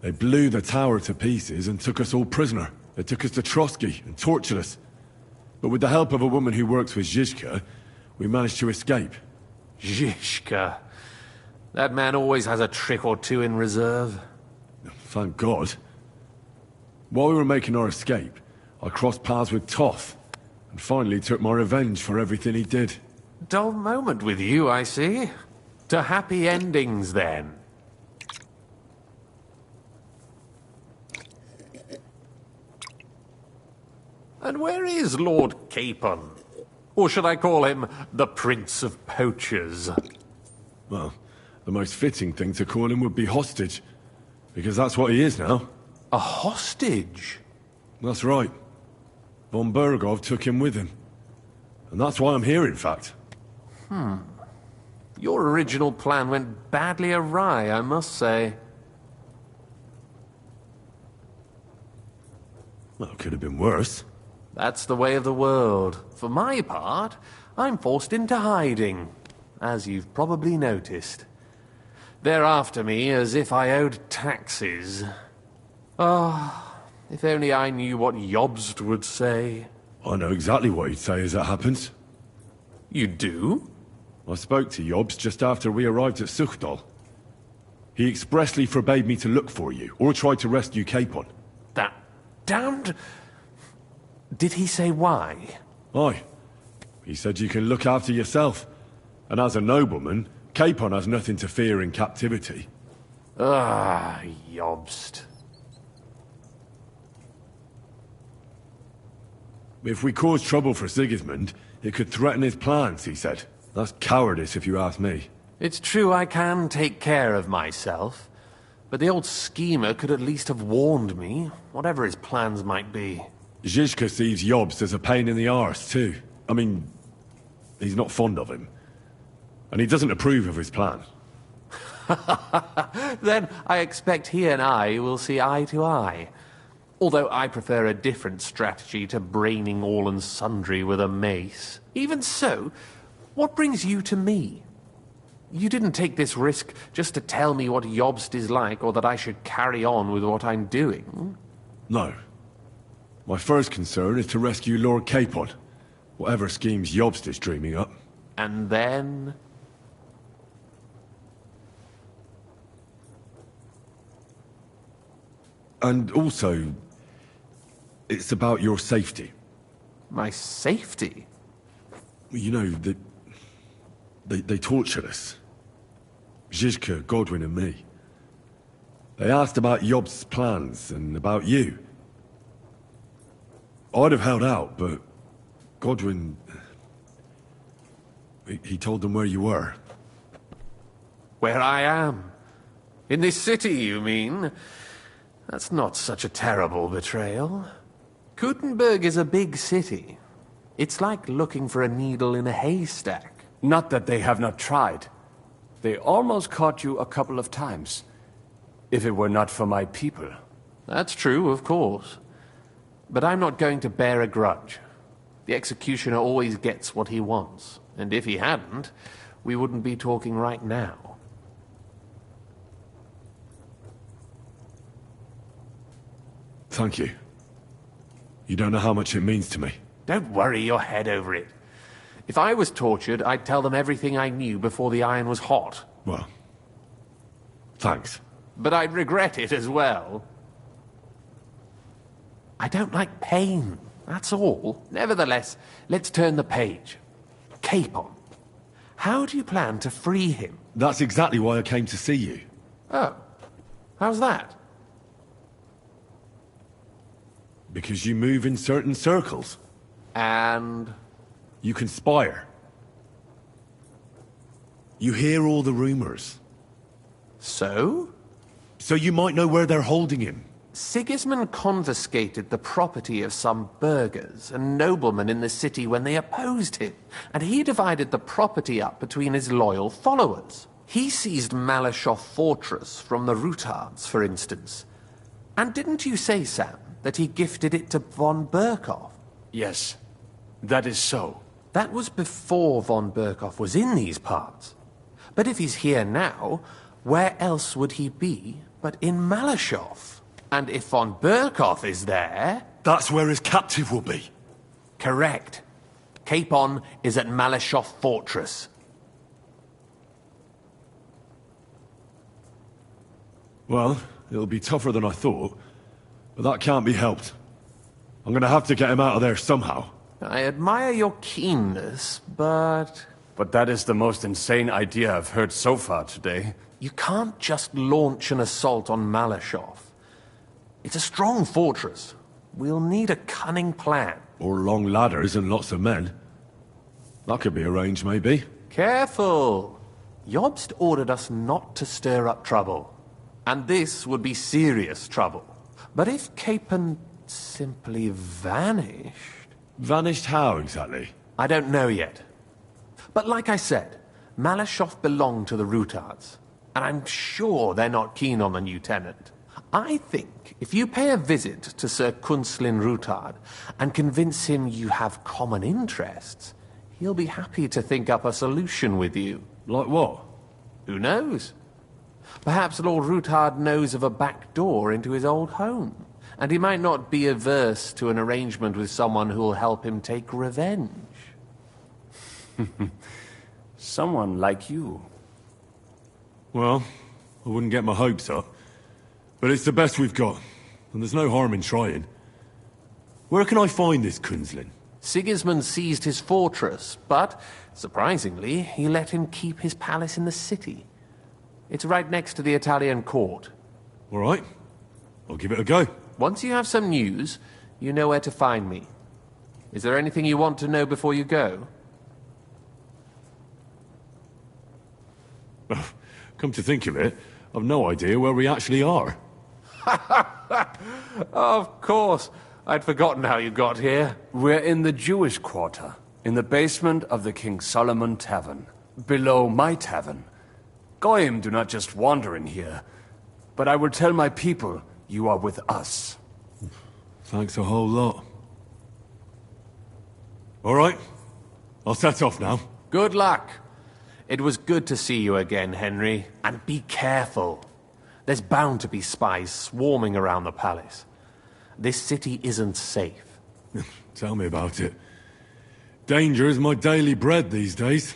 Speaker 20: They blew the tower to pieces and took us all prisoner. They took us to Trotsky and tortured us. But with the help of a woman who works with Zizka, we managed to escape.
Speaker 9: Zizka. That man always has a trick or two in reserve.
Speaker 20: Thank God. While we were making our escape, I crossed paths with Toth, and finally took my revenge for everything he did.
Speaker 9: Dull moment with you, I see. To happy endings, then. And where is Lord Capon? Or should I call him the Prince of Poachers?
Speaker 20: Well, the most fitting thing to call him would be hostage, because that's what he is now.
Speaker 9: A hostage?
Speaker 20: That's right. Von Bergov took him with him. And that's why I'm here, in fact.
Speaker 9: Your original plan went badly awry, I must say.
Speaker 20: Well, it could have been worse.
Speaker 9: That's the way of the world. For my part, I'm forced into hiding, as you've probably noticed. They're after me as if I owed taxes. Ah, if only I knew what Jobst would say.
Speaker 20: I know exactly what he'd say as it happens.
Speaker 9: You do?
Speaker 20: I spoke to Jobst just after we arrived at Suchdal. He expressly forbade me to look for you, or try to rescue Capon.
Speaker 9: That damned... Did he say why?
Speaker 20: Aye. He said you can look after yourself. And as a nobleman, Capon has nothing to fear in captivity.
Speaker 9: Ah, Jobst.
Speaker 20: If we cause trouble for Sigismund, it could threaten his plans, he said. That's cowardice, if you ask me.
Speaker 9: It's true I can take care of myself, but the old schemer could at least have warned me, whatever his plans might be.
Speaker 20: Zizka sees Jobst as a pain in the arse, too. I mean, he's not fond of him. And he doesn't approve of his plan.
Speaker 9: Then I expect he and I will see eye to eye. Although I prefer a different strategy to braining all and sundry with a mace. Even so, what brings you to me? You didn't take this risk just to tell me what Jobst is like, or that I should carry on with what I'm doing.
Speaker 20: No. My first concern is to rescue Lord Capon, whatever schemes Jobst is dreaming up.
Speaker 9: And then...
Speaker 20: And also, it's about your safety.
Speaker 9: My safety?
Speaker 20: You know, they tortured us. Zizka, Godwin and me. They asked about Jobst's plans and about you. I'd have held out, but Godwin... He told them where you were.
Speaker 9: Where I am? In this city, you mean? That's not such a terrible betrayal. Gutenberg is a big city. It's like looking for a needle in a haystack.
Speaker 6: Not that they have not tried. They almost caught you a couple of times. If it were not for my people.
Speaker 9: That's true, of course. But I'm not going to bear a grudge. The executioner always gets what he wants. And if he hadn't, we wouldn't be talking right now.
Speaker 20: Thank you. You don't know how much it means to me.
Speaker 9: Don't worry your head over it. If I was tortured, I'd tell them everything I knew before the iron was hot.
Speaker 20: Well, thanks.
Speaker 9: But I'd regret it as well. I don't like pain, that's all. Nevertheless, let's turn the page. Capon. How do you plan to free him?
Speaker 20: That's exactly why I came to see you.
Speaker 9: Oh. How's that?
Speaker 20: Because you move in certain circles.
Speaker 9: And?
Speaker 20: You conspire. You hear all the rumors.
Speaker 9: So?
Speaker 20: So you might know where they're holding him.
Speaker 9: Sigismund confiscated the property of some burghers and noblemen in the city when they opposed him, and he divided the property up between his loyal followers. He seized Malyshoff Fortress from the Rutards, for instance. And didn't you say, Sam, that he gifted it to von Berkoff?
Speaker 6: Yes, that is so.
Speaker 9: That was before von Berkoff was in these parts. But if he's here now, where else would he be but in Malyshoff? And if von Berkoff is there...
Speaker 20: That's where his captive will be.
Speaker 9: Correct. Capon is at Malyshoff Fortress.
Speaker 20: Well, it'll be tougher than I thought, but that can't be helped. I'm gonna have to get him out of there somehow.
Speaker 9: I admire your keenness, but...
Speaker 6: But that is the most insane idea I've heard so far today.
Speaker 9: You can't just launch an assault on Malyshoff. It's a strong fortress. We'll need a cunning plan.
Speaker 20: Or long ladders and lots of men. That could be arranged, maybe.
Speaker 9: Careful! Jobst ordered us not to stir up trouble. And this would be serious trouble. But if Capon simply vanished...
Speaker 20: Vanished how, exactly?
Speaker 9: I don't know yet. But like I said, Malyshoff belonged to the Rutards. And I'm sure they're not keen on the new tenant. I think if you pay a visit to Sir Kunslin Rutard and convince him you have common interests, he'll be happy to think up a solution with you.
Speaker 20: Like what?
Speaker 9: Who knows? Perhaps Lord Rutard knows of a back door into his old home, and he might not be averse to an arrangement with someone who'll help him take revenge.
Speaker 6: Someone like you.
Speaker 20: Well, I wouldn't get my hopes up. But it's the best we've got, and there's no harm in trying. Where can I find this Kunslin?
Speaker 9: Sigismund seized his fortress, but, surprisingly, he let him keep his palace in the city. It's right next to the Italian court.
Speaker 20: All right. I'll give it a go.
Speaker 9: Once you have some news, you know where to find me. Is there anything you want to know before you go?
Speaker 20: Come to think of it, I've no idea where we actually are.
Speaker 9: Of course. I'd forgotten how you got here.
Speaker 13: We're in the Jewish quarter, in the basement of the King Solomon Tavern, below my tavern. Goyim do not just wander in here, but I will tell my people you are with us.
Speaker 20: Thanks a whole lot. All right, I'll set off now.
Speaker 9: Good luck. It was good to see you again, Henry. And be careful. There's bound to be spies swarming around the palace. This city isn't safe.
Speaker 20: Tell me about it. Danger is my daily bread these days.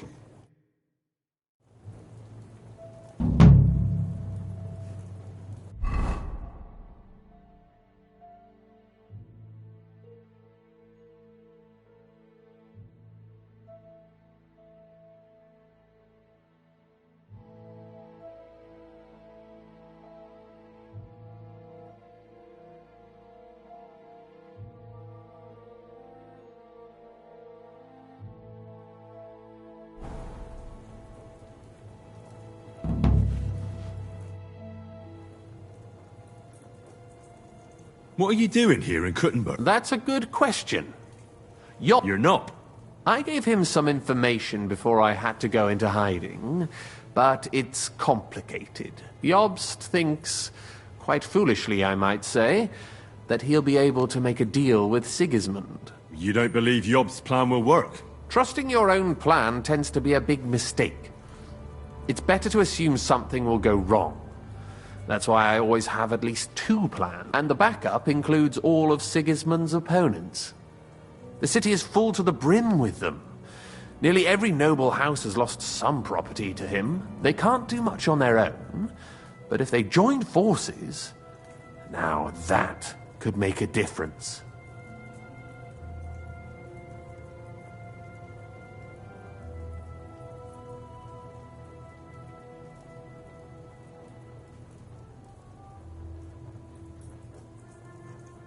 Speaker 20: What are you doing here in Kuttenberg?
Speaker 9: That's a good question. You're
Speaker 20: not.
Speaker 9: I gave him some information before I had to go into hiding, but it's complicated. Jobst thinks, quite foolishly I might say, that he'll be able to make a deal with Sigismund.
Speaker 20: You don't believe Jobst's plan will work?
Speaker 9: Trusting your own plan tends to be a big mistake. It's better to assume something will go wrong. That's why I always have at least 2 plans, and the backup includes all of Sigismund's opponents. The city is full to the brim with them. Nearly every noble house has lost some property to him. They can't do much on their own, but if they joined forces, now that could make a difference.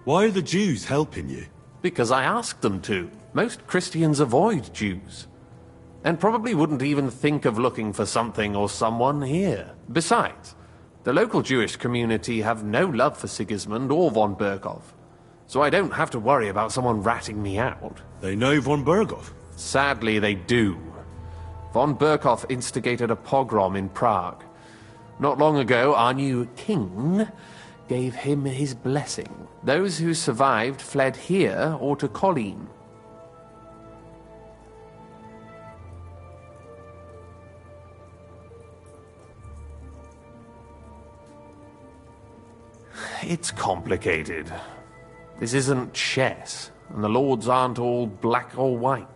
Speaker 20: Why are the Jews helping you?
Speaker 9: Because I asked them to. Most Christians avoid Jews. And probably wouldn't even think of looking for something or someone here. Besides, the local Jewish community have no love for Sigismund or von Berkov. So I don't have to worry about someone ratting me out.
Speaker 20: They know von Berkov?
Speaker 9: Sadly, they do. Von Berkov instigated a pogrom in Prague. Not long ago, our new king gave him his blessing. Those who survived fled here or to Colleen. It's complicated. This isn't chess, and the lords aren't all black or white.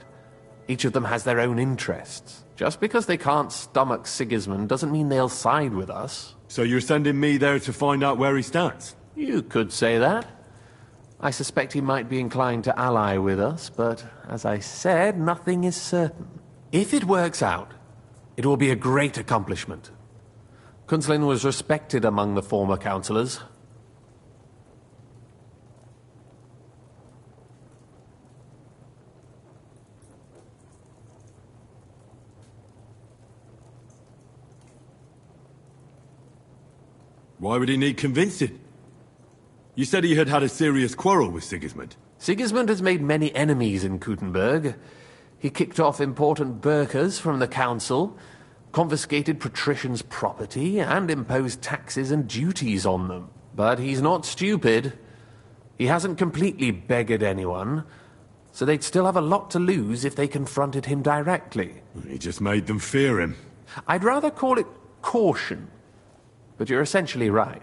Speaker 9: Each of them has their own interests. Just because they can't stomach Sigismund doesn't mean they'll side with us.
Speaker 20: So you're sending me there to find out where he stands?
Speaker 9: You could say that. I suspect he might be inclined to ally with us, but as I said, nothing is certain. If it works out, it will be a great accomplishment. Kunslin was respected among the former councillors.
Speaker 20: Why would he need convincing? You said he had had a serious quarrel with Sigismund.
Speaker 9: Sigismund has made many enemies in Kuttenberg. He kicked off important burghers from the council, confiscated patricians' property, and imposed taxes and duties on them. But he's not stupid. He hasn't completely beggared anyone, so they'd still have a lot to lose if they confronted him directly.
Speaker 20: He just made them fear him.
Speaker 9: I'd rather call it caution. But you're essentially right.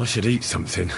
Speaker 20: I should eat something.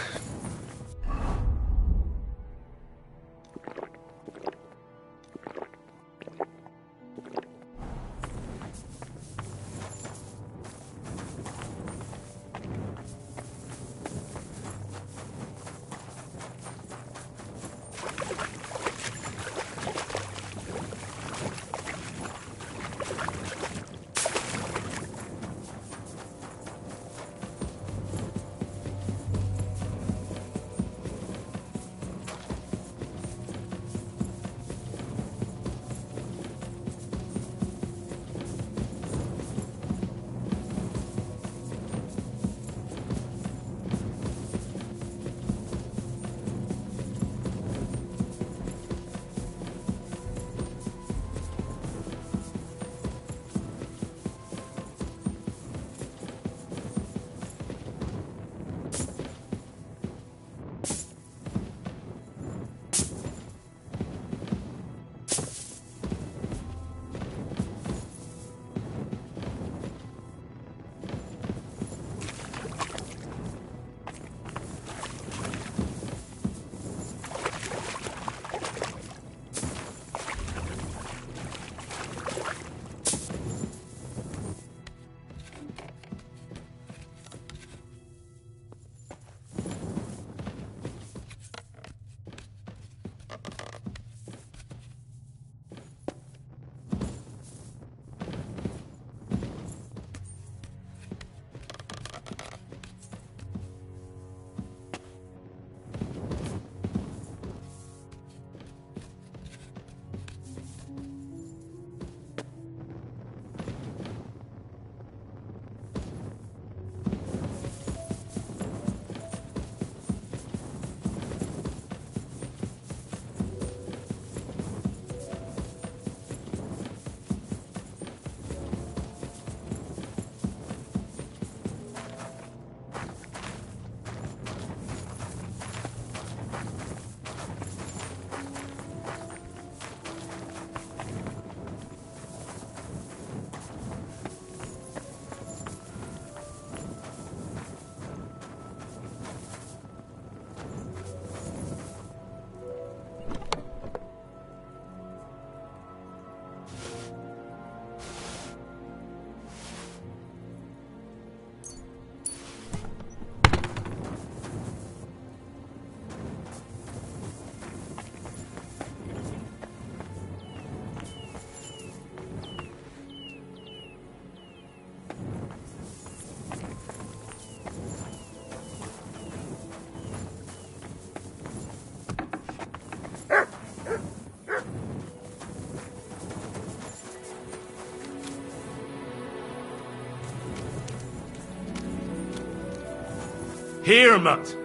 Speaker 7: Here, Mutt.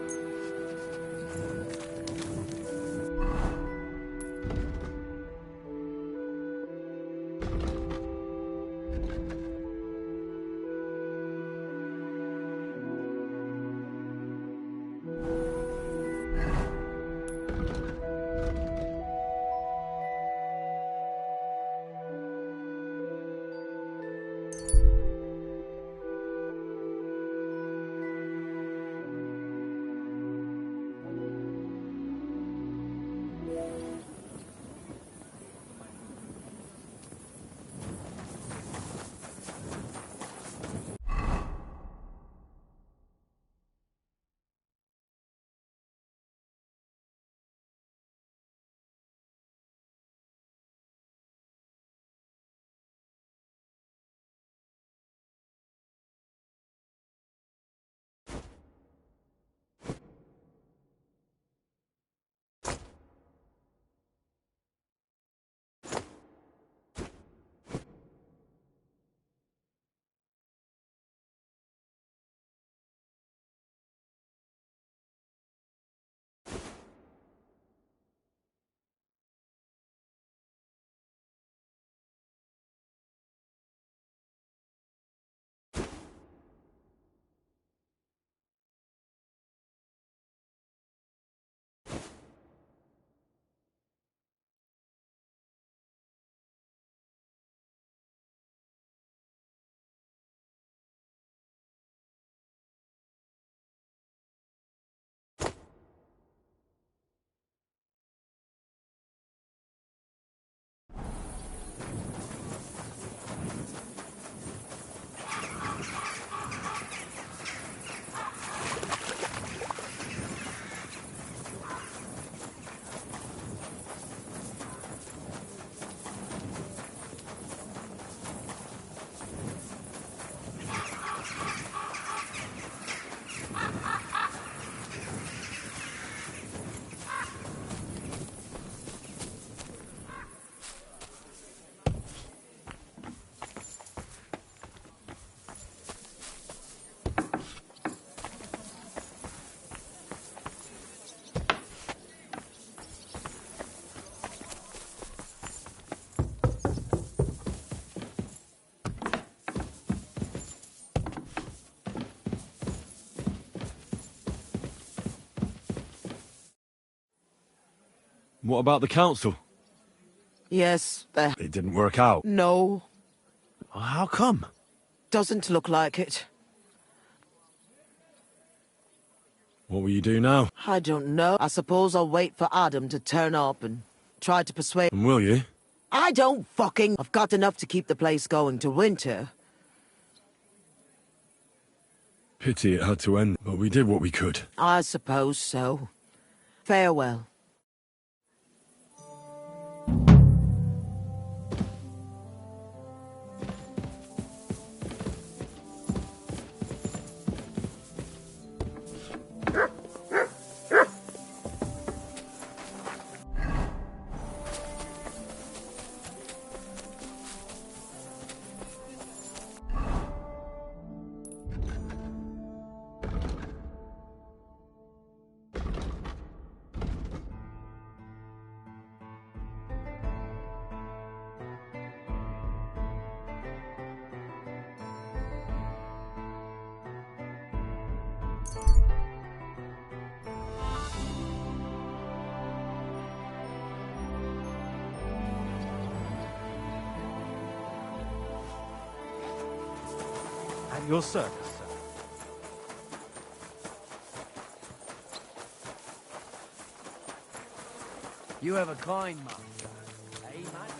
Speaker 20: What about the council?
Speaker 14: Yes,
Speaker 20: It didn't work out.
Speaker 14: No.
Speaker 20: How come?
Speaker 14: Doesn't look like it.
Speaker 20: What will you do now?
Speaker 14: I don't know. I suppose I'll wait for Adam to turn up and try to persuade...
Speaker 20: And will you?
Speaker 14: I don't fucking... I've got enough to keep the place going to winter.
Speaker 20: Pity it had to end, but we did what we could.
Speaker 14: I suppose so. Farewell.
Speaker 6: At your service, sir.
Speaker 12: You have a kind master, eh, mate?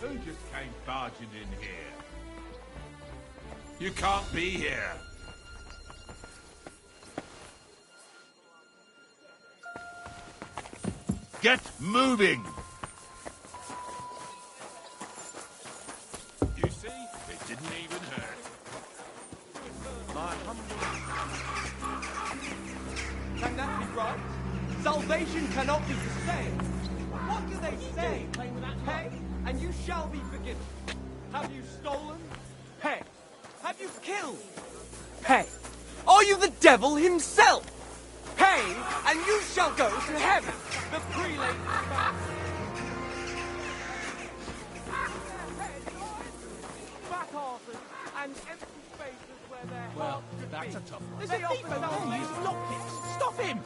Speaker 8: Who just came barging in here? You can't be here. Get moving! You see? It didn't even hurt.
Speaker 22: Can that be right? Salvation cannot be for sale. What do they say? Pay, and you shall be forgiven. Have you stolen? Pay. Have you killed? Pay. Are you the devil himself? Pay, and you shall go to heaven. The prelate back-hearted and empty spaces where their
Speaker 7: Well,
Speaker 22: hearts should
Speaker 7: that's
Speaker 22: be.
Speaker 7: a tough one.
Speaker 22: Does he offer salvation?
Speaker 7: Stop him!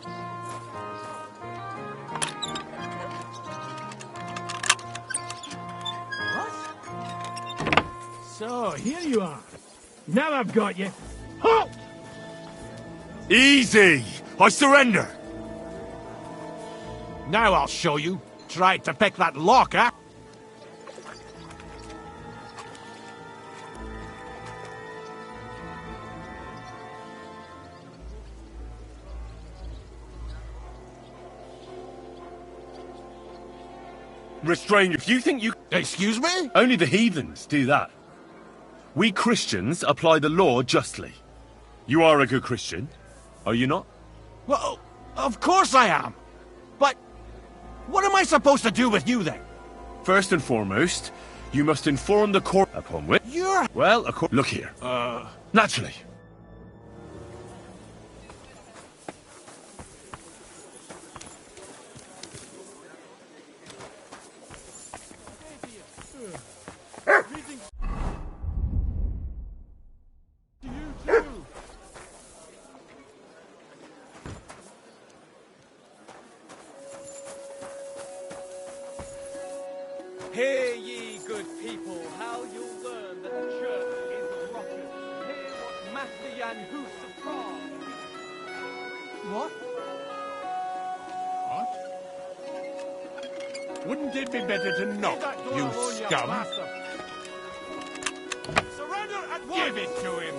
Speaker 4: So, here you are. Now I've got you. Halt!
Speaker 5: Easy! I surrender!
Speaker 7: Now I'll show you. Tried to pick that lock, huh?
Speaker 5: Restrain you. If you think you...
Speaker 7: Excuse me?
Speaker 5: Only the heathens do that. We Christians apply the law justly. You are a good Christian, are you not?
Speaker 7: Well, of course I am. But what am I supposed to do with you then?
Speaker 5: First and foremost, you must inform the court upon which...
Speaker 7: You're...
Speaker 5: Well, look here. Naturally.
Speaker 22: Hear ye, good people, how you'll learn that the church is rotten. Hear what Master Jan Hus of Prague. What?
Speaker 7: What? Wouldn't it be better to knock, you scum?
Speaker 22: Surrender at once!
Speaker 7: Give it to him!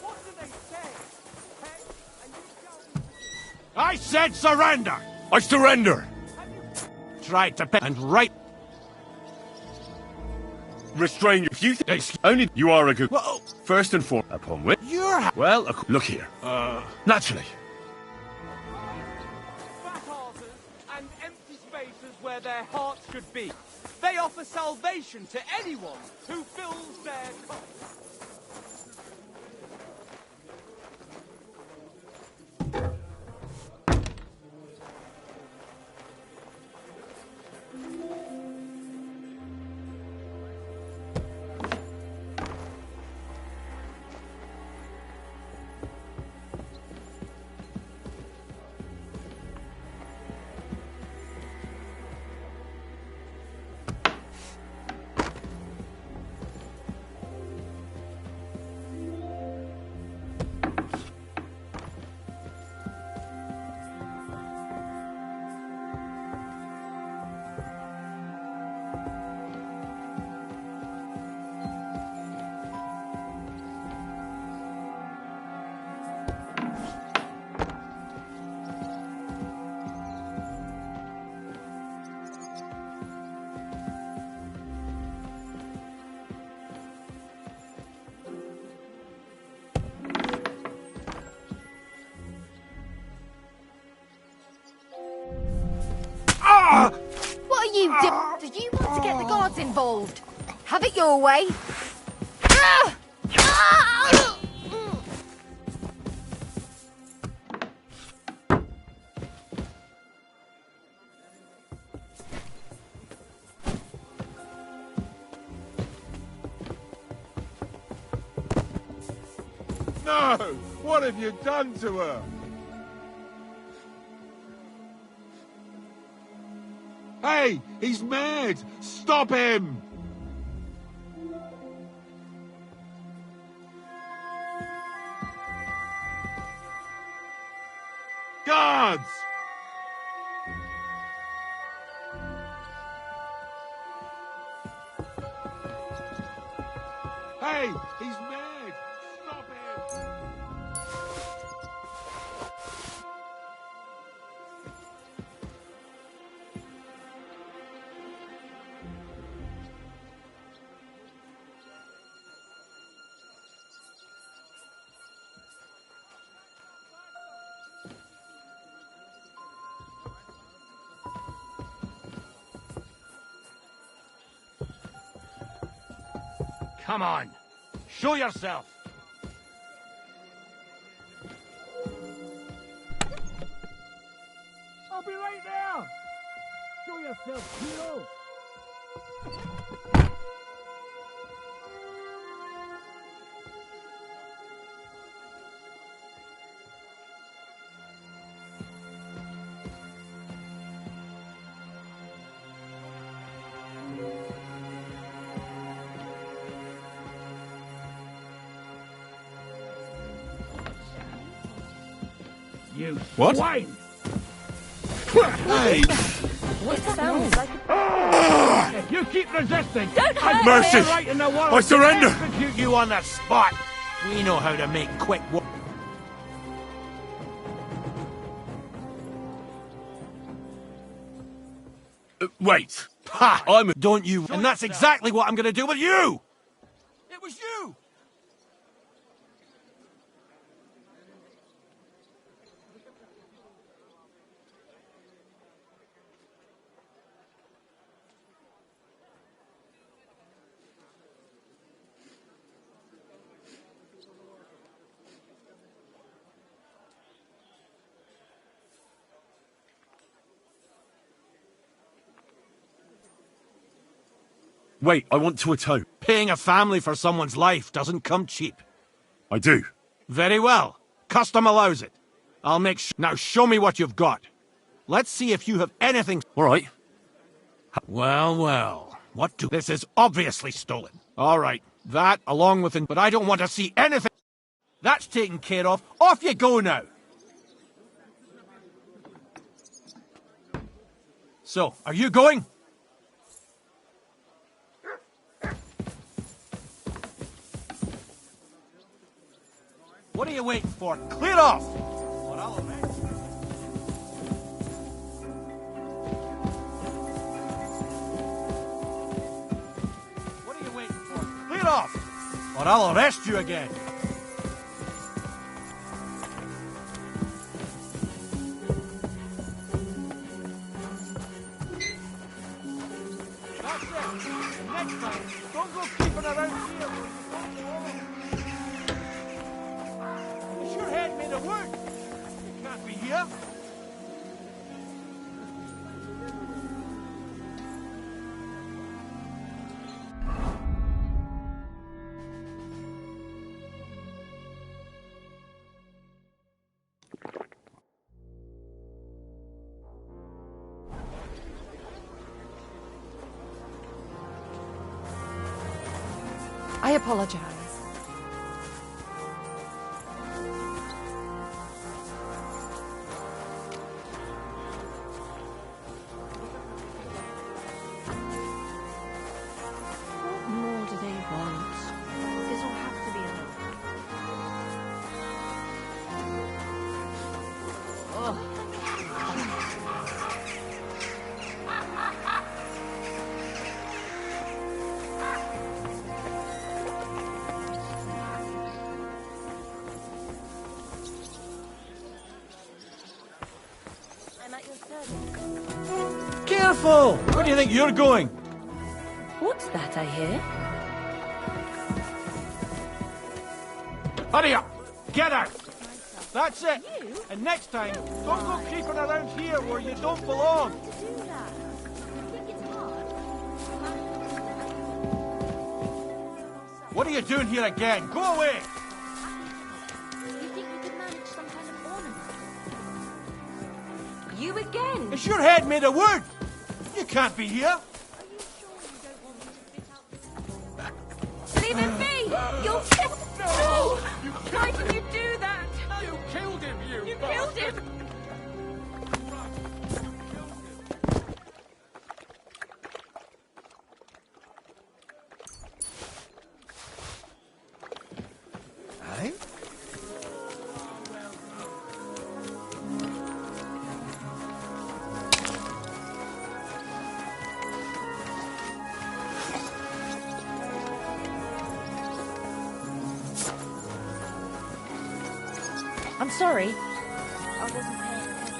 Speaker 22: What do they say? Pay, and you shall be...
Speaker 7: I said surrender!
Speaker 5: I surrender!
Speaker 7: Tried to pay and right.
Speaker 5: restrain you. If you only you are a good... Well, first and foremost, upon which... Well, look here. Naturally.
Speaker 22: Fat arses and empty spaces where their hearts should be. They offer salvation to anyone who fills their cup.
Speaker 2: What are you doing? Do you want to get the guards involved? Have it your way. Ah! Ah!
Speaker 8: No! What have you done to her? Hey! He's mad! Stop him! Guards! Hey! He's mad! Stop him!
Speaker 4: Come on. Show yourself.
Speaker 3: I'll be right there! Show yourself, hero! You
Speaker 8: What?
Speaker 3: swine!
Speaker 8: Hey!
Speaker 2: What sounds like
Speaker 3: If you keep resisting,
Speaker 2: Don't hurt
Speaker 3: I'll
Speaker 5: Mercy!
Speaker 3: put you right in the world
Speaker 5: I surrender!
Speaker 3: to execute you on the spot. We know how to make quick work.
Speaker 5: Wait.
Speaker 3: Ha! Don't you? And that's exactly what I'm going to do with you! It was you!
Speaker 5: Wait, I want to atone.
Speaker 3: Paying a family for someone's life doesn't come cheap.
Speaker 5: I do.
Speaker 3: Very well. Custom allows it. I'll make sure. Now show me what you've got. Let's see if you have anything.
Speaker 5: All right.
Speaker 3: Well, well. What do... This is obviously stolen. All right. That, along with... But I don't want to see anything. That's taken care of. Off you go now. So, are you going? What are you waiting for? Clear off! What I'll arrange. What are you waiting Get off! Or I'll arrest you again. That's it. Next time, don't go creeping around here. Is your head made of wood? You can't be here.
Speaker 1: I apologize.
Speaker 18: What more do they want? This will have to be enough. I'm at your service.
Speaker 3: Careful! Where do you think you're going?
Speaker 18: What's that I hear?
Speaker 3: Hurry up! Get out! That's it! And next time, don't go creeping around here where you don't belong! What are you doing here again? Go away!
Speaker 18: You think you could manage some kind of ornament? You again?
Speaker 3: Is your head made of wood? You can't be here!
Speaker 18: Leave him be! You'll... No! Why did you do that?
Speaker 22: You killed him,
Speaker 18: You killed him!
Speaker 3: Eh?
Speaker 18: I'm sorry. I wasn't paying attention.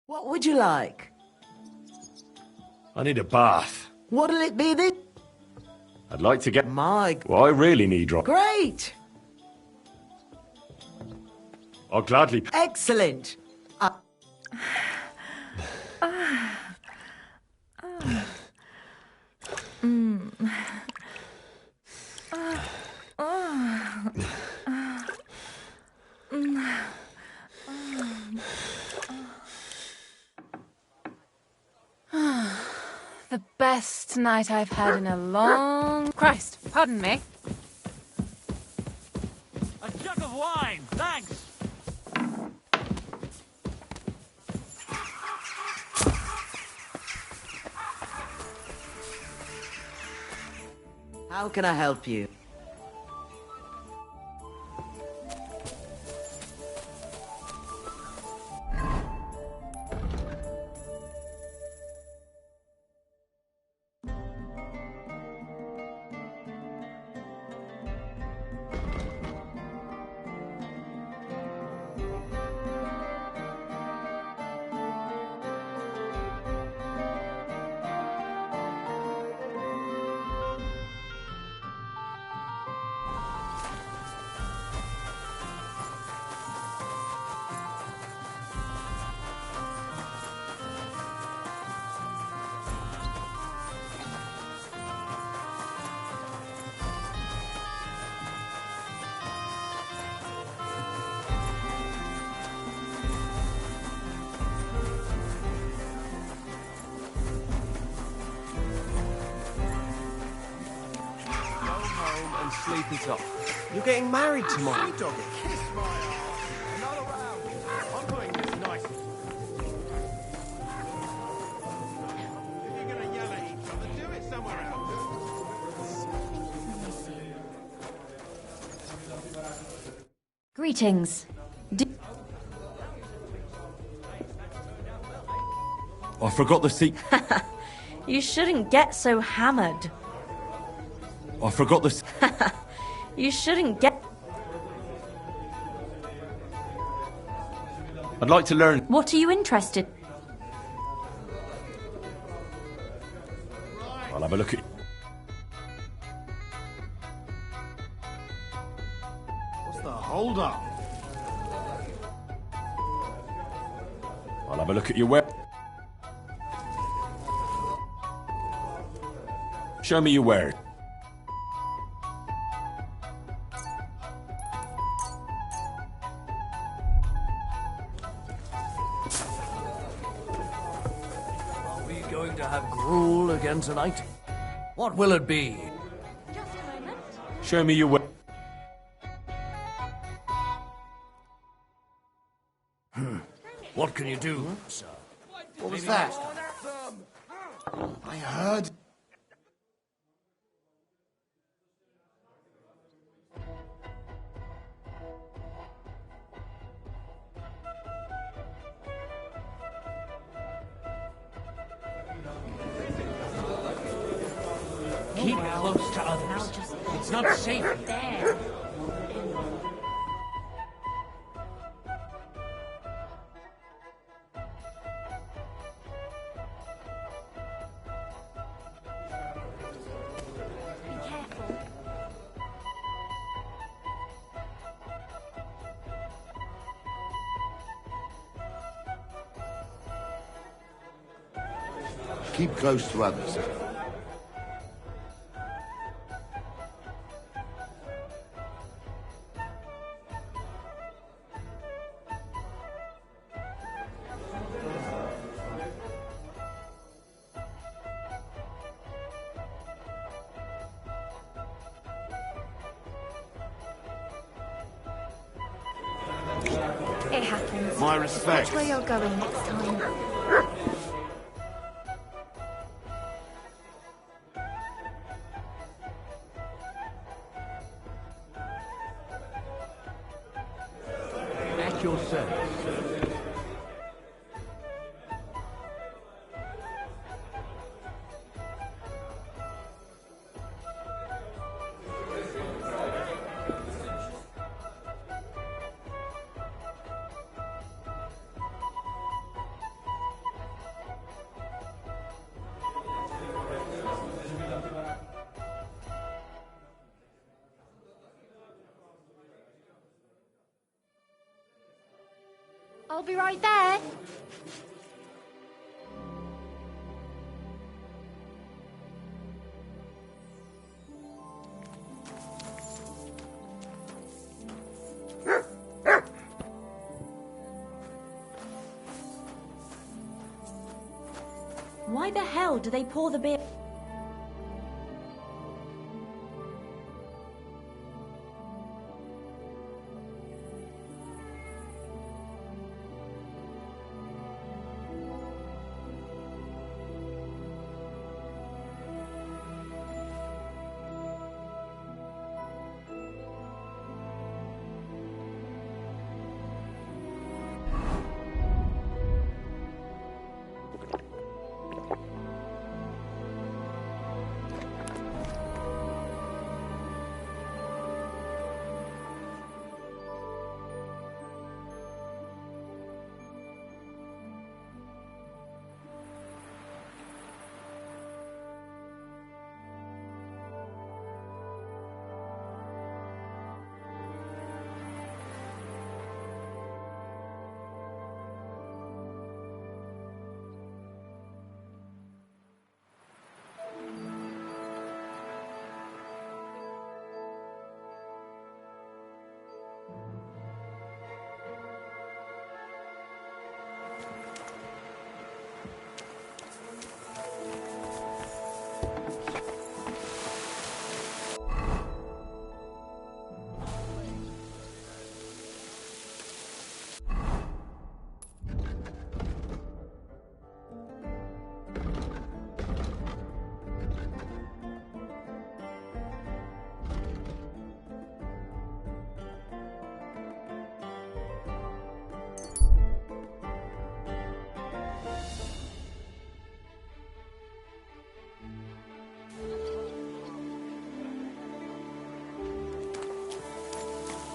Speaker 14: What would you like?
Speaker 20: I need a bath.
Speaker 14: What'll it be then?
Speaker 20: I'd like to get...
Speaker 14: My...
Speaker 20: Well, I really need...
Speaker 14: Great!
Speaker 20: I'll gladly...
Speaker 14: Excellent!
Speaker 2: The best night I've had in a long... Christ, pardon me.
Speaker 22: A jug of wine, thanks!
Speaker 14: How can I help you?
Speaker 11: Sleep it off. You're getting married tomorrow.
Speaker 22: Kiss my ass. Another round. I'm putting this nice. If you're gonna yell at each other, do it somewhere else.
Speaker 18: Greetings.
Speaker 20: I forgot the seat.
Speaker 18: You shouldn't get so hammered.
Speaker 20: I forgot the...
Speaker 18: You shouldn't get...
Speaker 20: I'd like to learn...
Speaker 18: What are you interested?
Speaker 20: I'll have a look at...
Speaker 22: What's the hold up?
Speaker 20: I'll have a look at your web... Show me your wares.
Speaker 10: Gruel again tonight? What will it be?
Speaker 20: Show me your way.
Speaker 10: What can you do, sir?
Speaker 19: What was that? I heard...
Speaker 10: Keep close to others. It's not safe here.
Speaker 19: Keep close to others.
Speaker 18: It happens.
Speaker 19: My respect.
Speaker 18: Watch where you're going next time.
Speaker 10: At your service.
Speaker 2: I'll be right there.
Speaker 18: Why the hell do they pour the beer?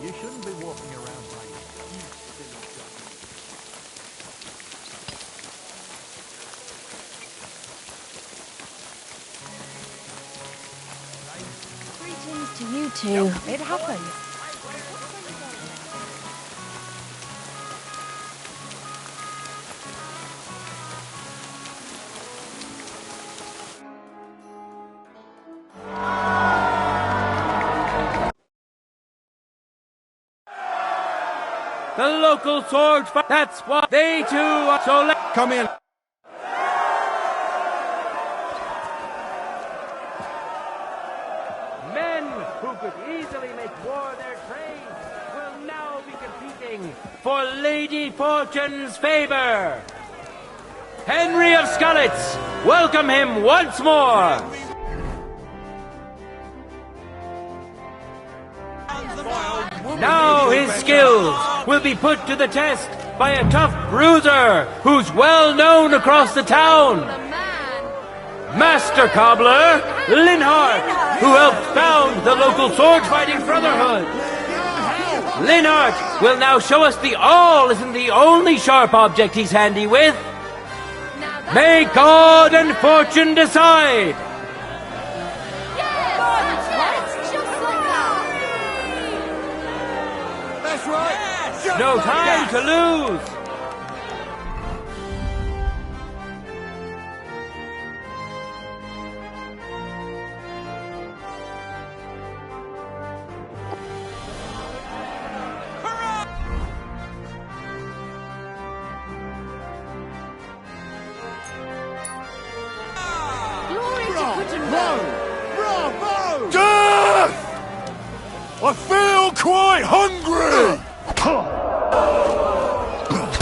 Speaker 6: You shouldn't be walking around like you silly dog.
Speaker 18: Greetings to you two.
Speaker 2: It happens.
Speaker 21: The local sword fight. That's what they too are. So let
Speaker 3: Come in.
Speaker 21: men who could easily make war their trade will now be competing for Lady Fortune's favor. Henry of Skalitz, welcome him once more. Now his skills will be put to the test by a tough bruiser who's well known across the town. Master Cobbler Linhart, who helped found the local sword-fighting brotherhood. Linhart will now show us the awl isn't the only sharp object he's handy with. May God and fortune decide.
Speaker 2: That's right.
Speaker 21: No time to lose.
Speaker 17: Bravo! Death! I feel quite hungry!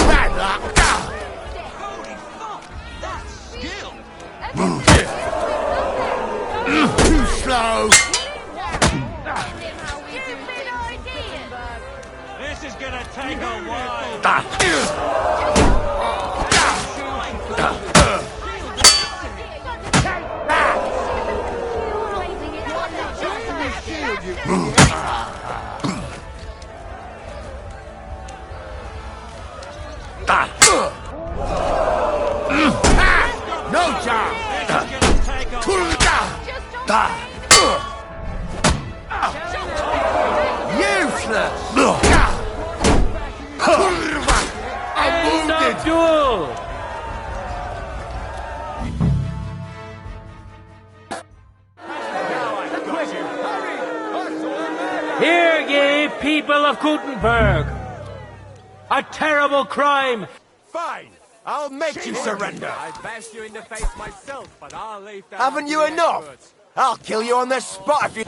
Speaker 17: Bad luck!
Speaker 22: Holy fuck! That's skill!
Speaker 17: Too slow!
Speaker 22: This is gonna take a while.
Speaker 17: No chance! Useless!
Speaker 21: duel! Hear ye, people of Gutenberg! A terrible crime!
Speaker 15: Fine! I'll make you surrender!
Speaker 22: I bashed you in the face myself, but I'll leave that.
Speaker 15: Haven't you enough? I'll kill you on the spot if you...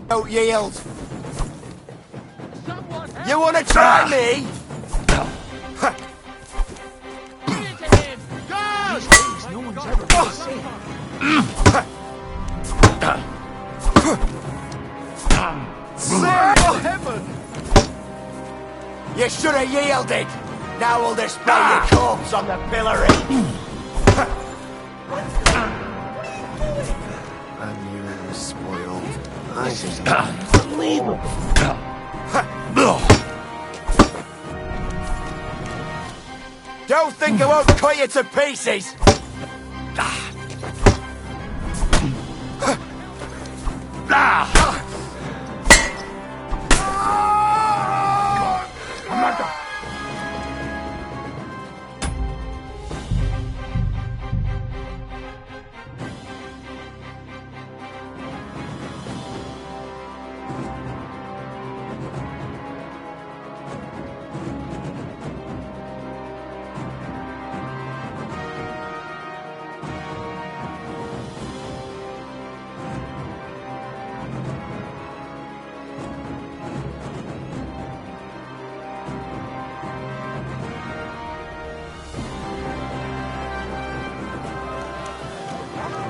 Speaker 15: Don't yield! You wanna try me? You should have yielded! Now we'll display your corpse on the pillory!
Speaker 19: I knew it was spoiled. I just unbelievable.
Speaker 15: Don't think I won't cut you to pieces!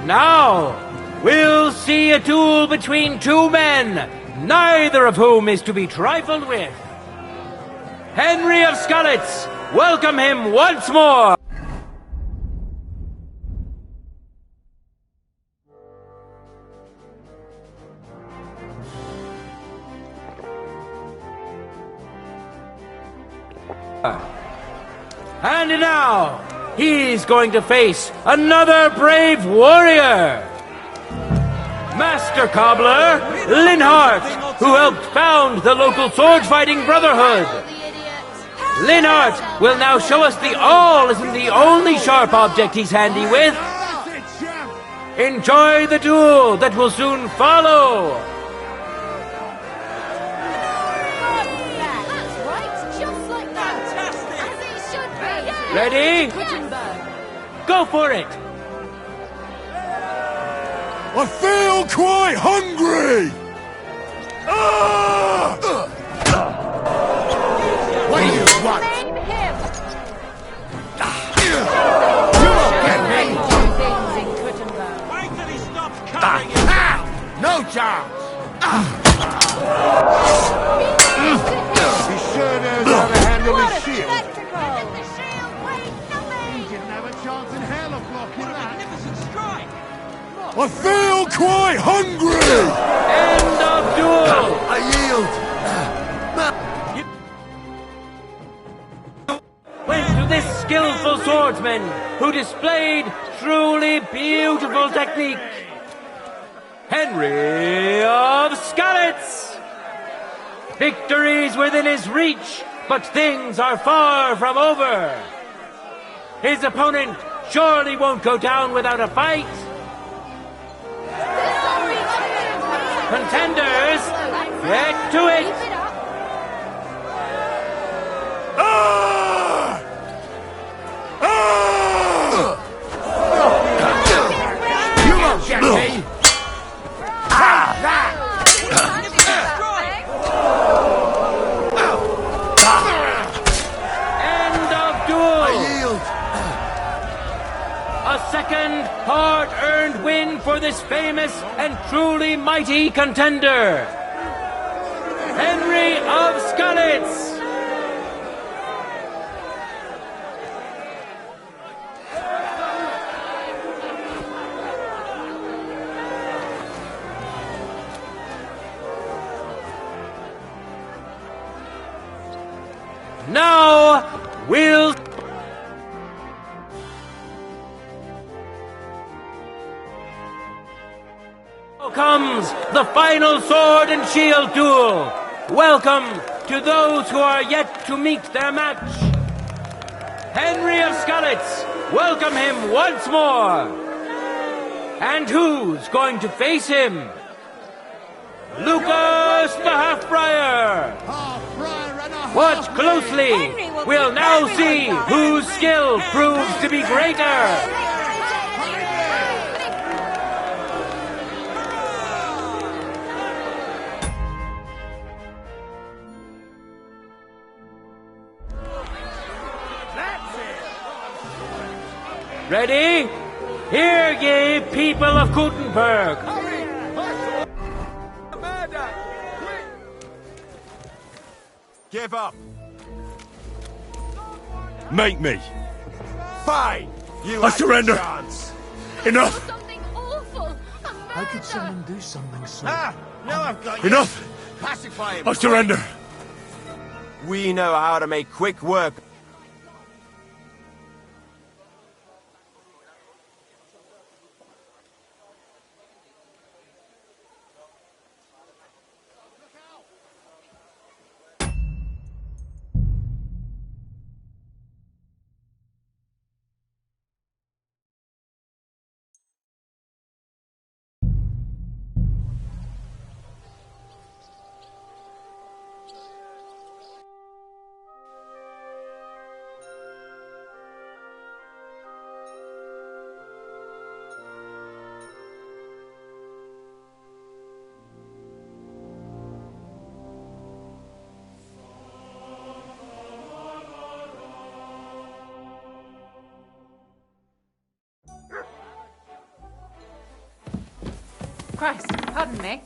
Speaker 21: Now, we'll see a duel between two men, neither of whom is to be trifled with. Henry of Skalitz, welcome him once more! And now, he's going to face another brave warrior! Master Cobbler, Linhart, who helped found the local sword-fighting brotherhood. Linhart will now show us the awl isn't the only sharp object he's handy with. Enjoy the duel that will soon follow!
Speaker 2: That's right, just like that. As it should be.
Speaker 21: Ready? Go for it!
Speaker 17: I feel quite hungry!
Speaker 15: What do you want?
Speaker 22: Wait till he stops covering it.
Speaker 15: No chance!
Speaker 17: He sure knows how to handle his shield.
Speaker 22: He didn't have a chance in hell of blocking that. Magnificent strike!
Speaker 17: I feel quite hungry!
Speaker 21: End of duel!
Speaker 15: I yield!
Speaker 21: Went to this skillful swordsman who displayed truly beautiful technique. Henry of Skalitz! Victory's within his reach, but things are far from over. His opponent surely won't go down without a fight. Contenders, get to it!
Speaker 15: You won't get me!
Speaker 21: End of duel!
Speaker 15: I yield!
Speaker 21: A second hard-earned win for this famous and truly mighty contender, Henry of Skalitz! Now, we'll... Comes the final sword and shield duel. Welcome to those who are yet to meet their match. Henry of Skalitz, welcome him once more. And who's going to face him? Lucas the Half-Briar! Watch closely! We'll now see whose skill proves to be greater! Ready? Hear ye, people of Gutenberg!
Speaker 3: Give up.
Speaker 5: Make me.
Speaker 3: Fine. You
Speaker 5: I
Speaker 3: had
Speaker 5: surrender.
Speaker 3: your chance.
Speaker 5: Enough.
Speaker 18: Something awful.
Speaker 4: How could someone do something so...
Speaker 3: Now I've got
Speaker 5: Enough.
Speaker 3: you. Pacify him.
Speaker 5: I surrender.
Speaker 11: We know how to make quick work.
Speaker 1: Christ, pardon me.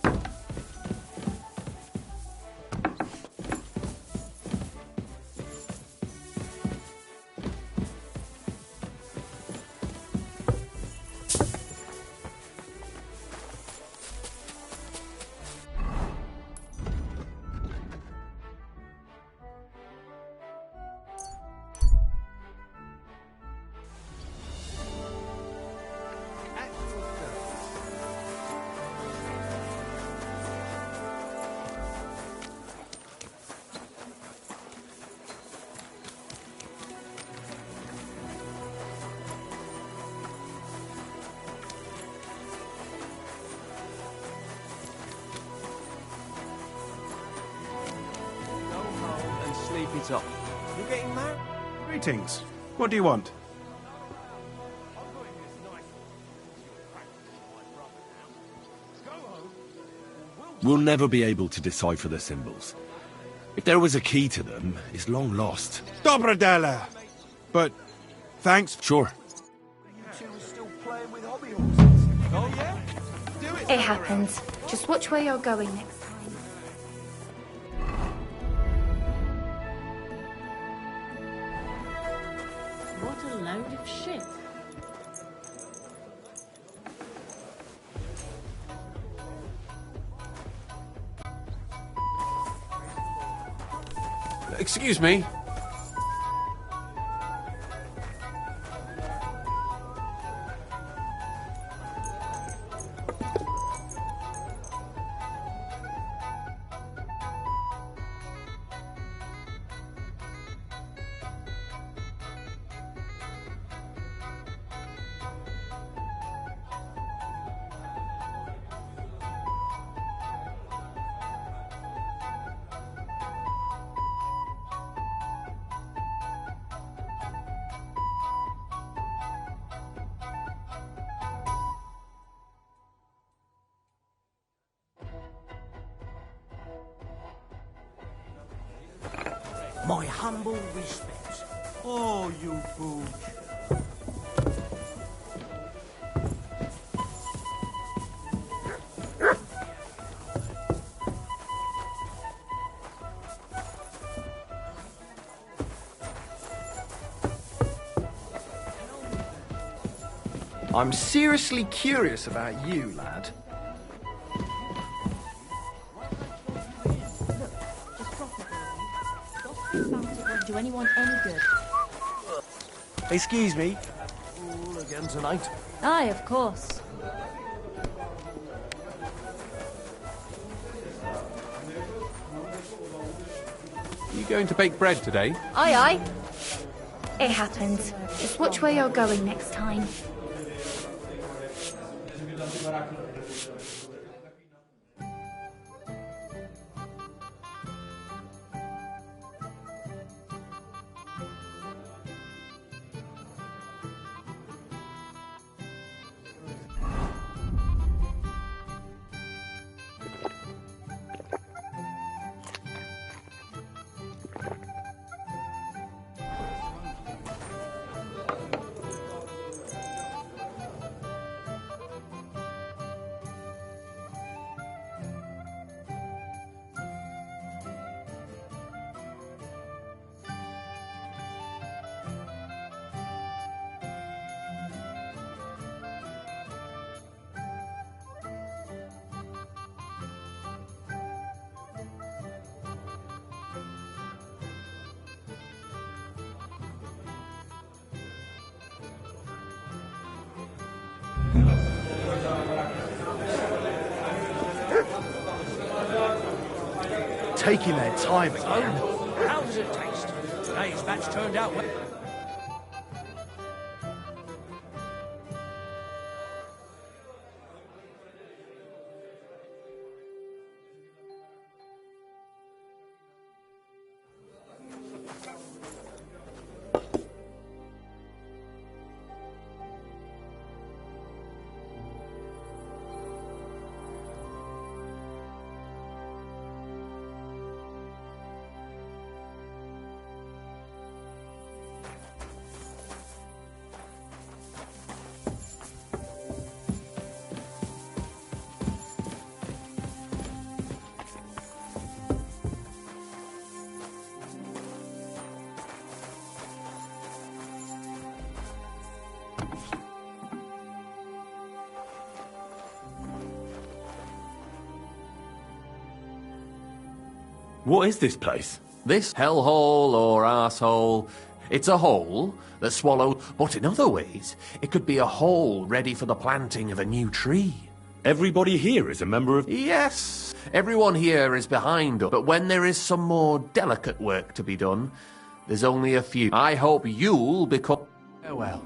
Speaker 6: Sleep it off. You're getting married? Greetings. What do you want?
Speaker 5: We'll never be able to decipher the symbols. If there was a key to them, it's long lost.
Speaker 3: Dobrodela. But thanks.
Speaker 5: Sure.
Speaker 3: Oh yeah? Do it.
Speaker 18: It happens. Just watch where you're going next time.
Speaker 13: What a load of shit.
Speaker 6: Excuse me.
Speaker 10: My humble respects. Oh, you fool.
Speaker 16: I'm seriously curious about you, lad.
Speaker 13: Won't do anyone any good.
Speaker 6: Excuse me. All again tonight.
Speaker 13: Aye, of course.
Speaker 6: You going to bake bread today?
Speaker 2: Aye, aye.
Speaker 18: It happens. Just watch where you're going next time.
Speaker 16: Taking their time again.
Speaker 10: How does it taste? Today's batch turned out well.
Speaker 20: What is this place?
Speaker 9: This hellhole or arsehole, it's a hole that swallowed, but in other ways, it could be a hole ready for the planting of a new tree.
Speaker 20: Everybody here is a member of...
Speaker 9: Yes, everyone here is behind us, but when there is some more delicate work to be done, there's only a few. I hope you'll become... Farewell.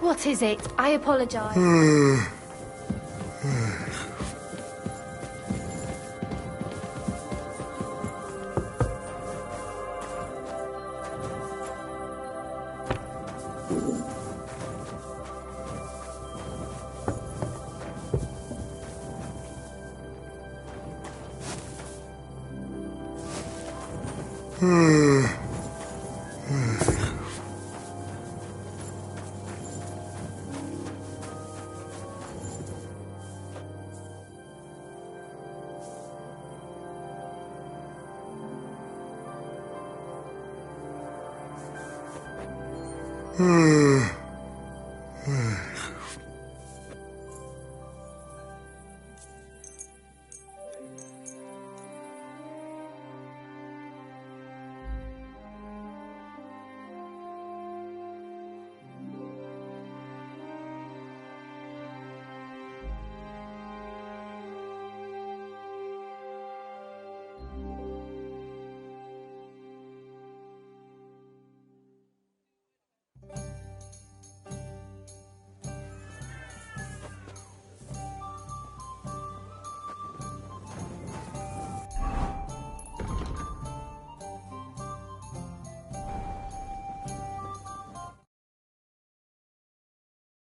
Speaker 18: What is it? I apologise.
Speaker 19: Hmm.